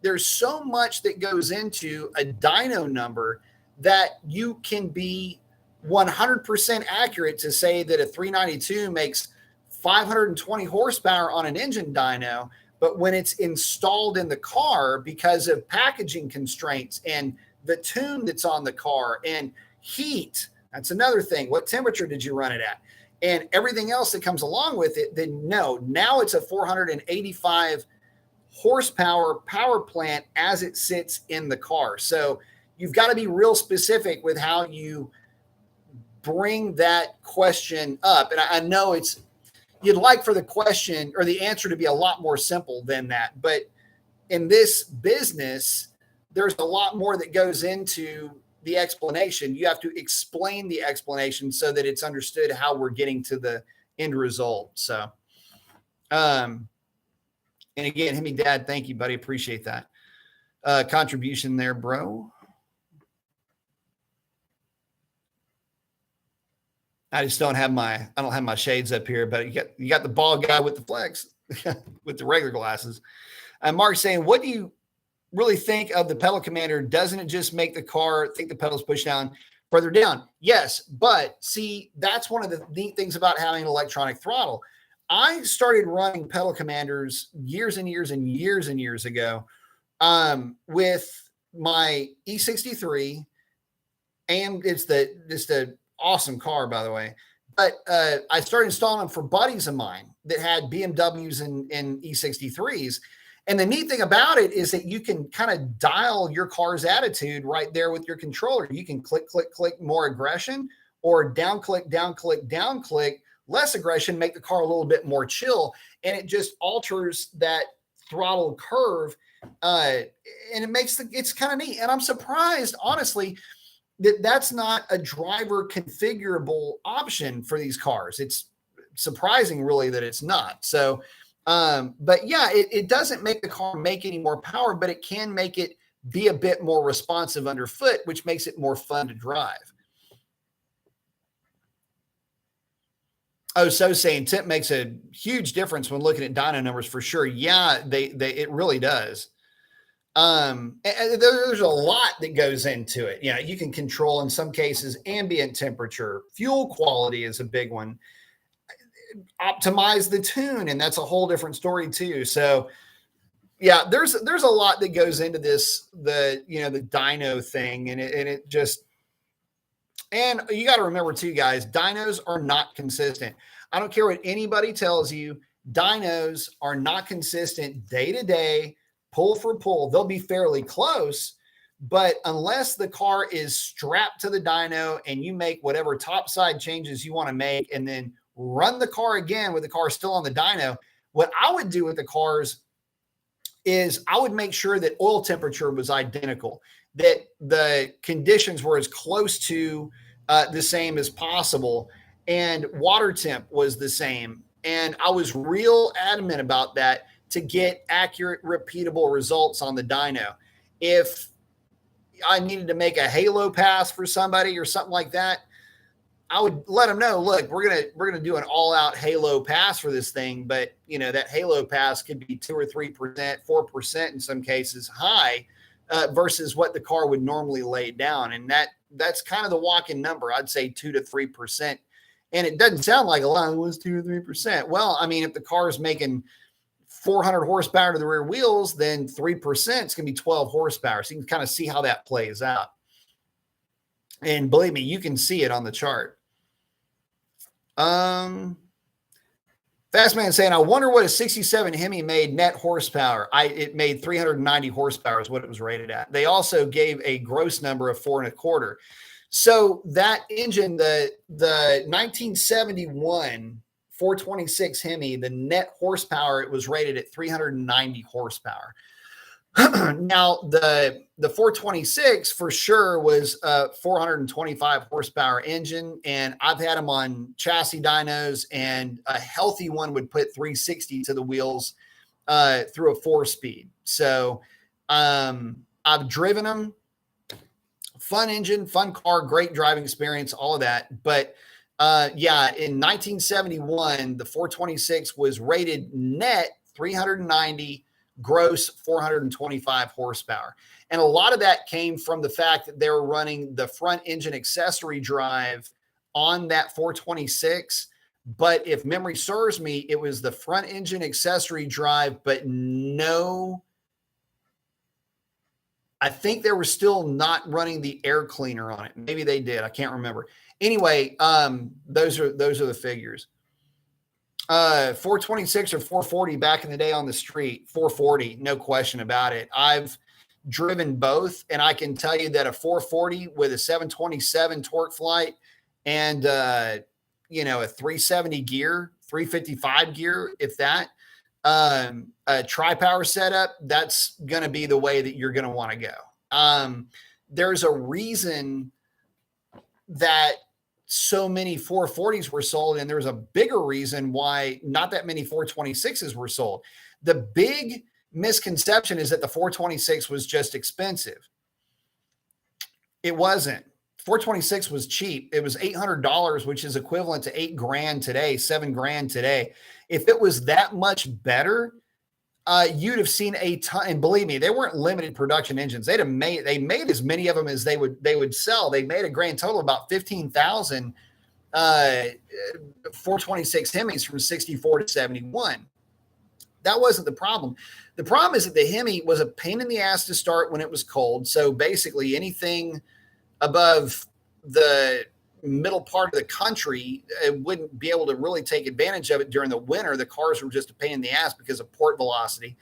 There's so much that goes into a dyno number that you can be 100% accurate to say that a 392 makes 520 horsepower on an engine dyno, but when it's installed in the car because of packaging constraints and the tune that's on the car and heat, that's another thing. What temperature did you run it at? And everything else that comes along with it, then no, now it's a 485 horsepower power plant as it sits in the car. So you've got to be real specific with how you bring that question up. And I know you'd like for the question or the answer to be a lot more simple than that. But in this business, there's a lot more that goes into the explanation. You have to explain the explanation so that it's understood how we're getting to the end result. So, and again, Himmy Dad, thank you, buddy. Appreciate that contribution there, bro. I just don't have my shades up here, but you got the bald guy with the flex with the regular glasses. Mark's saying, what do you really think of the pedal commander? Doesn't it just make the car think the pedals push down further down? Yes, but see, that's one of the neat things about having an electronic throttle. I started running pedal commanders years and years and years and years ago with my E63, and it's the awesome car, by the way. But I started installing them for buddies of mine that had BMWs and E63s. And the neat thing about it is that you can kind of dial your car's attitude right there with your controller. You can click, click, click, more aggression, or down click, down click, down click, less aggression, make the car a little bit more chill. And it just alters that throttle curve. And it's kind of neat. And I'm surprised, honestly, that's not a driver configurable option for these cars. It's surprising, really, that it's not. So, but yeah, it doesn't make the car make any more power, but it can make it be a bit more responsive underfoot, which makes it more fun to drive. Oh, so saying tip makes a huge difference when looking at dyno numbers for sure. Yeah, it really does. And there's a lot that goes into it. You know, you can control, in some cases, ambient temperature, fuel quality is a big one. Optimize the tune, and that's a whole different story too. So yeah, there's a lot that goes into this, the dyno thing, and it just, and you got to remember too, guys, dynos are not consistent. I don't care what anybody tells you, dynos are not consistent day to day, pull for pull. They'll be fairly close, but unless the car is strapped to the dyno and you make whatever topside changes you want to make and then run the car again with the car still on the dyno, what I would do with the cars is I would make sure that oil temperature was identical, that the conditions were as close to the same as possible, and water temp was the same. And I was real adamant about that to get accurate, repeatable results on the dyno. If I needed to make a halo pass for somebody or something like that, I would let them know, look, we're gonna do an all-out halo pass for this thing, but that halo pass could be 2 or 3%, 4% in some cases high, versus what the car would normally lay down, and that's kind of the walk-in number. I'd say 2 to 3%, and it doesn't sound like a lot. It was 2 or 3%. Well, I mean, if the car is making 400 horsepower to the rear wheels, then 3% is going to be 12 horsepower. So you can kind of see how that plays out. And believe me, you can see it on the chart. Fastman saying, I wonder what a 67 Hemi made net horsepower. It made 390 horsepower is what it was rated at. They also gave a gross number of 4.25. So that engine, the 1971 426 Hemi, the net horsepower, it was rated at 390 horsepower. Now, the 426 for sure was a 425 horsepower engine, and I've had them on chassis dynos, and a healthy one would put 360 to the wheels through a 4-speed. So I've driven them. Fun engine, fun car, great driving experience, all of that. But yeah, in 1971, the 426 was rated net 390, gross 425 horsepower. And a lot of that came from the fact that they were running the front engine accessory drive on that 426. But if memory serves me, it was the front engine accessory drive, but no, I think they were still not running the air cleaner on it. Maybe they did. I can't remember. Anyway, those are the figures. 426 or 440 back in the day on the street, 440, no question about it. I've driven both, and I can tell you that a 440 with a 727 torque flight and a 370 gear, 355 gear, if that, a tri-power setup, that's going to be the way that you're going to want to go. There's a reason that so many 440s were sold, and there's a bigger reason why not that many 426s were sold. The big misconception is that the 426 was just expensive. It wasn't. 426 was cheap. It was $800, which is equivalent to $8,000 today, $7,000 today. If it was that much better, you'd have seen a ton. And believe me, they weren't limited production engines. They made as many of them as they would sell. They made a grand total of about 15,000 426 Hemis from 64 to 71. That wasn't the problem. The problem is that the Hemi was a pain in the ass to start when it was cold. So basically anything above the middle part of the country wouldn't be able to really take advantage of it during the winter. The cars were just a pain in the ass because of port velocity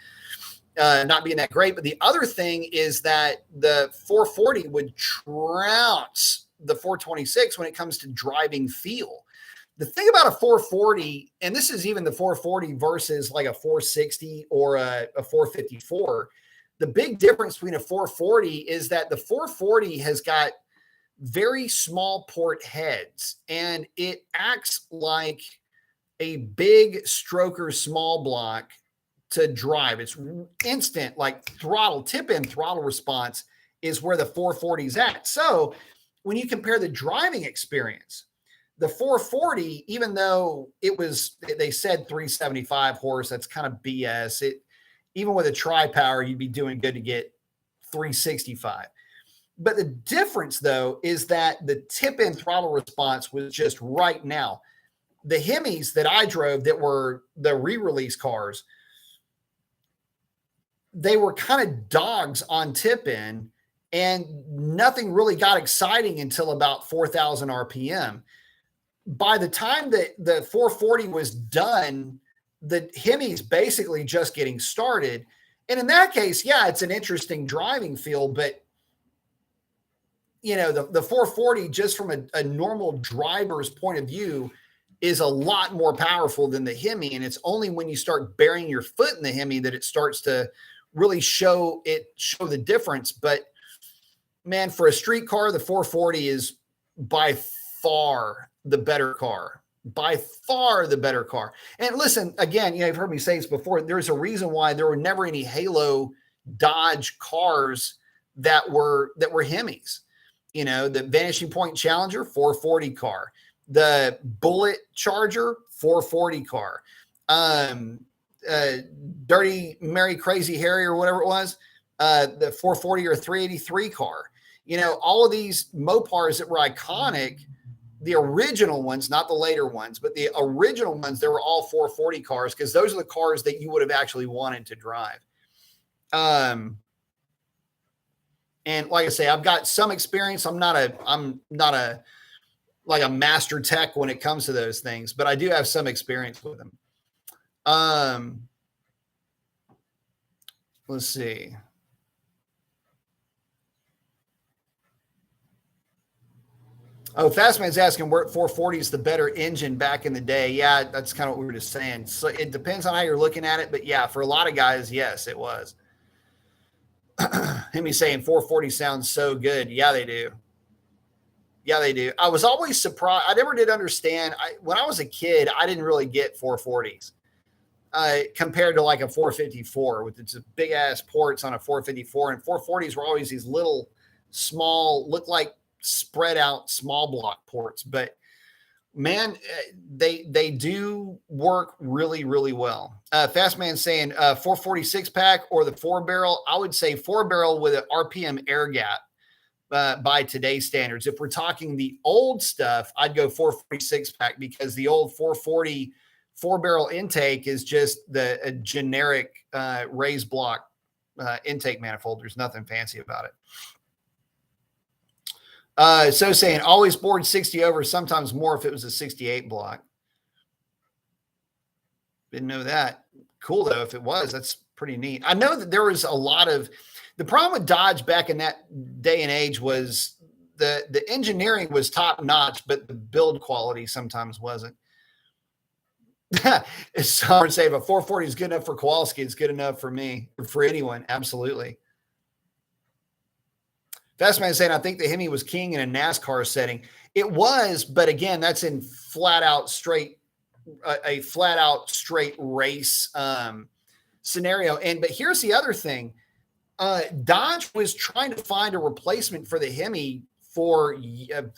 not being that great. But the other thing is that the 440 would trounce the 426 when it comes to driving feel. The thing about a 440, and this is even the 440 versus like a 460 or a 454, the big difference between a 440 is that the 440 has got very small port heads, and it acts like a big stroker small block to drive. It's instant, like throttle, tip-in throttle response is where the 440 is at. So when you compare the driving experience, the 440, even though it was, they said 375 horse, that's kind of BS. Even with a tri-power, you'd be doing good to get 365. But the difference, though, is that the tip-in throttle response was just right now. The Hemis that I drove that were the re-release cars, they were kind of dogs on tip-in, and nothing really got exciting until about 4,000 RPM. By the time that the 440 was done, the Hemi's basically just getting started. And in that case, yeah, it's an interesting driving feel, but you know, the 440, just from a normal driver's point of view, is a lot more powerful than the Hemi. And it's only when you start burying your foot in the Hemi that it starts to really show the difference. But man, for a street car, the 440 is by far the better car. By far the better car. And listen, again, you know, you've heard me say this before. There's a reason why there were never any Halo Dodge cars that were Hemis. You know, the Vanishing Point Challenger, 440 car. The Bullet Charger, 440 car. Dirty Mary Crazy Harry or whatever it was, the 440 or 383 car. You know, all of these Mopars that were iconic, the original ones, not the later ones, but the original ones, they were all 440 cars because those are the cars that you would have actually wanted to drive. And like I say, I've got some experience. I'm not a like a master tech when it comes to those things, but I do have some experience with them. Let's see. Oh, Fastman's asking where 440 is the better engine back in the day. Yeah, that's kind of what we were just saying. So it depends on how you're looking at it, but yeah, for a lot of guys, yes, it was. Him saying 440 sounds so good. Yeah, they do. Yeah, they do. I was always surprised. I never did understand. When I was a kid, I didn't really get 440s compared to like a 454 with its big ass ports on a 454. And 440s were always these little small, look like spread out small block ports. But man, they do work really, really well. Fastman saying 446 pack or the 4-barrel. I would say 4-barrel with an RPM air gap by today's standards. If we're talking the old stuff, I'd go 446 pack because the old 440 4-barrel intake is just a generic raised block intake manifold. There's nothing fancy about it. So saying always board 60 over, sometimes more if it was a 68 block. Didn't know that. Cool though. If it was, that's pretty neat. I know that there was a lot of, the problem with Dodge back in that day and age was the engineering was top notch, but the build quality sometimes wasn't. Someone say if a 440 is good enough for Kowalski, it's good enough for me, for anyone. Absolutely. Fastman saying, I think the Hemi was king in a NASCAR setting. It was, but again, that's in a flat out straight race scenario. But here's the other thing. Dodge was trying to find a replacement for the Hemi for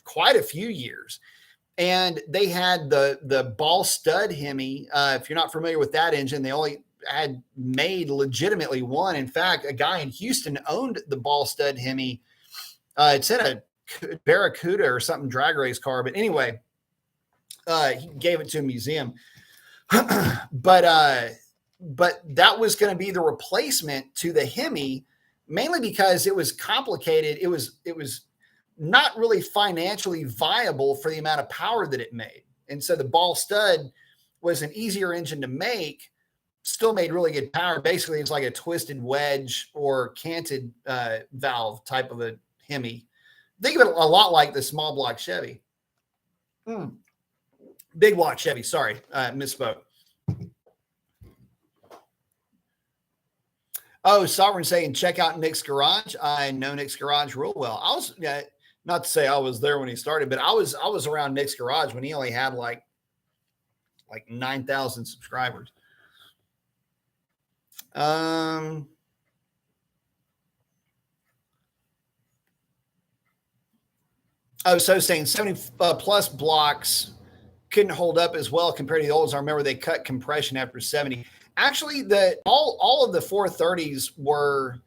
quite a few years. And they had the ball stud Hemi. If you're not familiar with that engine, they only had made legitimately one. In fact, a guy in Houston owned the ball stud Hemi. It's in a Barracuda or something drag race car. But anyway, he gave it to a museum. but that was going to be the replacement to the Hemi, mainly because it was complicated. It was not really financially viable for the amount of power that it made. And so the ball stud was an easier engine to make, still made really good power. Basically, it's like a twisted wedge or canted valve type of a Hemi. Think of it a lot like the small block Chevy. Big block Chevy. Sorry, misspoke. Oh, Sovereign saying, check out Nick's garage. I know Nick's garage real well. I was not to say I was there when he started, but I was around Nick's garage when he only had like 9,000 subscribers. Oh, so saying 70 plus blocks couldn't hold up as well compared to the olds. I remember they cut compression after 70. Actually, all of the 430s were,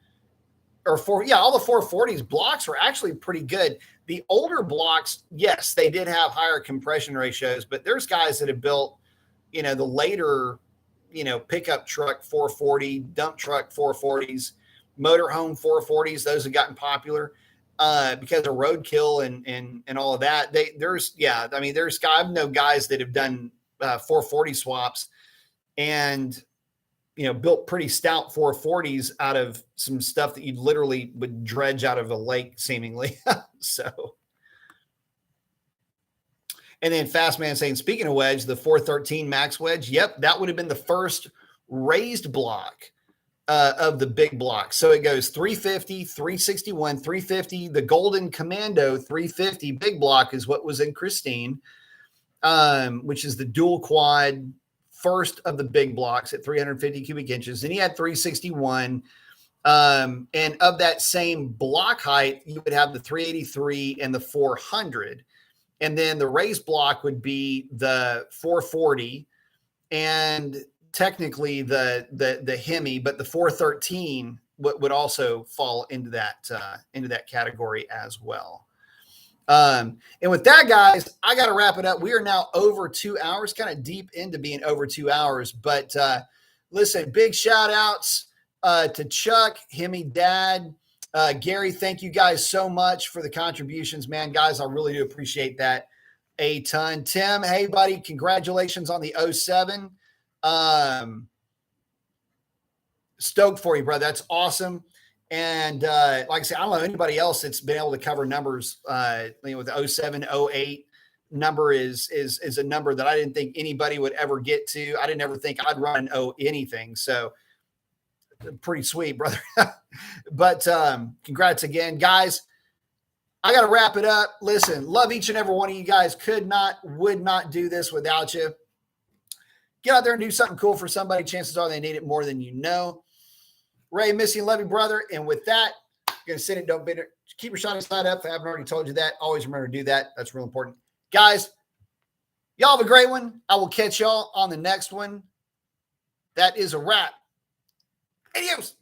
all the 440s blocks were actually pretty good. The older blocks, yes, they did have higher compression ratios, but there's guys that have built, the later, pickup truck 440, dump truck 440s, motorhome 440s. Those have gotten popular because of roadkill and all of that. I know guys that have done 440 swaps and built pretty stout 440s out of some stuff that you literally would dredge out of a lake seemingly. So, and then Fast Man saying, speaking of wedge, the 413 Max wedge. Yep. That would have been the first raised block of the big block. So it goes 350, 361, 350, the Golden Commando 350 big block is what was in Christine, which is the dual quad first of the big blocks at 350 cubic inches. And he had 361. And of that same block height, you would have the 383 and the 400. And then the raised block would be the 440 and technically the Hemi, but the 413 would also fall into that category as well. And with that, guys, I got to wrap it up. We are now over 2 hours, kind of deep into being over 2 hours. But listen, big shout outs to Chuck, Hemi Dad, Gary. Thank you guys so much for the contributions, man. Guys, I really do appreciate that a ton. Tim, hey, buddy, congratulations on the 07. Stoked for you, brother. That's awesome. And like I said, I don't know anybody else that's been able to cover numbers with the 07, 08 number is a number that I didn't think anybody would ever get to. I didn't ever think I'd run anything. So pretty sweet, brother. But congrats again, guys. I got to wrap it up. Listen, love each and every one of you guys. Would not do this without you. Get out there and do something cool for somebody. Chances are they need it more than you know. Ray, miss you, love you, brother. And with that, you're going to send it, don't bid it. Keep your shining side up. If I haven't already told you that, always remember to do that. That's real important. Guys, y'all have a great one. I will catch y'all on the next one. That is a wrap. Adios.